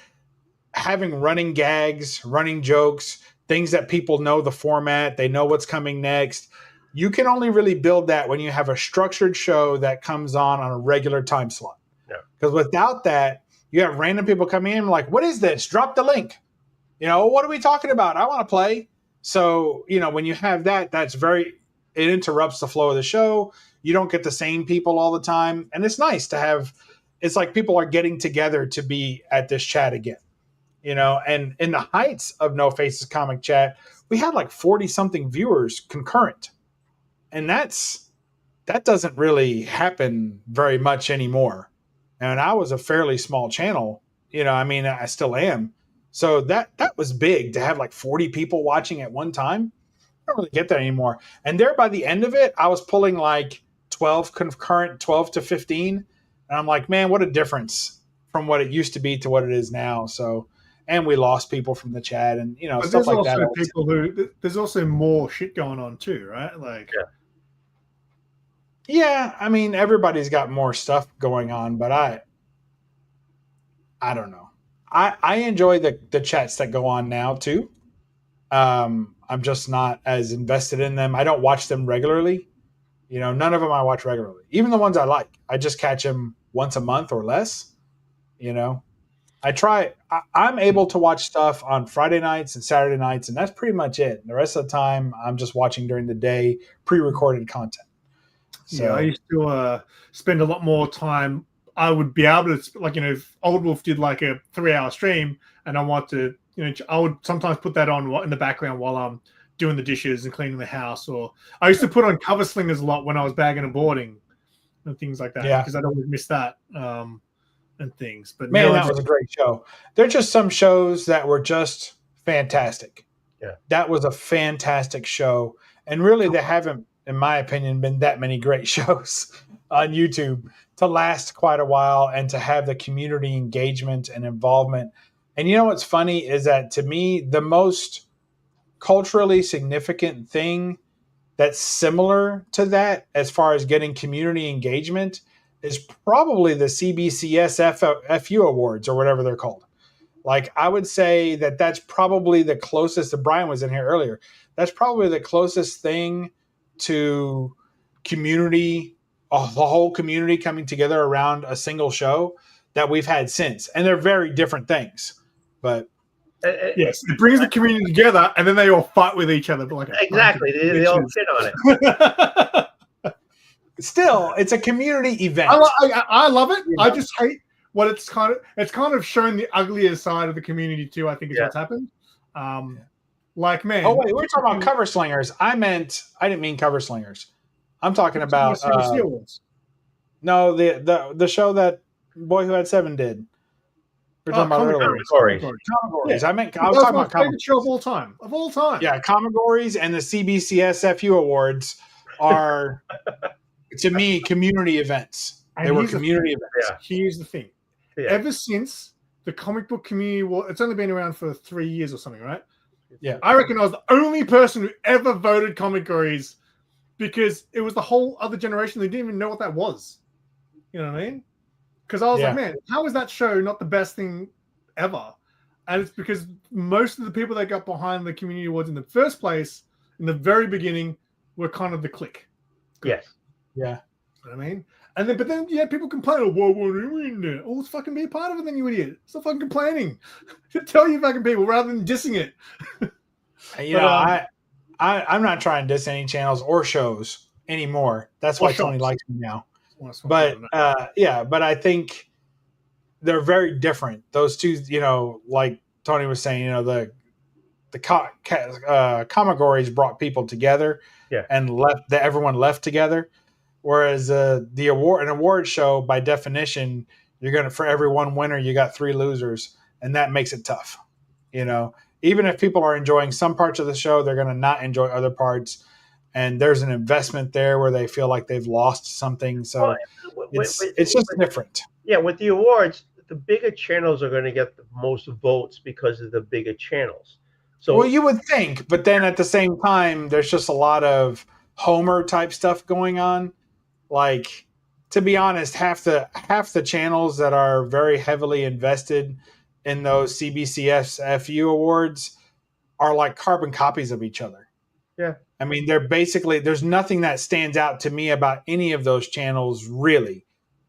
having running gags, running jokes, things that people know the format, they know what's coming next. You can only really build that when you have a structured show that comes on a regular time slot. Because without that, you have random people coming in like, what is this? Drop the link. What are we talking about? I want to play. So, when you have that, it interrupts the flow of the show. You don't get the same people all the time. And it's nice to have, it's like people are getting together to be at this chat again. And in the heights of No Faces Comic Chat, we had like 40 something viewers concurrent. And that doesn't really happen very much anymore. And I was a fairly small channel, I still am. So that was big to have like 40 people watching at one time. I don't really get that anymore. And there by the end of it, I was pulling like 12 concurrent, 12 to 15. And I'm like, man, what a difference from what it used to be to what it is now. So, and we lost people from the chat and, But stuff like that. There's also more shit going on too, right? Like, yeah, everybody's got more stuff going on, but I don't know. I enjoy the chats that go on now too. I'm just not as invested in them. I don't watch them regularly. None of them I watch regularly. Even the ones I like, I just catch them once a month or less. I try. I'm able to watch stuff on Friday nights and Saturday nights, and that's pretty much it. The rest of the time, I'm just watching during the day, pre-recorded content. So, yeah, I used to spend a lot more time. I would be able to, like, if Oldwolf did like a 3-hour stream and I want to, I would sometimes put that on in the background while I'm doing the dishes and cleaning the house. Or I used to put on cover slingers a lot when I was bagging and boarding and things like that. Yeah. Because I'd always miss that and things. But man, that was a great show. There's just some shows that were just fantastic. Yeah. That was a fantastic show. And really, there haven't, in my opinion, been that many great shows on YouTube to last quite a while and to have the community engagement and involvement. And what's funny is that to me, the most culturally significant thing that's similar to that as far as getting community engagement is probably the CBCS FU Awards or whatever they're called. Like, I would say that that's probably the closest, Brian was in here earlier, that's probably the closest thing to community, the whole community coming together around a single show that we've had since. And they're very different things. But yes, it brings the community together, and then they all fight with each other. Like exactly, they all fit on it. Still, it's a community event. I love it. I just hate what it's kind of shown the uglier side of the community too. I think is what's happened. Like, man. Oh wait, we're talking about cover slingers. I didn't mean cover slingers. I'm talking about no, the show that Boy Who Had 7 did. We're talking about Comigories. Yeah. I was talking about favorite show of all time. Yeah, Comigories and the CBCS FU Awards are, to me, community events. They were community events. Yeah. Here's the thing. Yeah. Ever since the comic book community, it's only been around for 3 years or something, right? Yeah. I reckon I was the only person who ever voted Comigories because it was the whole other generation. They didn't even know what that was. You know what I mean? Because I was like, man, how is that show not the best thing ever? And it's because most of the people that got behind the community awards in the first place, in the very beginning, were kind of the clique. Yes. Yeah. You know what I mean? And then, but then you had people complain, oh, let's fucking be a part of it then, you idiot. Stop fucking complaining. Tell you fucking people rather than dissing it. I'm not trying to diss any channels or shows anymore. That's why Tony likes me now. But but I think they're very different. Those two, like Tony was saying, the Comigories brought people together, and everyone left together. Whereas an award show, by definition, for every one winner, you got 3 losers, and that makes it tough. Even if people are enjoying some parts of the show, they're going to not enjoy other parts. And there's an investment there where they feel like they've lost something. So it's just different. Yeah, with the awards, the bigger channels are going to get the most votes because of the bigger channels. So, well, you would think, but then at the same time, there's just a lot of Homer type stuff going on. Like, to be honest, half the channels that are very heavily invested in those CBCS FU awards are like carbon copies of each other. Yeah. I mean, they're basically, there's nothing that stands out to me about any of those channels, really.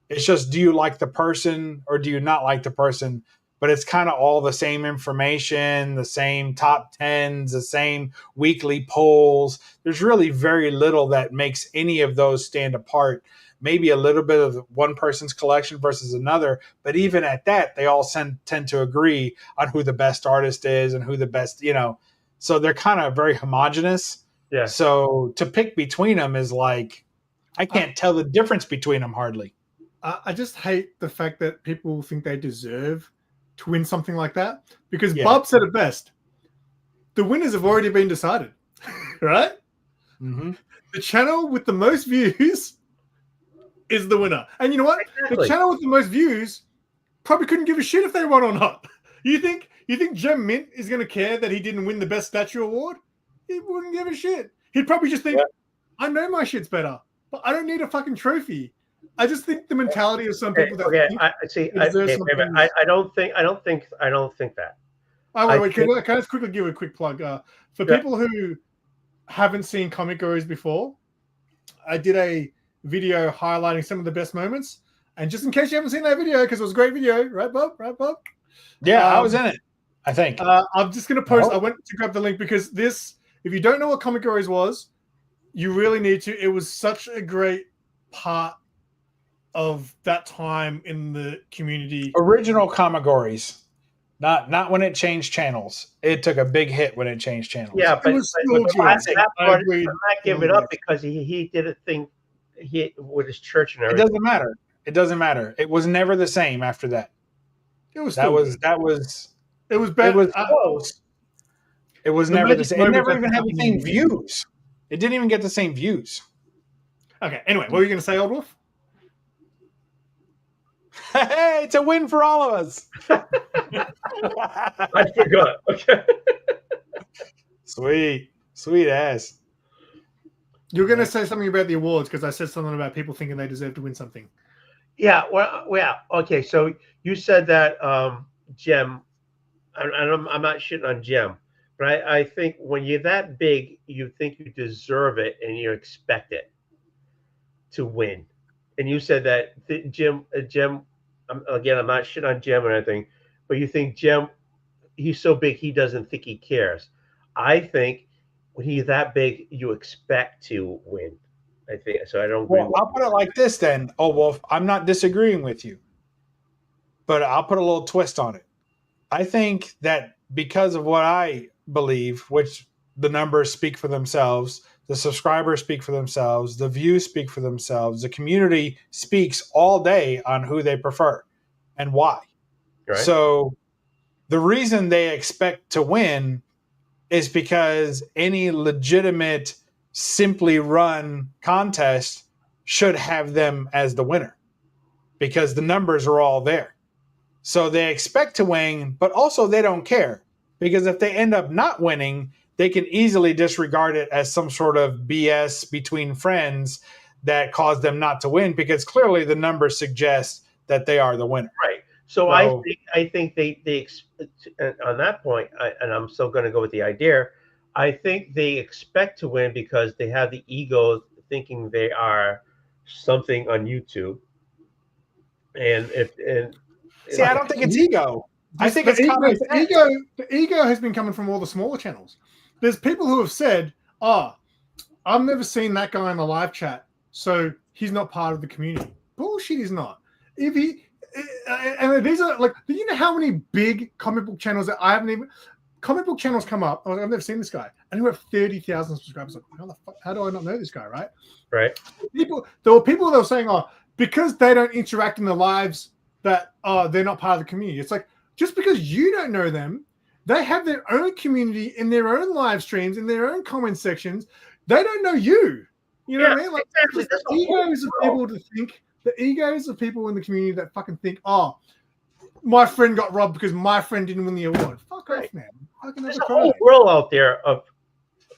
It's just, do you like the person or do you not like the person? But it's kind of all the same information, the same top 10s, the same weekly polls. There's really very little that makes any of those stand apart. Maybe a little bit of one person's collection versus another. But even at that, they all tend to agree on who the best artist is and who the best, so they're kind of very homogenous. Yeah. So to pick between them is like, I can't tell the difference between them hardly. I just hate the fact that people think they deserve to win something like that, because Bob said it best. The winners have already been decided, right? Mm-hmm. The channel with the most views is the winner. And you know what? Exactly. The channel with the most views probably couldn't give a shit if they won or not. You think Gem Mint is going to care that he didn't win the best statue award? He wouldn't give a shit. He'd probably just think, I know my shit's better, but I don't need a fucking trophy. I just think the mentality of some people I don't think that. Oh, wait. Can I just quickly give a quick plug? For people who haven't seen Comic Gurus before, I did a video highlighting some of the best moments. And just in case you haven't seen that video, because it was a great video, right, Bob? Yeah, I was in it, I think. I'm just going to post. I went to grab the link because this, if you don't know what Comic Gurus was, you really need to. It was such a great part of that time in the community. Original Kamagoris. Not when it changed channels. It took a big hit when it changed channels. Yeah, but that part, I'm not giving up because he did a thing with his church and everything. It doesn't matter. It was never the same after that. It was bad. It was bad. It was close. It was never the same. It never even had the same views. It didn't even get the same views. Okay, anyway, what were you going to say, Oldwolf? Hey, it's a win for all of us. I forgot. Okay. Sweet ass. You're going to say something about the awards because I said something about people thinking they deserve to win something. Yeah. Well, yeah. Okay. So you said that Gem, and I'm not shitting on Gem, but I think when you're that big, you think you deserve it and you expect it to win. And you said that Gem. Again, I'm not shit on Gem or anything, but you think Gem, he's so big he doesn't think he cares. I think when he's that big, you expect to win. I think so. I don't. Well, I'll put it like this then. Oh, Wolf, I'm not disagreeing with you, but I'll put a little twist on it. I think that because of what I believe, which the numbers speak for themselves. The subscribers speak for themselves. The views speak for themselves. The community speaks all day on who they prefer and why. Right. So the reason they expect to win is because any legitimate, simply run contest should have them as the winner because the numbers are all there. So they expect to win, but also they don't care because if they end up not winning, they can easily disregard it as some sort of BS between friends that caused them not to win because clearly the numbers suggest that they are the winner. Right. So I think they on that point, and I'm still going to go with the idea. I think they expect to win because they have the ego thinking they are something on YouTube. And I don't think it's ego. I think it's the ego has been coming from all the smaller channels. There's people who have said, I've never seen that guy in the live chat, so he's not part of the community. Bullshit, he's not. If he and these are like, do you know how many big comic book channels that I haven't even comic book channels come up? I've never seen this guy, and who have 30,000 subscribers. Like, how do I not know this guy? Right? There were people that were saying, because they don't interact in the lives, that they're not part of the community. It's like just because you don't know them. They have their own community in their own live streams, in their own comment sections. They don't know you. You know what I mean? Like exactly. The egos of people to think, the egos of people in the community that fucking think, my friend got robbed because my friend didn't win the award. Fuck off, man. There's a whole world out there of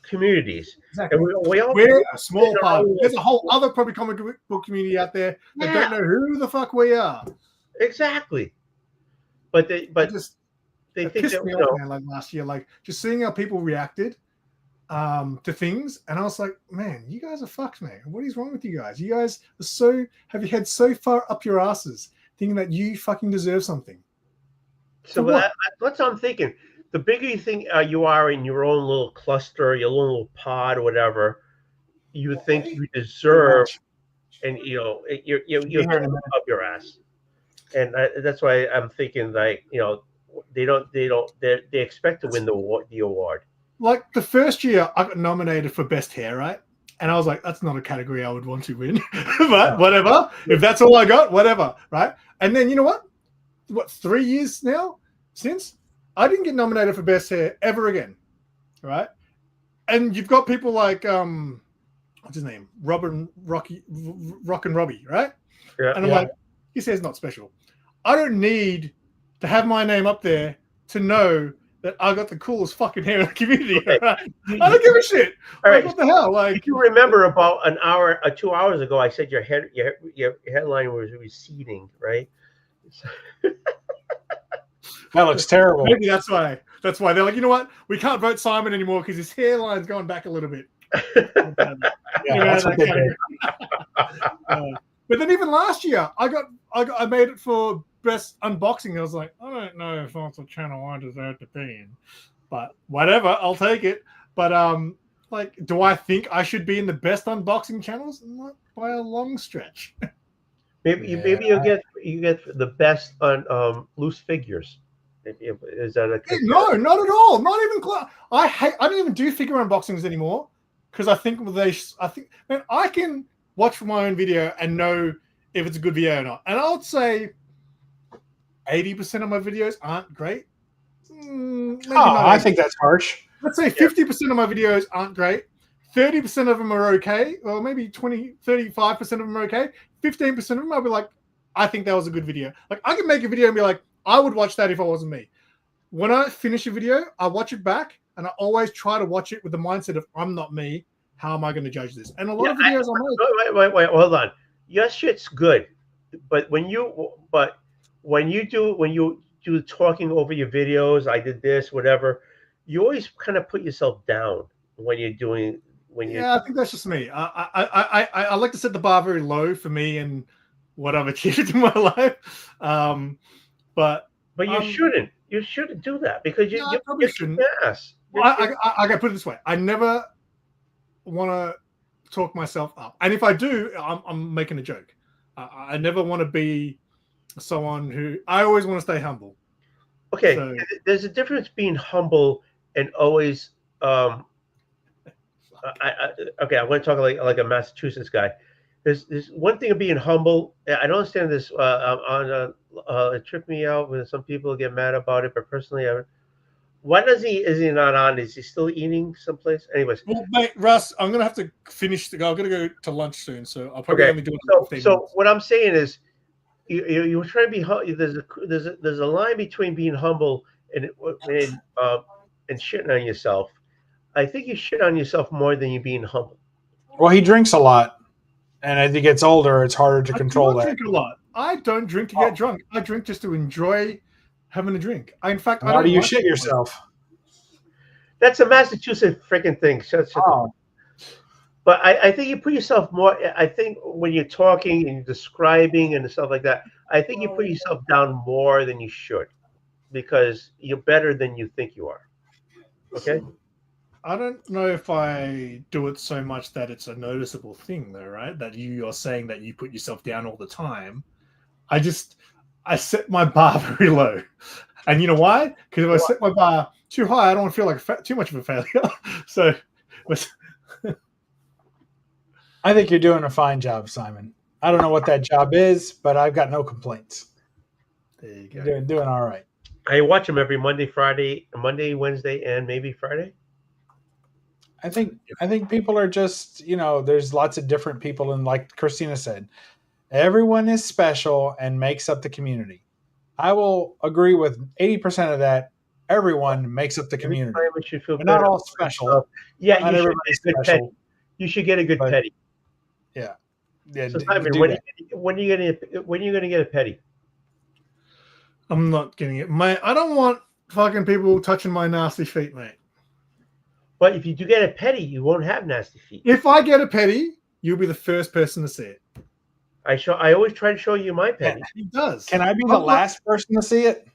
communities. Exactly. And we're a small part. There's a whole other probably comic book community out there that don't know who the fuck we are. Exactly. they it think pissed that, me you off, know, man. Like last year, like just seeing how people reacted to things, and I was like, man, you guys are fucked, man. What is wrong with you guys? You guys are have your head so far up your asses, thinking that you fucking deserve something. so For what? that's what I'm thinking. The bigger you think you are in your own little cluster, your little pod, or whatever, you think you deserve, and you know you're up your ass, and that's why I'm thinking like they expect to win the award. Like the first year, I got nominated for best hair, right? And I was like, that's not a category I would want to win, but whatever. If that's all I got, whatever, right? And then you know what? What 3 years now since I didn't get nominated for best hair ever again, right? And you've got people like what's his name, Rock and Robbie, right? Yeah, and I'm like, his hair's not special. I don't need to have my name up there to know that I got the coolest fucking hair in the community. Okay. Right? I don't give a shit. All right. What the hell? Like, if you remember about an hour or 2 hours ago, I said your headline was receding, right? That looks terrible. Maybe that's why. That's why they're like, you know what? We can't vote Simon anymore because his hairline's going back a little bit. That's what they did. But then even last year, I made it for best unboxing. I was like, I don't know if that's a channel I deserve to be in, but whatever, I'll take it. But like, do I think I should be in the best unboxing channels? Not by a long stretch. Maybe you get the best on loose figures. Is that a No, not at all. Not even close. I don't even do figure unboxings anymore because I think man, I can watch my own video and know if it's a good video or not. And I would say 80% of my videos aren't great. I think that's harsh. Let's say 50% of my videos aren't great. 30% of them are okay. Well, maybe 35% of them are okay. 15% of them I'll be like, I think that was a good video. Like I can make a video and be like, I would watch that if I wasn't me. When I finish a video, I watch it back and I always try to watch it with the mindset of I'm not me. How am I going to judge this? And a lot of videos I'm like, wait, hold on. Your shit's good, but when you do talking over your videos, I did this, whatever. You always kind of put yourself down when you're doing. I think that's just me. I like to set the bar very low for me and what I've achieved in my life. But you shouldn't. You shouldn't do that because you probably shouldn't. Yes. I got to put it this way. I never want to talk myself up, and if I do, I'm making a joke. I never want to be someone who. I always want to stay humble. Okay, so, there's a difference being humble and always. I want to talk like a Massachusetts guy. There's one thing of being humble. I don't understand this. It tripped me out when some people get mad about it. But personally, why is he not on? Is he still eating someplace? Anyways, well, mate, Russ, I'm gonna have to finish. I'm gonna go to lunch soon, so I'll probably only do it. So what I'm saying is, you're trying to be. There's a line between being humble and shitting on yourself. I think you shit on yourself more than you being humble. Well, he drinks a lot, and as he gets older, it's harder to control that. I drink a lot. I don't drink to get drunk. I drink just to enjoy having a drink. In fact, how do you shit yourself? That's a Massachusetts freaking thing. But I think you put yourself more. I think when you're talking and describing and stuff like that, I think you put yourself down more than you should because you're better than you think you are. Okay. I don't know if I do it so much that it's a noticeable thing, though, right? That you are saying that you put yourself down all the time. I set my bar very low. And you know why? Because if I set my bar too high, I don't want to feel like too much of a failure. So I think you're doing a fine job, Simon. I don't know what that job is, but I've got no complaints. There you go. You're doing all right. I watch them every Monday, Wednesday, and maybe Friday. I think people are just, there's lots of different people, and like Christina said, everyone is special and makes up the community. I will agree with 80% of that. Everyone makes up the community. We're not all special. Yeah, not everybody's special. You should get a good petty. Yeah. So Simon, when are you gonna get a petty? I'm not getting it. I don't want fucking people touching my nasty feet, mate. But if you do get a petty, you won't have nasty feet. If I get a petty, you'll be the first person to see it. I always try to show you my petty. He does. Can I be the last person to see it?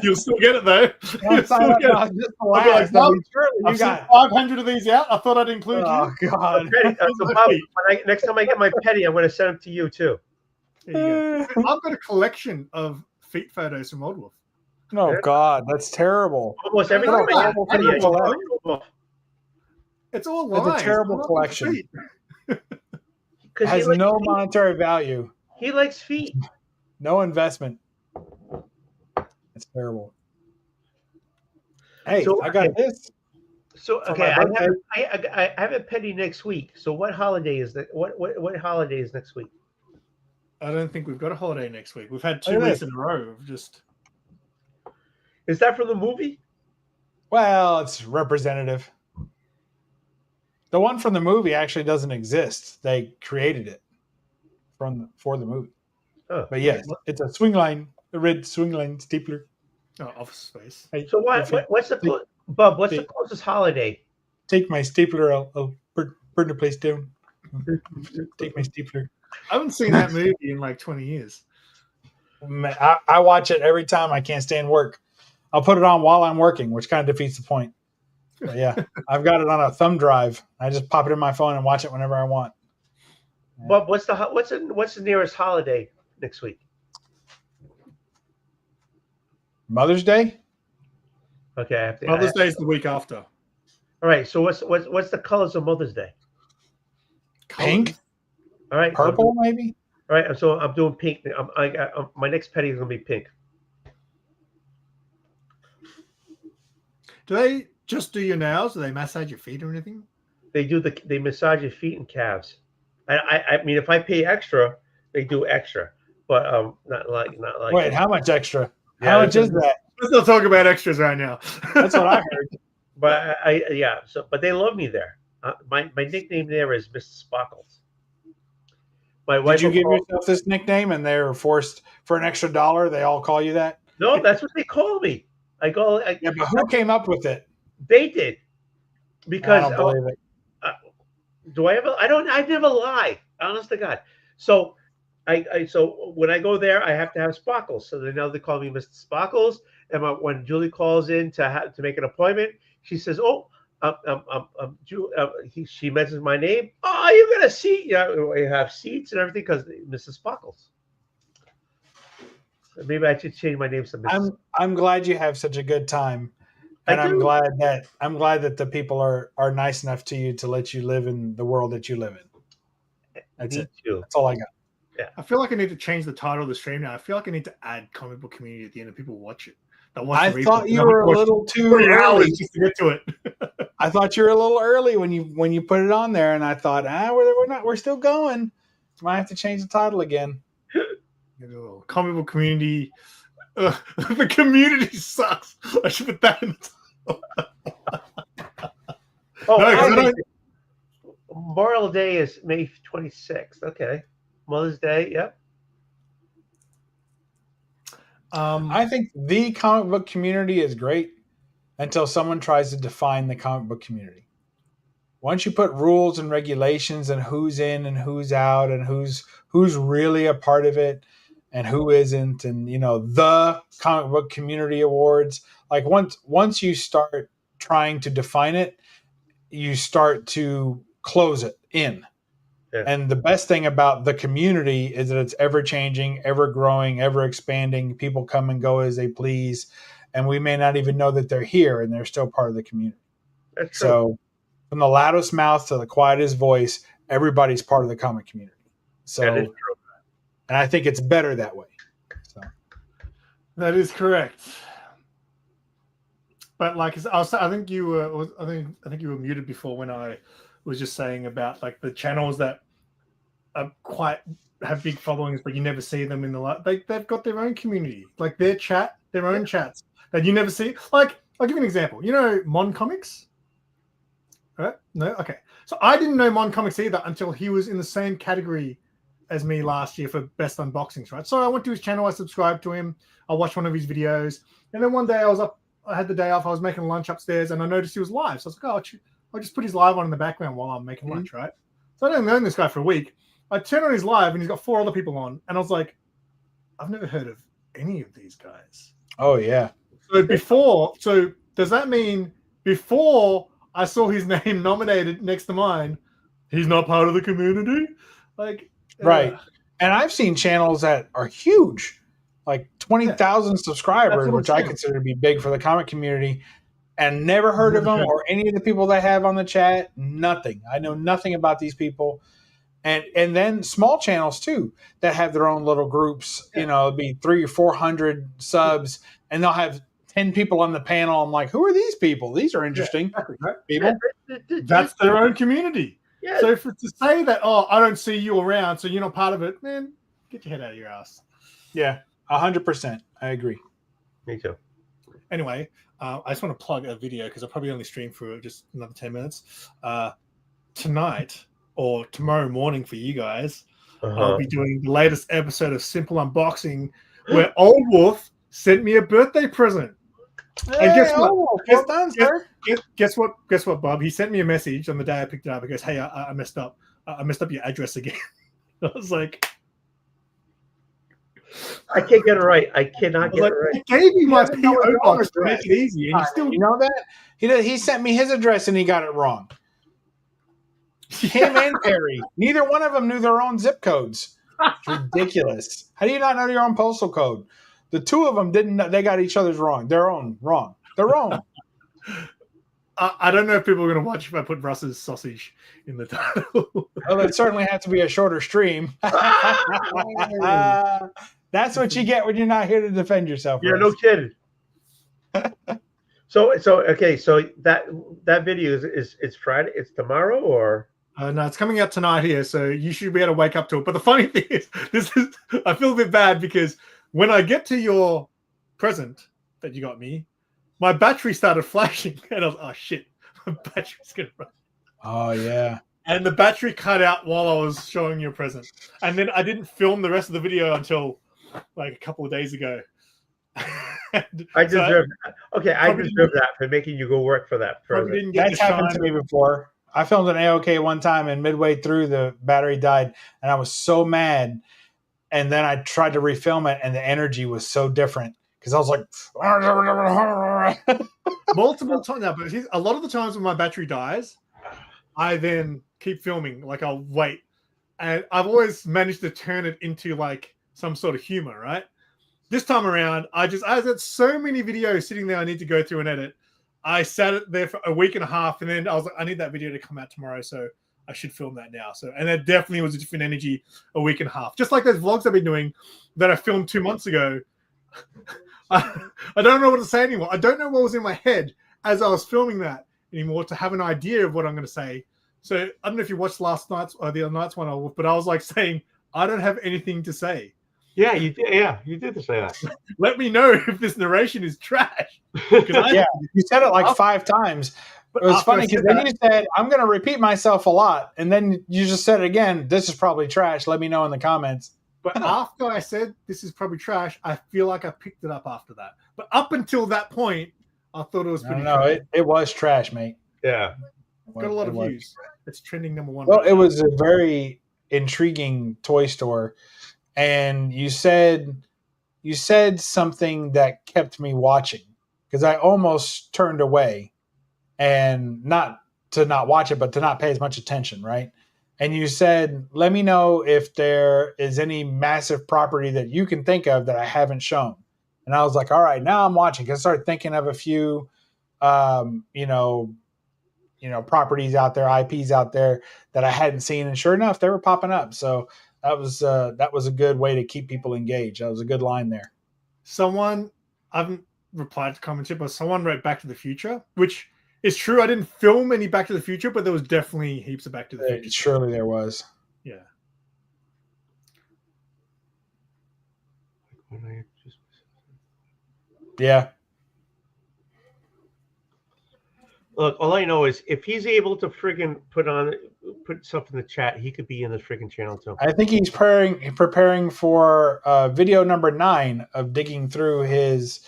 You'll still get it though. You'll still get it. Just the I'll be like, last. Bob, Surely you I've sent got. 500 of these out. I thought I'd include Oh you. God! Petty, so Bob, next time I get my petty, I'm going to send them to you too. There you go. I've got a collection of feet photos from Oldwolf. Oh God, that's terrible. Almost every time I get a petty, I get one. It's all That's lies. a terrible I love collection. feet. It has no monetary value. He likes feet. No investment. It's terrible. Hey, So, I got this. So For okay, my I have a petty next week. So what holiday is that? What holiday is next week? I don't think we've got a holiday next week. We've had 2 Look at weeks this. in a row of just. Is that from the movie? Well, it's representative. The one from the movie actually doesn't exist. They created it for the movie. Oh. But yes, it's a swing line, a red swing line stapler. Oh, Office Space. Hey, So what's the Bub? What's the Take- closest holiday? take my stapler, I'll burn the place down. Take my stapler. I haven't seen that movie in like 20 years. Man, I watch it every time I can't stand work. I'll put it on while I'm working, which kind of defeats the point. But yeah, I've got it on a thumb drive. I just pop it in my phone and watch it whenever I want. Bub, what's the nearest holiday next week? Mother's Day? Okay, I have to, Mother's Day is the week after. all right. So what's the colors of Mother's Day? Pink? All right, Purple, maybe? All right, so I'm doing pink. My next petty is gonna be pink. Do they just do your nails? Do they massage your feet or anything? They massage your feet and calves. I mean, if I pay extra, they do extra, but not like. Wait, how much extra? Yeah, How much is that? Let's not talk about extras right now. That's what I heard. But but they love me there. My nickname there is Mr. Sparkles. My wife. Did you give will call- yourself this nickname and they were forced for an extra $1? They all call you that? No, that's what they call me. Yeah, but who came up with it? They did. Because I don't believe it. do I ever? I never lie. Honest to God. So so when I go there, I have to have Sparkles. So now they call me Mr. Sparkles. And when Julie calls in to make an appointment, she says, "Oh, she mentions my name. Oh, you got a seat? Yeah, we have seats and everything because Mrs. Sparkles." Maybe I should change my name to Mrs. I'm glad you have such a good time. And I'm glad that the people are nice enough to you to let you live in the world that you live in. That's Me it. too. That's all I got. I feel like I need to change the title of the stream now. I feel like I need to add comic book community at the end and people watch it. I thought you were a little too early just to get to it. I thought you were a little early when you put it on there, and I thought, we're still going. Might have to change the title again. Comic book community. The community sucks. I should put that in the title. Oh, Memorial Day is May 26th. Okay. Mother's Day, yep. I think the comic book community is great until someone tries to define the comic book community. Once you put rules and regulations and who's in and who's out and who's really a part of it and who isn't, and the comic book community awards, like once you start trying to define it, you start to close it in. Yeah. And the best thing about the community is that it's ever changing, ever growing, ever expanding. People come and go as they please, and we may not even know that they're here and they're still part of the community. That's true. So from the loudest mouth to the quietest voice, everybody's part of the comic community. So, that is true. And I think it's better that way. So that is correct. But like I think you were, I think you were muted before when I was just saying about like the channels that are have big followings, but you never see them in the light. They've got their own community, like their own chats that you never see. Like I'll give you an example. You know Mon Comics? Right? No? Okay. So I didn't know Mon Comics either until he was in the same category as me last year for best unboxings, right? So I went to his channel, I subscribed to him, I watched one of his videos, and then one day I had the day off, I was making lunch upstairs, and I noticed he was live. So I was like, oh, I'll just put his live on in the background while I'm making lunch, right? So I don't know this guy for a week. I turn on his live, and he's got 4 other people on, and I was like, I've never heard of any of these guys. Oh yeah. So does that mean before I saw his name nominated next to mine, he's not part of the community? Like, right. And I've seen channels that are huge, like 20,000 subscribers, which I consider to be big for the comic community, and never heard of them or any of the people that have on the chat. Nothing. I know nothing about these people. And then small channels too that have their own little groups. You know, it'd be 300 or 400 subs, and they'll have 10 people on the panel. I'm like, who are these people? These are interesting people. That's their own community. Yeah. So to say that, oh, I don't see you around, so you're not part of it, man, get your head out of your ass. Yeah, 100%. I agree. Me too. Anyway, I just want to plug a video because I'll probably only stream for just another 10 minutes. Tonight or tomorrow morning for you guys, I'll be doing the latest episode of Simple Unboxing where Oldwolf sent me a birthday present. Hey, and guess what? Well done, sir. Guess what, Bob? He sent me a message on the day I picked it up. He goes, hey, I messed up. I messed up your address again. I was like, I can't get it right. I cannot get it right. I gave you my PO box to make it easy, and you still, you know that he sent me his address and he got it wrong. Him and Perry, neither one of them knew their own zip codes. It's ridiculous. How do you not know your own postal code? The two of them didn't know. They got each other's wrong. Their own wrong. Their own. I don't know if people are going to watch if I put Russ's sausage in the title. Well, it certainly has to be a shorter stream. That's what you get when you're not here to defend yourself. Yeah, Russ. no kidding. So okay, so that video is it's Friday. It's tomorrow, or no, it's coming out tonight here, so you should be able to wake up to it. But the funny thing is, I feel a bit bad because when I get to your present that you got me, my battery started flashing, and I was, oh shit, my battery's gonna run. Oh yeah. And the battery cut out while I was showing you a present, and then I didn't film the rest of the video until like a couple of days ago. I deserve that. Okay, I deserve that for making you go work for that present. That's happened to me before. I filmed an AOK one time, and midway through the battery died, and I was so mad. And then I tried to refilm it, and the energy was so different because I was like, multiple times now. But a lot of the times when my battery dies, I then keep filming. Like I'll wait, and I've always managed to turn it into like some sort of humor, right? This time around, I had so many videos sitting there I need to go through and edit. I sat it there for a week and a half, and then I was like, I need that video to come out tomorrow, so I should film that now. So, and that definitely was a different energy a week and a half. Just like those vlogs I've been doing that I filmed 2 months ago. I don't know what to say anymore. I don't know what was in my head as I was filming that anymore to have an idea of what I'm going to say. So I don't know if you watched last night's or the other night's one, but I was like saying, I don't have anything to say. Yeah, you did. Yeah, you did say that. Let me know if this narration is trash. Yeah, you said it like 5 times. It was funny because then you said, I'm going to repeat myself a lot. And then you just said it again. This is probably trash. Let me know in the comments. But after I said this is probably trash, I feel like I picked it up after that. But up until that point, I thought it was pretty trash. It was trash, mate. Yeah. Got a lot of views. It's trending #1. Well, it was a very intriguing toy store. And you said something that kept me watching because I almost turned away, and not to not watch it, but to not pay as much attention, right? And you said, let me know if there is any massive property that you can think of that I haven't shown. And I was like, all right, now I'm watching. Because I started thinking of a few, properties out there, IPs out there that I hadn't seen. And sure enough, they were popping up. So that was a good way to keep people engaged. That was a good line there. Someone, I haven't replied to comments yet, but someone wrote Back to the Future, which is true. I didn't film any Back to the Future, but there was definitely heaps of Back to the Future. Surely there was. Yeah. Yeah. Look, all I know is if he's able to friggin' put stuff in the chat, he could be in the friggin' channel too. I think he's preparing for video number 9 of digging through his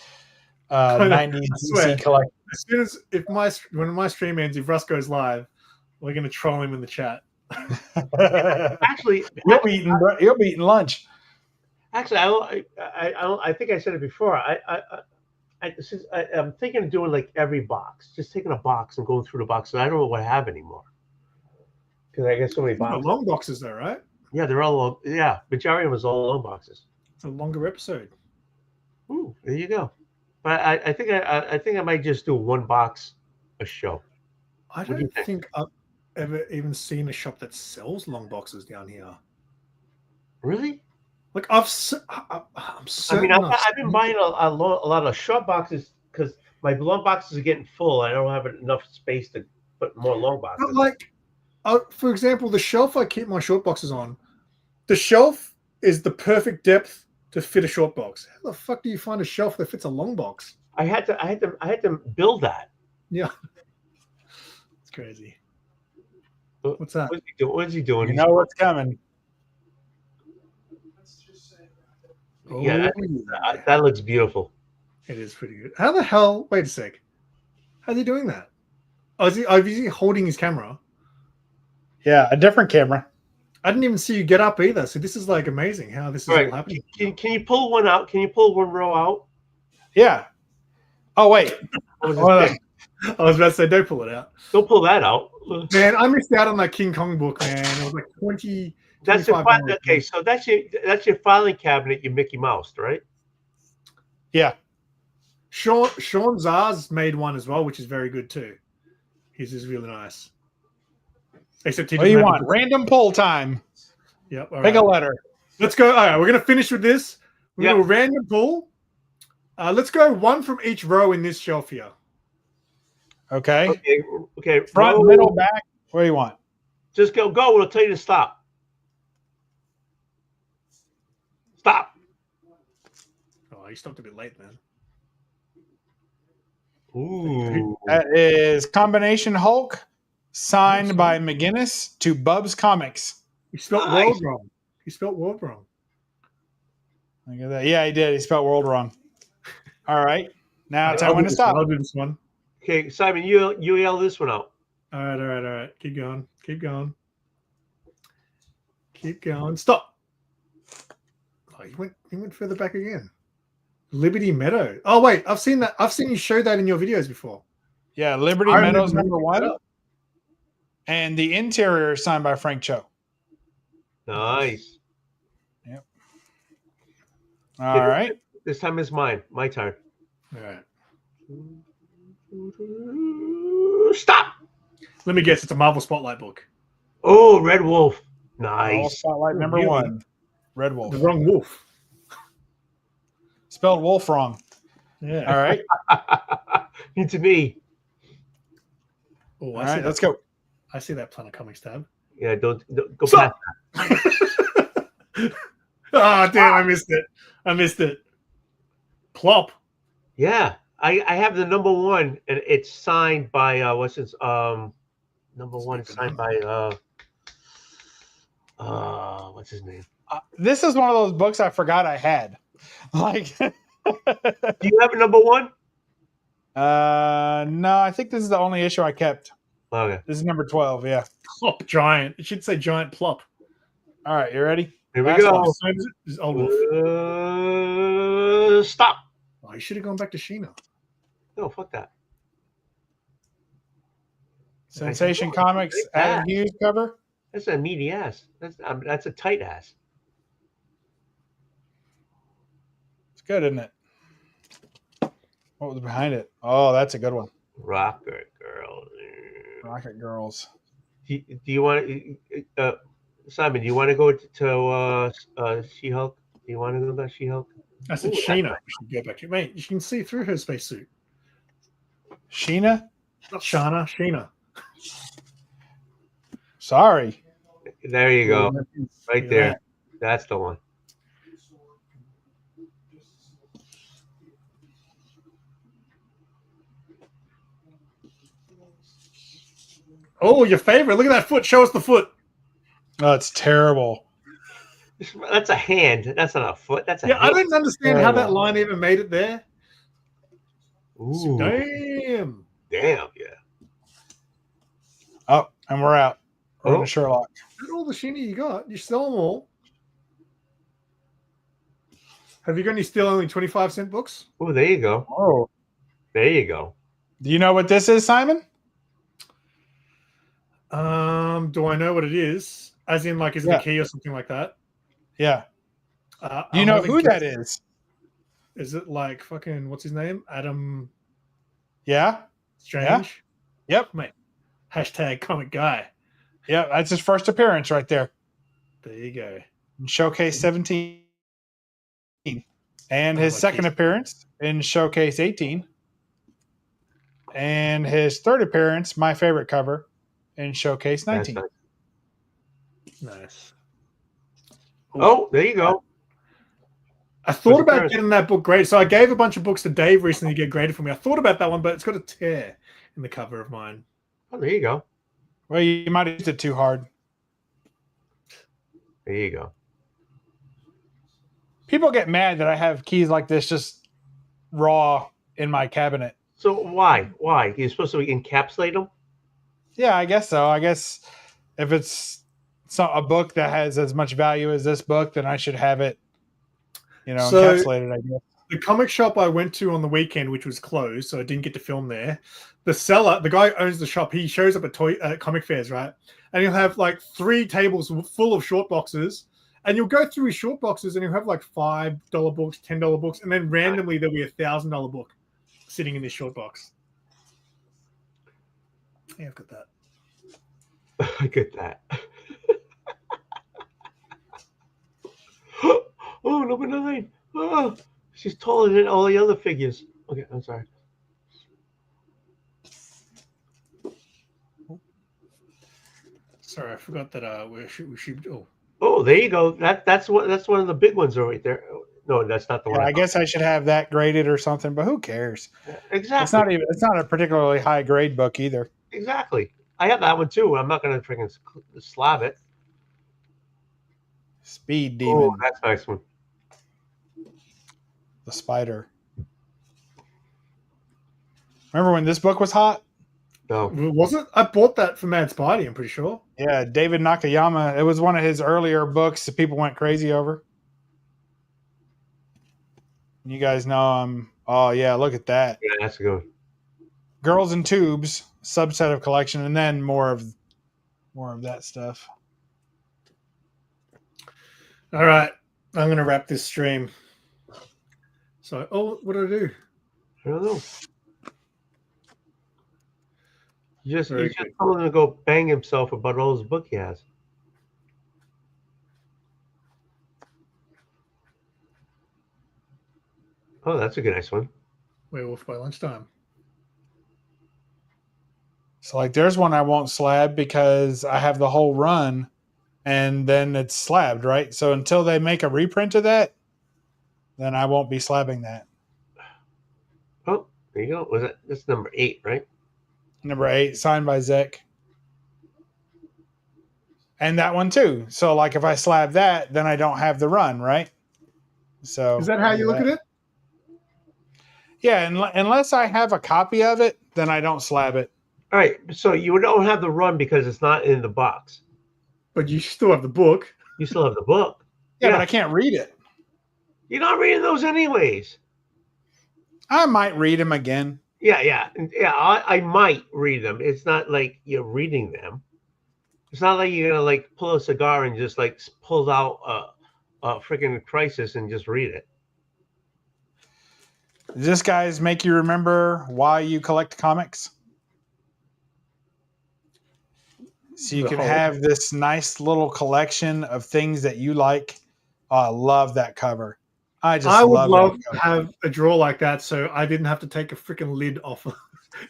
90s DC collection. As soon as when my stream ends, if Russ goes live, we're gonna troll him in the chat. Actually, you'll be eating lunch. Actually, I think I said it before. I'm thinking of doing like every box, just taking a box and going through the boxes. I don't know what I have anymore because I got so many boxes. Long boxes, though, right? Yeah, they're all long. Yeah, majority of them is all long boxes. It's a longer episode. Ooh, there you go. But I think I might just do one box a show. I don't think I've ever even seen a shop that sells long boxes down here. Really? Like I'm certain. I've been buying a lot of short boxes because my long boxes are getting full. I don't have enough space to put more long boxes. But like, for example, the shelf I keep my short boxes on, the shelf is the perfect depth to fit a short box. How the fuck do you find a shelf that fits a long box? I had to build that. Yeah, it's crazy. What's that? What's he doing? You know what's coming. Yeah, that looks beautiful. It is pretty good. How the hell? Wait a sec. How's he doing that? Oh, is he holding his camera? Yeah, a different camera. I didn't even see you get up either. So this is like amazing how this is all happening. Can you pull one out? Can you pull one row out? Yeah. Oh wait. I was about to say, don't pull it out. Don't pull that out. Man, I missed out on that King Kong book, man. It was like 20. That's your okay. So that's your filing cabinet. You Mickey Mouse, right? Yeah. Sean Zars made one as well, which is very good too. His is really nice. Except he. What do you want? Random pull time. Yep. Pick a letter. Let's go. All right, we're gonna finish with this. We're gonna random pull. Let's go one from each row in this shelf here. Okay. Okay. Front, middle, back. What do you want? Just go. We'll tell you to stop. Stop. Oh, you stopped a bit late, man. Ooh. That is Combination Hulk, signed by McGinnis to Bubs Comics. He spelled world wrong. He spelled world wrong. Look at that. Yeah, he did. He spelled world wrong. All right. Now tell me when to stop. I'll do this one. Okay, Simon, you yell this one out. All right. Keep going. Stop. Oh, he went further back again. Liberty Meadow. Oh wait, I've seen that. I've seen you show that in your videos before. Yeah, Liberty Meadows #1. And the interior is signed by Frank Cho. Nice. Yep. All right. This time is mine. My turn. All right. Stop. Let me guess. It's a Marvel Spotlight book. Oh, Red Wolf. Nice. Marvel Spotlight #1. Red Wolf. The wrong wolf. Spelled wolf wrong. Yeah. All right. It's me. Oh, all right, let's go. I see that Planet Comics tab. Yeah, don't go past that. Oh, damn, I missed it. Plop. Yeah. I have the #1 and it's signed by what's his #1 signed by what's his name? This is one of those books I forgot I had. Like, do you have a #1? No, I think this is the only issue I kept. Okay. This is number 12, yeah. Plop Giant. It should say Giant Plop. All right, you ready? Here we go. Stop. Oh, you should have gone back to Sheena. No, fuck that. Sensation Comics Adam Hughes cover. That's a meaty ass. That's a tight ass. It's good, isn't it? What was behind it? Oh, that's a good one. Rocket Girls. Rocket Girls. Do you want Simon? Do you want to go to She-Hulk? Do you want to go to She-Hulk? I said Sheena. We should go back to mate. You can see through her spacesuit. Sheena? Not Shana. Sheena. Sorry. There you go. Right there. Yeah. That's the one. Oh, your favorite. Look at that foot. Show us the foot. Oh, it's terrible. That's a hand. That's not a foot. That's a Yeah, I hand. didn't understand how that line even made it there. Ooh, Damn. damn, yeah. Oh, and we're out. We're Oh. on to Sherlock. Look at all the shinny you got. You sell them all. Have you got any still only 25-cent books? Oh, there you go. Oh. There you go. Do you know what this is, Simon? Do I know what it is? As in, like, is it Yeah. a key or something like that? Yeah. Do you I'm know gonna who guess- that is? Is it like fucking what's his name? Adam Yeah. Strange? Yep. Mate. Hashtag comic guy. Yeah, that's his first appearance right there. There you go. In Showcase 17. And Oh, his my second keys. appearance in Showcase 18. And his third appearance, my favorite cover, in Showcase That's 19. nice. Nice. Oh, there you go. I thought First about appearance. getting that book graded. So I gave a bunch of books to Dave recently to get graded for me. I thought about that one, but it's got a tear in the cover of mine. Oh, there you go. Well, you might have used it too hard. There you go. People get mad that I have keys like this just raw in my cabinet. So why? Why? You're supposed to encapsulate them? Yeah, I guess so. I guess if it's a book that has as much value as this book, then I should have it, So- encapsulated, I guess. The comic shop I went to on the weekend, which was closed, so I didn't get to film there. The seller, the guy who owns the shop, he shows up at comic fairs, right? And he'll have like 3 tables full of short boxes, and you'll go through his short boxes, and he'll have like $5 books, $10 books, and then randomly there'll be a $1,000 book sitting in this short box. Yeah, I've got that. I get that. Oh, number 9. Oh, she's taller than all the other figures. Okay, I'm sorry. Sorry, I forgot that. We should. Oh, Oh, there you go. That's one of the big ones right there. No, that's not the Yeah, one. I guess I should have that graded or something, but who cares? Exactly. It's not a particularly high grade book either. Exactly. I have that one too. I'm not going to freaking slab it. Speed Demon, Oh, that's a nice one. the spider. Remember when this book was hot? No. was it? I bought that for Mad Spidey. I'm pretty sure. Yeah, David Nakayama. It was one of his earlier books that people went crazy over. You guys know oh yeah, look at that. Yeah, that's a good one. Girls in Tubes, subset of collection, and then more of that stuff. All right, I'm gonna wrap this stream. So, what do I do? I don't know. You just Very good. told him to go bang himself about all his book he has. Oh, that's a good nice one. Werewolf by lunchtime. So like there's one I won't slab because I have the whole run and then it's slabbed, right? So until they make a reprint of that, then I won't be slabbing that. Oh, there you go. That's number 8, right? Number 8, signed by Zek. And that one too. So like if I slab that, then I don't have the run, right? So Is that how you look at it? Yeah, unless I have a copy of it, then I don't slab it. All right. So you don't have the run because it's not in the box. But you still have the book. You still have the book. Yeah, but I can't read it. You're not reading those anyways. I might read them again. Yeah. I might read them. It's not like you're reading them. It's not like you're gonna like pull a cigar and just like pull out a freaking Crisis and just read it. Does this guys make you remember why you collect comics? So you The can whole- have this nice little collection of things that you like. Oh, I love that cover. I would love love that to cover. have a drawer like that, so I didn't have to take a freaking lid off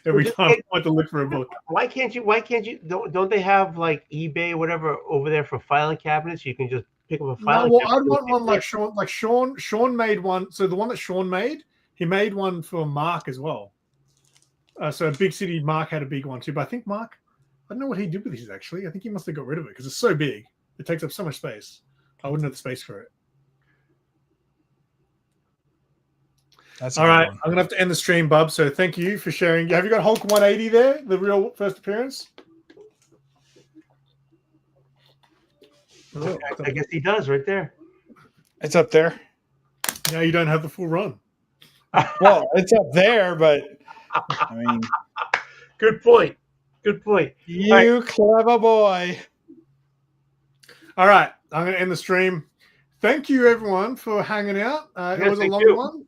every time I went to look for a book. Why can't you? Don't they have like eBay or whatever over there for filing cabinets? You can just pick up a No, filing well, cabinet. I'd want one like Sean. Like Sean made one. So the one that Sean made, he made one for Mark as well. So Big City Mark had a big one too. But I think Mark I don't know what he did with these actually. I think he must have got rid of it because it's so big. It takes up so much space. I wouldn't have the space for it. That's all right. I'm gonna have to end the stream, Bub. So thank you for sharing. Have you got Hulk 180 there? The real first appearance? Oh, I guess he does right there. It's up there. Now you don't have the full run. Well, it's up there, but I mean, good point. Good point. You clever boy. All right, I'm going to end the stream. Thank you, everyone, for hanging out. It was a long one.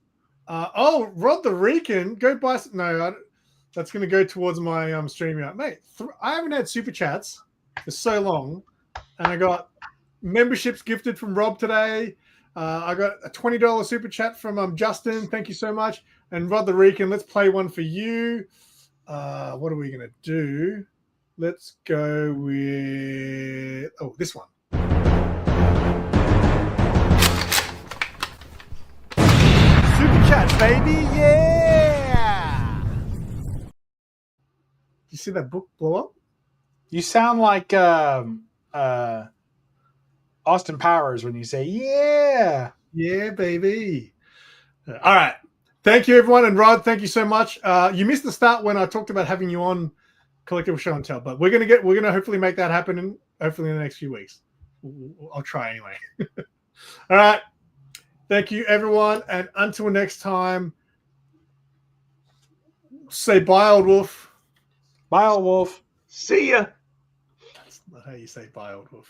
Rod the Rican, go buy some. No, that's going to go towards my Streamyard. Mate, I haven't had super chats for so long, and I got memberships gifted from Rob today. I got a $20 super chat from Justin. Thank you so much. And Rod the Rican, let's play one for you. What are we going to do? Let's go with this one. Super chats, baby. Yeah. You see that book blow up? You sound like Austin Powers when you say, yeah. Yeah, baby. All right. Thank you, everyone. And Rod, thank you so much. You missed the start when I talked about having you on Collectible Show and Tell, but we're gonna hopefully make that happen hopefully in the next few weeks. I'll try anyway. All right. Thank you, everyone. And until next time, say bye, Old Wolf. Bye, Old Wolf. See ya. That's not how you say bye, Old Wolf.